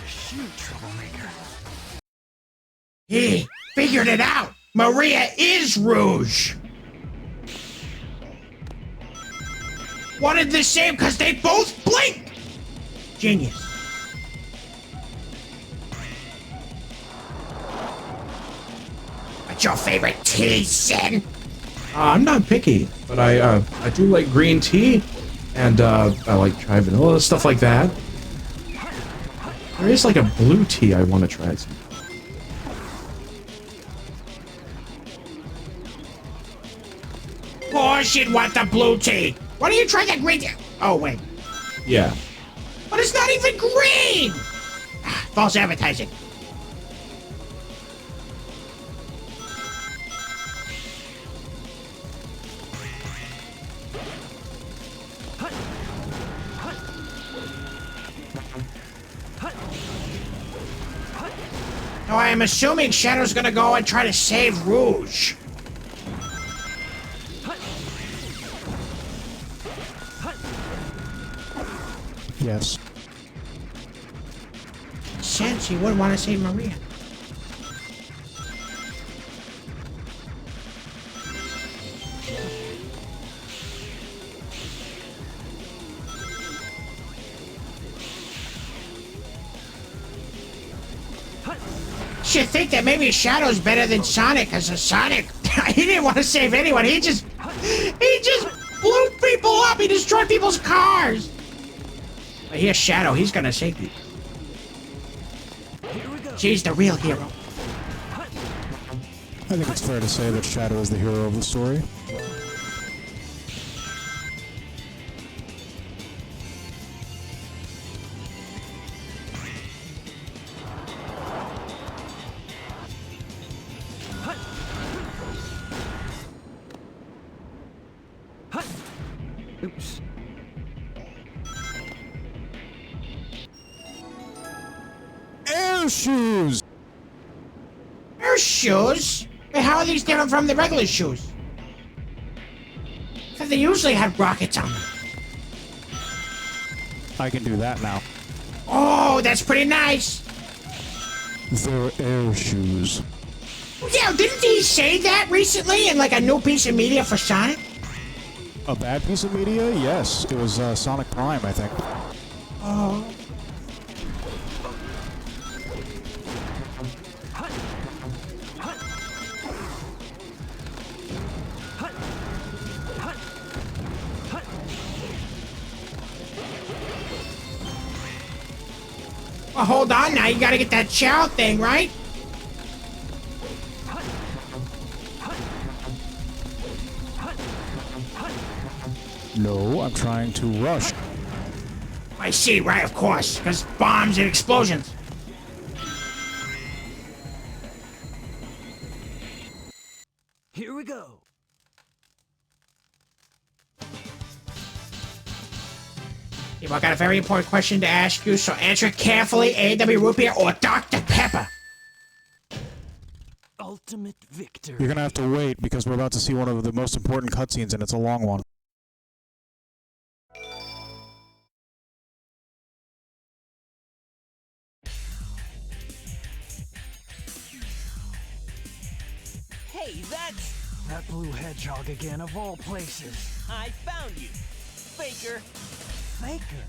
Shoot, troublemaker. He figured it out! Maria is Rouge! Wanted the same because they both blink! Genius. What's your favorite tea, Sin? I'm not picky, but I do like green tea, and I like chai vanilla, stuff like that. There is like a blue tea I want to try. Of course you'd want the blue tea! Why don't you try that green tea? Oh, wait. Yeah. But it's not even green! False advertising. Now I am assuming Shadow's gonna go and try to save Rouge. Yes. Since he would want to save Maria. Should think that maybe Shadow's better than Sonic, because Sonic, he didn't want to save anyone. He just blew people up. He destroyed people's cars. But here's Shadow. He's gonna save you. She's the real hero. I think it's fair to say that Shadow is the hero of the story. Oops. Air shoes! Air shoes? Wait, how are these different from the regular shoes? Because they usually have rockets on them. I can do that now. Oh, that's pretty nice. They're air shoes. Yeah, didn't he say that recently in like a new piece of media for Sonic? A bad piece of media? Yes. It was Sonic Prime, I think. Oh. Well, hold on now. You gotta get that chow thing, right? No, I'm trying to rush. I see, right, of course. Because bombs and explosions. Here we go. I got a very important question to ask you, so answer it carefully, A.W. Root Beer or Dr. Pepper. Ultimate victory. You're gonna have to wait because we're about to see one of the most important cutscenes and it's a long one. Hey, that's... That blue hedgehog again, of all places. I found you. Faker. Faker?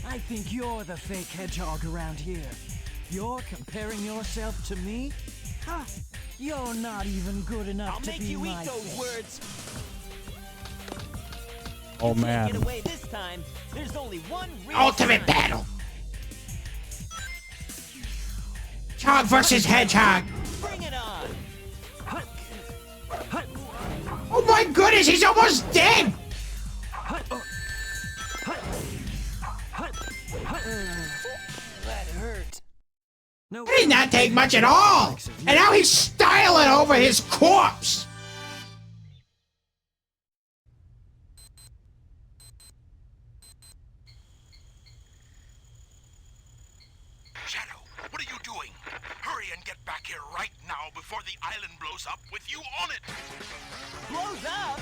I think you're the fake hedgehog around here. You're comparing yourself to me? Ha! You're not even good enough I'll to make be you my eat those fish. words. Oh Get man. away this time. There's only one real Ultimate Sonic. battle. Hedgehog versus Hedgehog. Bring it on. Oh my goodness, he's almost dead. That hurt. No. That did not take much at all. And now he's styling over his corpse. Shadow, what are you doing? Hurry and get back here right now before the island blows up with you on it! Blows up?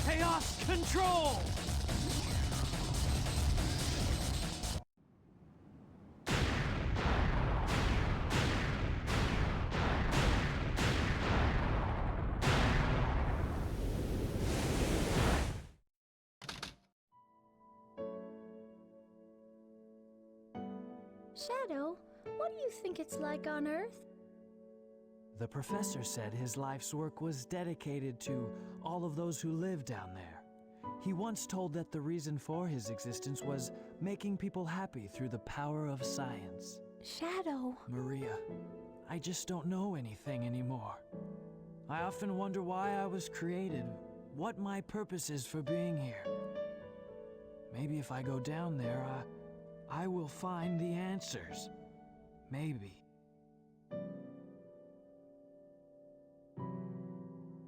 Chaos control! Shadow, what do you think it's like on Earth? The professor said his life's work was dedicated to all of those who live down there. He once told that the reason for his existence was making people happy through the power of science. Shadow. Maria, I just don't know anything anymore. I often wonder why I was created, what my purpose is for being here. Maybe if I go down there, I will find the answers. Maybe.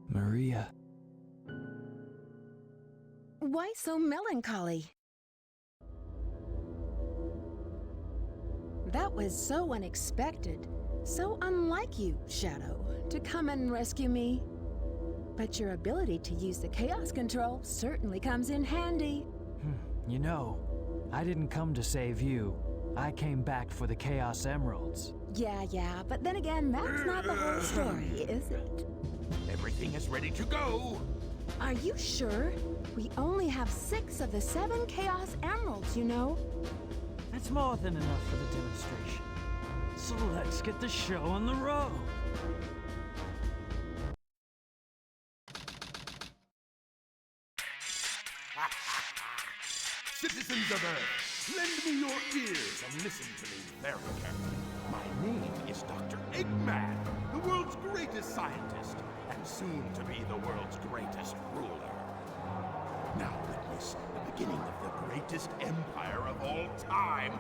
Maria. Why so melancholy? That was so unexpected, so unlike you, Shadow, to come and rescue me. But your ability to use the chaos control certainly comes in handy. You know, I didn't come to save you. I came back for the Chaos Emeralds. Yeah, but then again, that's not the whole story, is it? Everything is ready to go! Are you sure? We only have 6 of the 7 Chaos Emeralds, you know. That's more than enough for the demonstration. So let's get the show on the road. Citizens of Earth, lend me your ears and listen to me very carefully. My name is Dr. Eggman, the world's greatest scientist, and soon to be the world's greatest ruler. Now witness the beginning of the greatest empire of all time.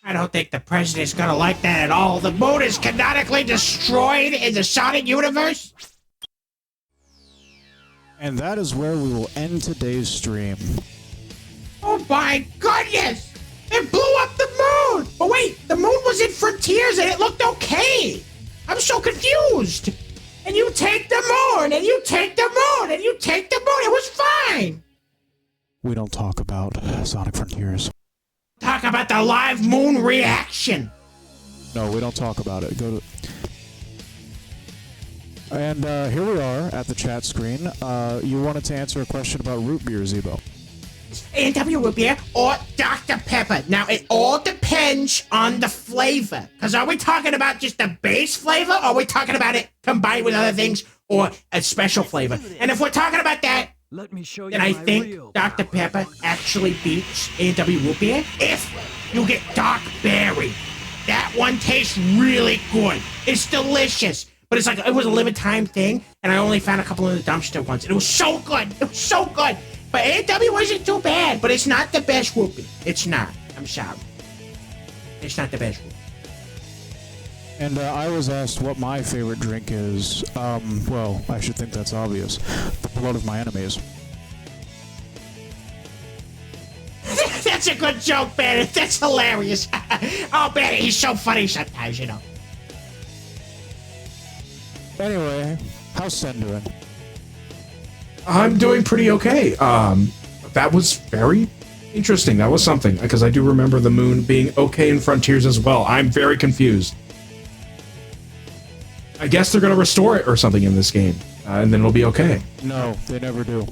I don't think the president's gonna like that at all. The moon is canonically destroyed in the Sonic universe. And that is where we will end today's stream. Oh my goodness! It blew up the moon! But wait, the moon was in Frontiers and it looked okay! I'm so confused! And you take the moon, and you take the moon, and you take the moon, it was fine! We don't talk about Sonic Frontiers. Talk about the live moon reaction! No, we don't talk about it. Go to... And here we are at the chat screen. You wanted to answer a question about root beer, Zebo. A&W root beer or Dr. Pepper. Now, it all depends on the flavor. Because are we talking about just the base flavor, or are we talking about it combined with other things, or a special flavor? And if we're talking about that, Let me show you then I my think real Dr. Pepper actually beats A&W root beer if you get dark berry. That one tastes really good. It's delicious. But it's like, it was a limited time thing, and I only found a couple in the dumpster once. And it was so good. It was so good. But A&W wasn't too bad, but it's not the best root beer. It's not. I'm sorry. It's not the best root beer. And I was asked what my favorite drink is. Well, I should think that's obvious. The blood of my enemies. That's a good joke, Bennett. That's hilarious. Oh, Bennett, he's so funny sometimes, you know. Anyway, how's Sen doing? I'm doing pretty okay. That was very interesting. That was something, because I do remember the moon being okay in Frontiers as well. I'm very confused. I guess they're going to restore it or something in this game, and then it'll be okay. No, they never do.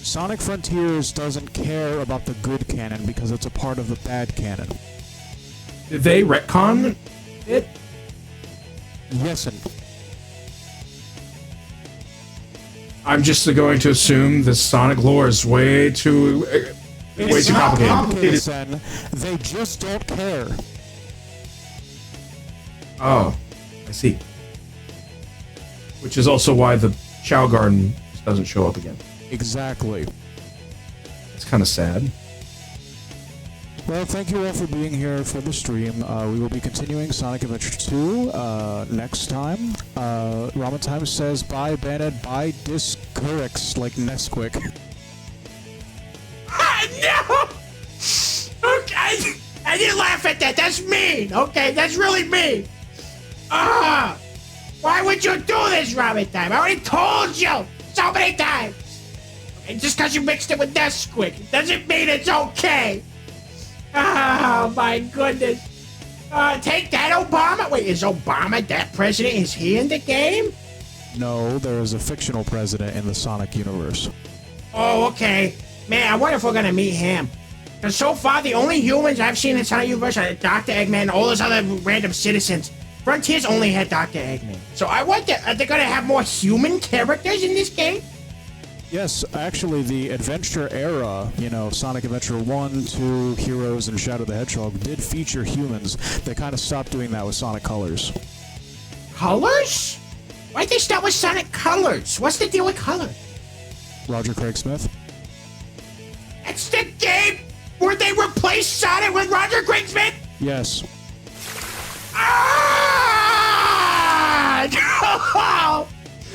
Sonic Frontiers doesn't care about the good canon because it's a part of the bad canon. Did they retcon it? Yes, and I'm just going to assume the Sonic lore is way too complicated. Sen, they just don't care. Oh, I see. Which is also why the Chow Garden just doesn't show up again. Exactly. It's kind of sad. Well, thank you all for being here for the stream. We will be continuing Sonic Adventure 2 next time. Ramen Time says, bye Bennett, bye Discurix, like Nesquik. No! Okay, I didn't laugh at that. That's mean. Okay, that's really mean. Why would you do this, Ramen Time? I already told you so many times. And just because you mixed it with Nesquik doesn't mean it's okay. Oh, my goodness. Take that, Obama. Wait, is Obama that president? Is he in the game? No, there is a fictional president in the Sonic universe. Oh, okay. Man, I wonder if we're going to meet him. Because so far, the only humans I've seen in Sonic universe are Dr. Eggman and all those other random citizens. Frontiers only had Dr. Eggman. So I wonder, are they going to have more human characters in this game? Yes, actually, the adventure era, you know, Sonic Adventure 1, 2, Heroes, and Shadow the Hedgehog did feature humans. They kind of stopped doing that with Sonic Colors. Colors? Why'd they start with Sonic Colors? What's the deal with Colors? Roger Craig Smith. That's the game where they replaced Sonic with Roger Craig Smith? Yes. Ah!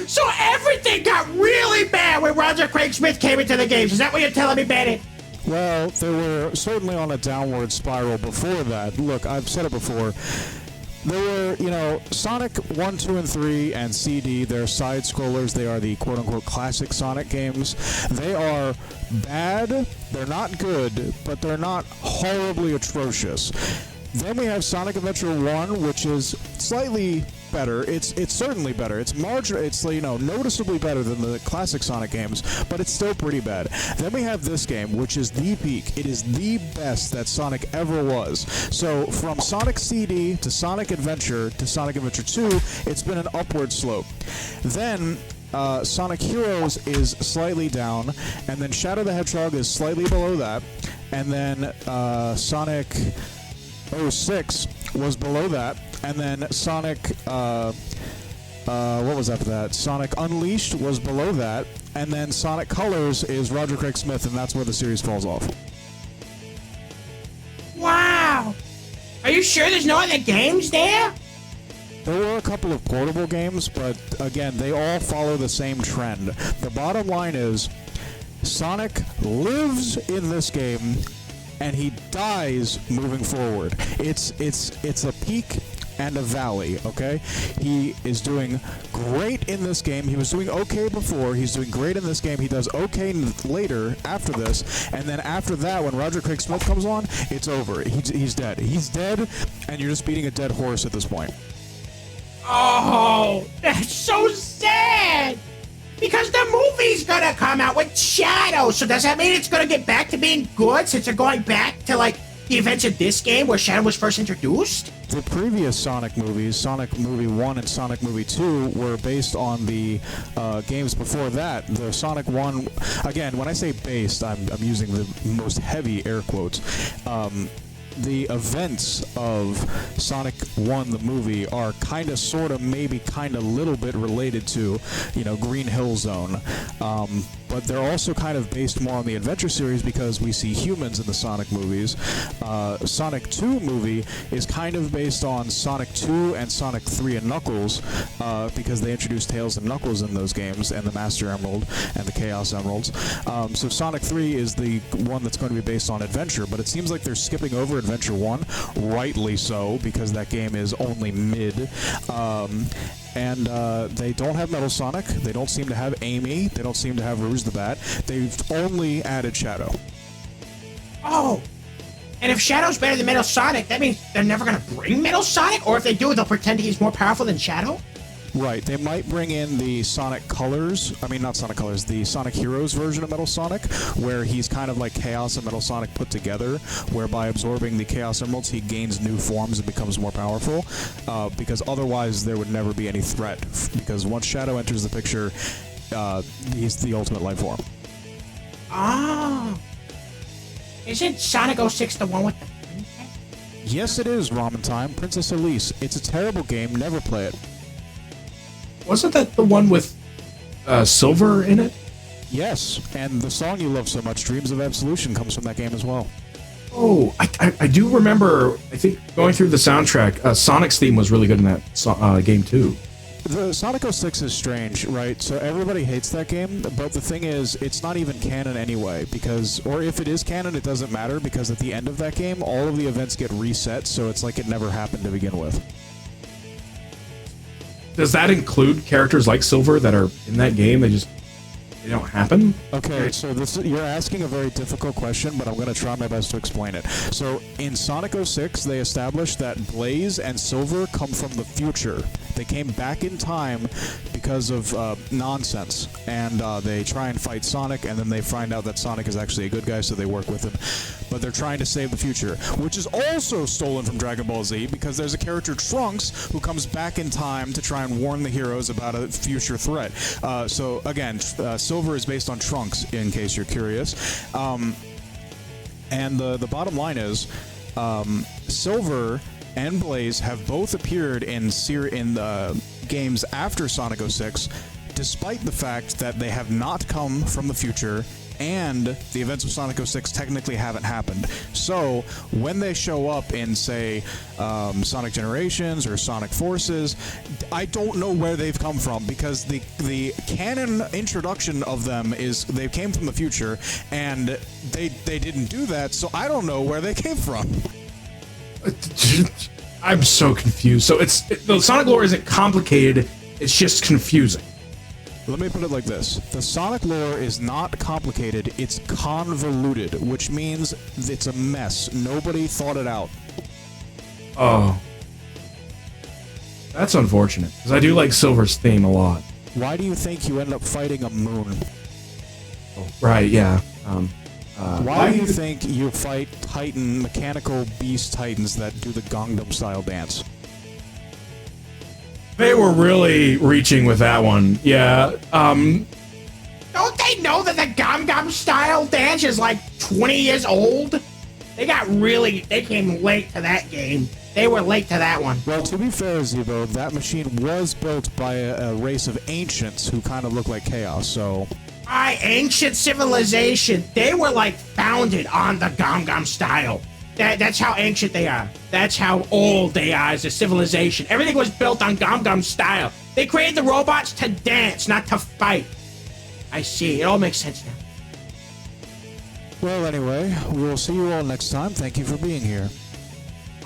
So everything got really bad when Roger Craig Smith came into the games. Is that what you're telling me, Benny? Well, they were certainly on a downward spiral before that. Look, I've said it before. There were, you know, Sonic 1, 2, and 3 and CD, they're side-scrollers. They are the quote-unquote classic Sonic games. They are bad, they're not good, but they're not horribly atrocious. Then we have Sonic Adventure 1, which is slightly better. It's certainly better. It's noticeably better than the classic Sonic games, but it's still pretty bad. Then we have this game, which is the peak. It is the best that Sonic ever was. So from Sonic CD to Sonic Adventure to Sonic Adventure 2, it's been an upward slope. Then Sonic Heroes is slightly down, and then Shadow the Hedgehog is slightly below that, and then Sonic 06 was below that, and then Sonic, what was after that? Sonic Unleashed was below that, and then Sonic Colors is Roger Craig Smith, and that's where the series falls off. Wow! Are you sure there's no other games there? There were a couple of portable games, but again, they all follow the same trend. The bottom line is, Sonic lives in this game, and he dies moving forward. It's a peak and a valley, okay? He is doing great in this game. He was doing okay before. He's doing great in this game. He does okay later after this. And then after that, when Roger Craig Smith comes on, it's over. He's dead. He's dead, and you're just beating a dead horse at this point. Oh, that's so sad! Because the movie Sony's gonna come out with Shadow. So does that mean it's gonna get back to being good since they're going back to like the events of this game where Shadow was first introduced? The previous Sonic movies, Sonic Movie 1 and Sonic Movie 2, were based on the games before that. The Sonic 1, again, when I say based, I'm using the most heavy air quotes. The events of Sonic 1, the movie, are kind of, sort of, maybe kind of, little bit related to, Green Hill Zone. But they're also kind of based more on the adventure series because we see humans in the Sonic movies. Sonic 2 movie is kind of based on Sonic 2 and Sonic 3 and Knuckles because they introduced Tails and Knuckles in those games, and the Master Emerald and the Chaos Emeralds. So Sonic 3 is the one that's going to be based on adventure, but it seems like they're skipping over Adventure 1, rightly so, because that game is only mid. And they don't have Metal Sonic, they don't seem to have Amy, they don't seem to have Rouge the Bat, they've only added Shadow. Oh! And if Shadow's better than Metal Sonic, that means they're never gonna bring Metal Sonic? Or if they do, they'll pretend he's more powerful than Shadow? Right, they might bring in the Sonic Colors, not Sonic Colors, the Sonic Heroes version of Metal Sonic, where he's kind of like Chaos and Metal Sonic put together, where by absorbing the Chaos Emeralds, he gains new forms and becomes more powerful, because otherwise there would never be any threat, because once Shadow enters the picture, he's the ultimate life form. Oh! Isn't Sonic 06 the one with the princess? Yes, it is, Ramen Time, Princess Elise. It's a terrible game, never play it. Wasn't that the one with Silver in it? Yes, and the song you love so much, Dreams of Absolution, comes from that game as well. Oh, I do remember, I think, going through the soundtrack, Sonic's theme was really good in that game, too. The Sonic 06 is strange, right? So everybody hates that game, but the thing is, it's not even canon anyway, or if it is canon, it doesn't matter, because at the end of that game, all of the events get reset, so it's like it never happened to begin with. Does that include characters like Silver that are in that game? They don't happen? Okay, so you're asking a very difficult question, but I'm going to try my best to explain it. So, in Sonic 06, they established that Blaze and Silver come from the future. They came back in time because of nonsense, and they try and fight Sonic, and then they find out that Sonic is actually a good guy, so they work with him. But they're trying to save the future, which is also stolen from Dragon Ball Z, because there's a character, Trunks, who comes back in time to try and warn the heroes about a future threat. So, again, Silver is based on Trunks, in case you're curious. And the bottom line is, Silver and Blaze have both appeared in games after Sonic 06, despite the fact that they have not come from the future, and the events of Sonic 06 technically haven't happened. So, when they show up in, say, Sonic Generations or Sonic Forces, I don't know where they've come from, because the canon introduction of them is they came from the future, and they didn't do that, so I don't know where they came from. I'm so confused. So the Sonic lore isn't complicated, it's just confusing. Let me put it like this. The Sonic lore is not complicated, it's convoluted, which means it's a mess. Nobody thought it out. Oh. That's unfortunate, because I do like Silver's theme a lot. Why do you think you end up fighting a moon? Oh, right, yeah. Why do you think you fight mechanical beast titans that do the Gangnam Style dance? They were really reaching with that one. Yeah, Don't they know that the Gangnam Style dance is like 20 years old? They came late to that game. They were late to that one. Well, to be fair, Zebo, that machine was built by a race of ancients who kind of look like Chaos, so... Ancient civilization. They were like founded on the Gangnam Style. That's how ancient they are. That's how old they are as a civilization. Everything was built on Gangnam Style. They created the robots to dance, not to fight. I see. It all makes sense now. Well, anyway, we will see you all next time. Thank you for being here.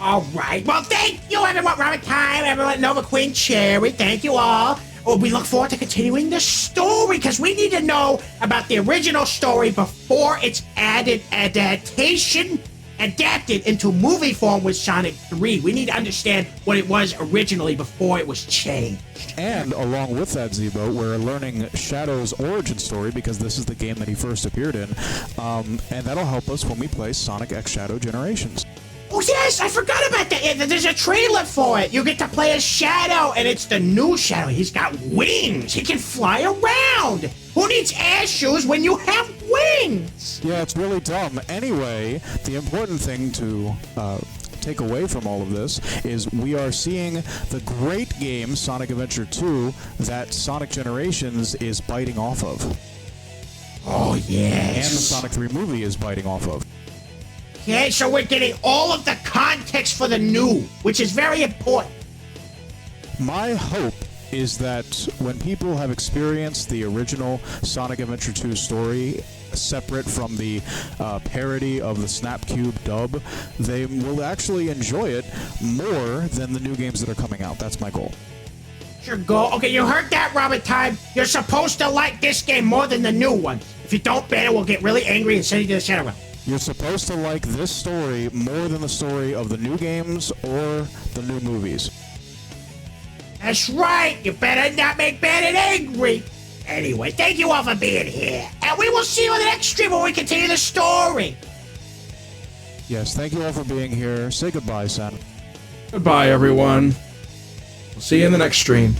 All right. Well, thank you, everyone. Rabbit Time, everyone. Nova Queen Cherry. Thank you all. Oh, we look forward to continuing the story, because we need to know about the original story before its added adaptation. adapted into movie form with Sonic 3. We need to understand what it was originally before it was changed. And along with that, Zebo, we're learning Shadow's origin story because this is the game that he first appeared in, and that'll help us when we play Sonic X Shadow Generations. Oh yes, I forgot about that. Yeah, there's a trailer for it. You get to play as Shadow, and it's the new Shadow. He's got wings. He can fly around. Who needs ass shoes when you have wings? Yeah, it's really dumb. Anyway, the important thing to take away from all of this is we are seeing the great game Sonic Adventure 2 that Sonic Generations is biting off of. Oh yes. And the Sonic 3 movie is biting off of. Okay, so we're getting all of the context for the new, which is very important. My hope is that when people have experienced the original Sonic Adventure 2 story separate from the parody of the Snapcube dub, they will actually enjoy it more than the new games that are coming out. That's my goal. Your goal? Okay, you heard that, Robert Time. You're supposed to like this game more than the new one. If you don't ban it, we'll get really angry and send you to the Shadow Realm. You're supposed to like this story more than the story of the new games or the new movies. That's right. You better not make Bandit angry. Anyway, thank you all for being here. And we will see you in the next stream where we continue the story. Yes, thank you all for being here. Say goodbye, Sen. Goodbye, everyone. We'll see you in the next stream.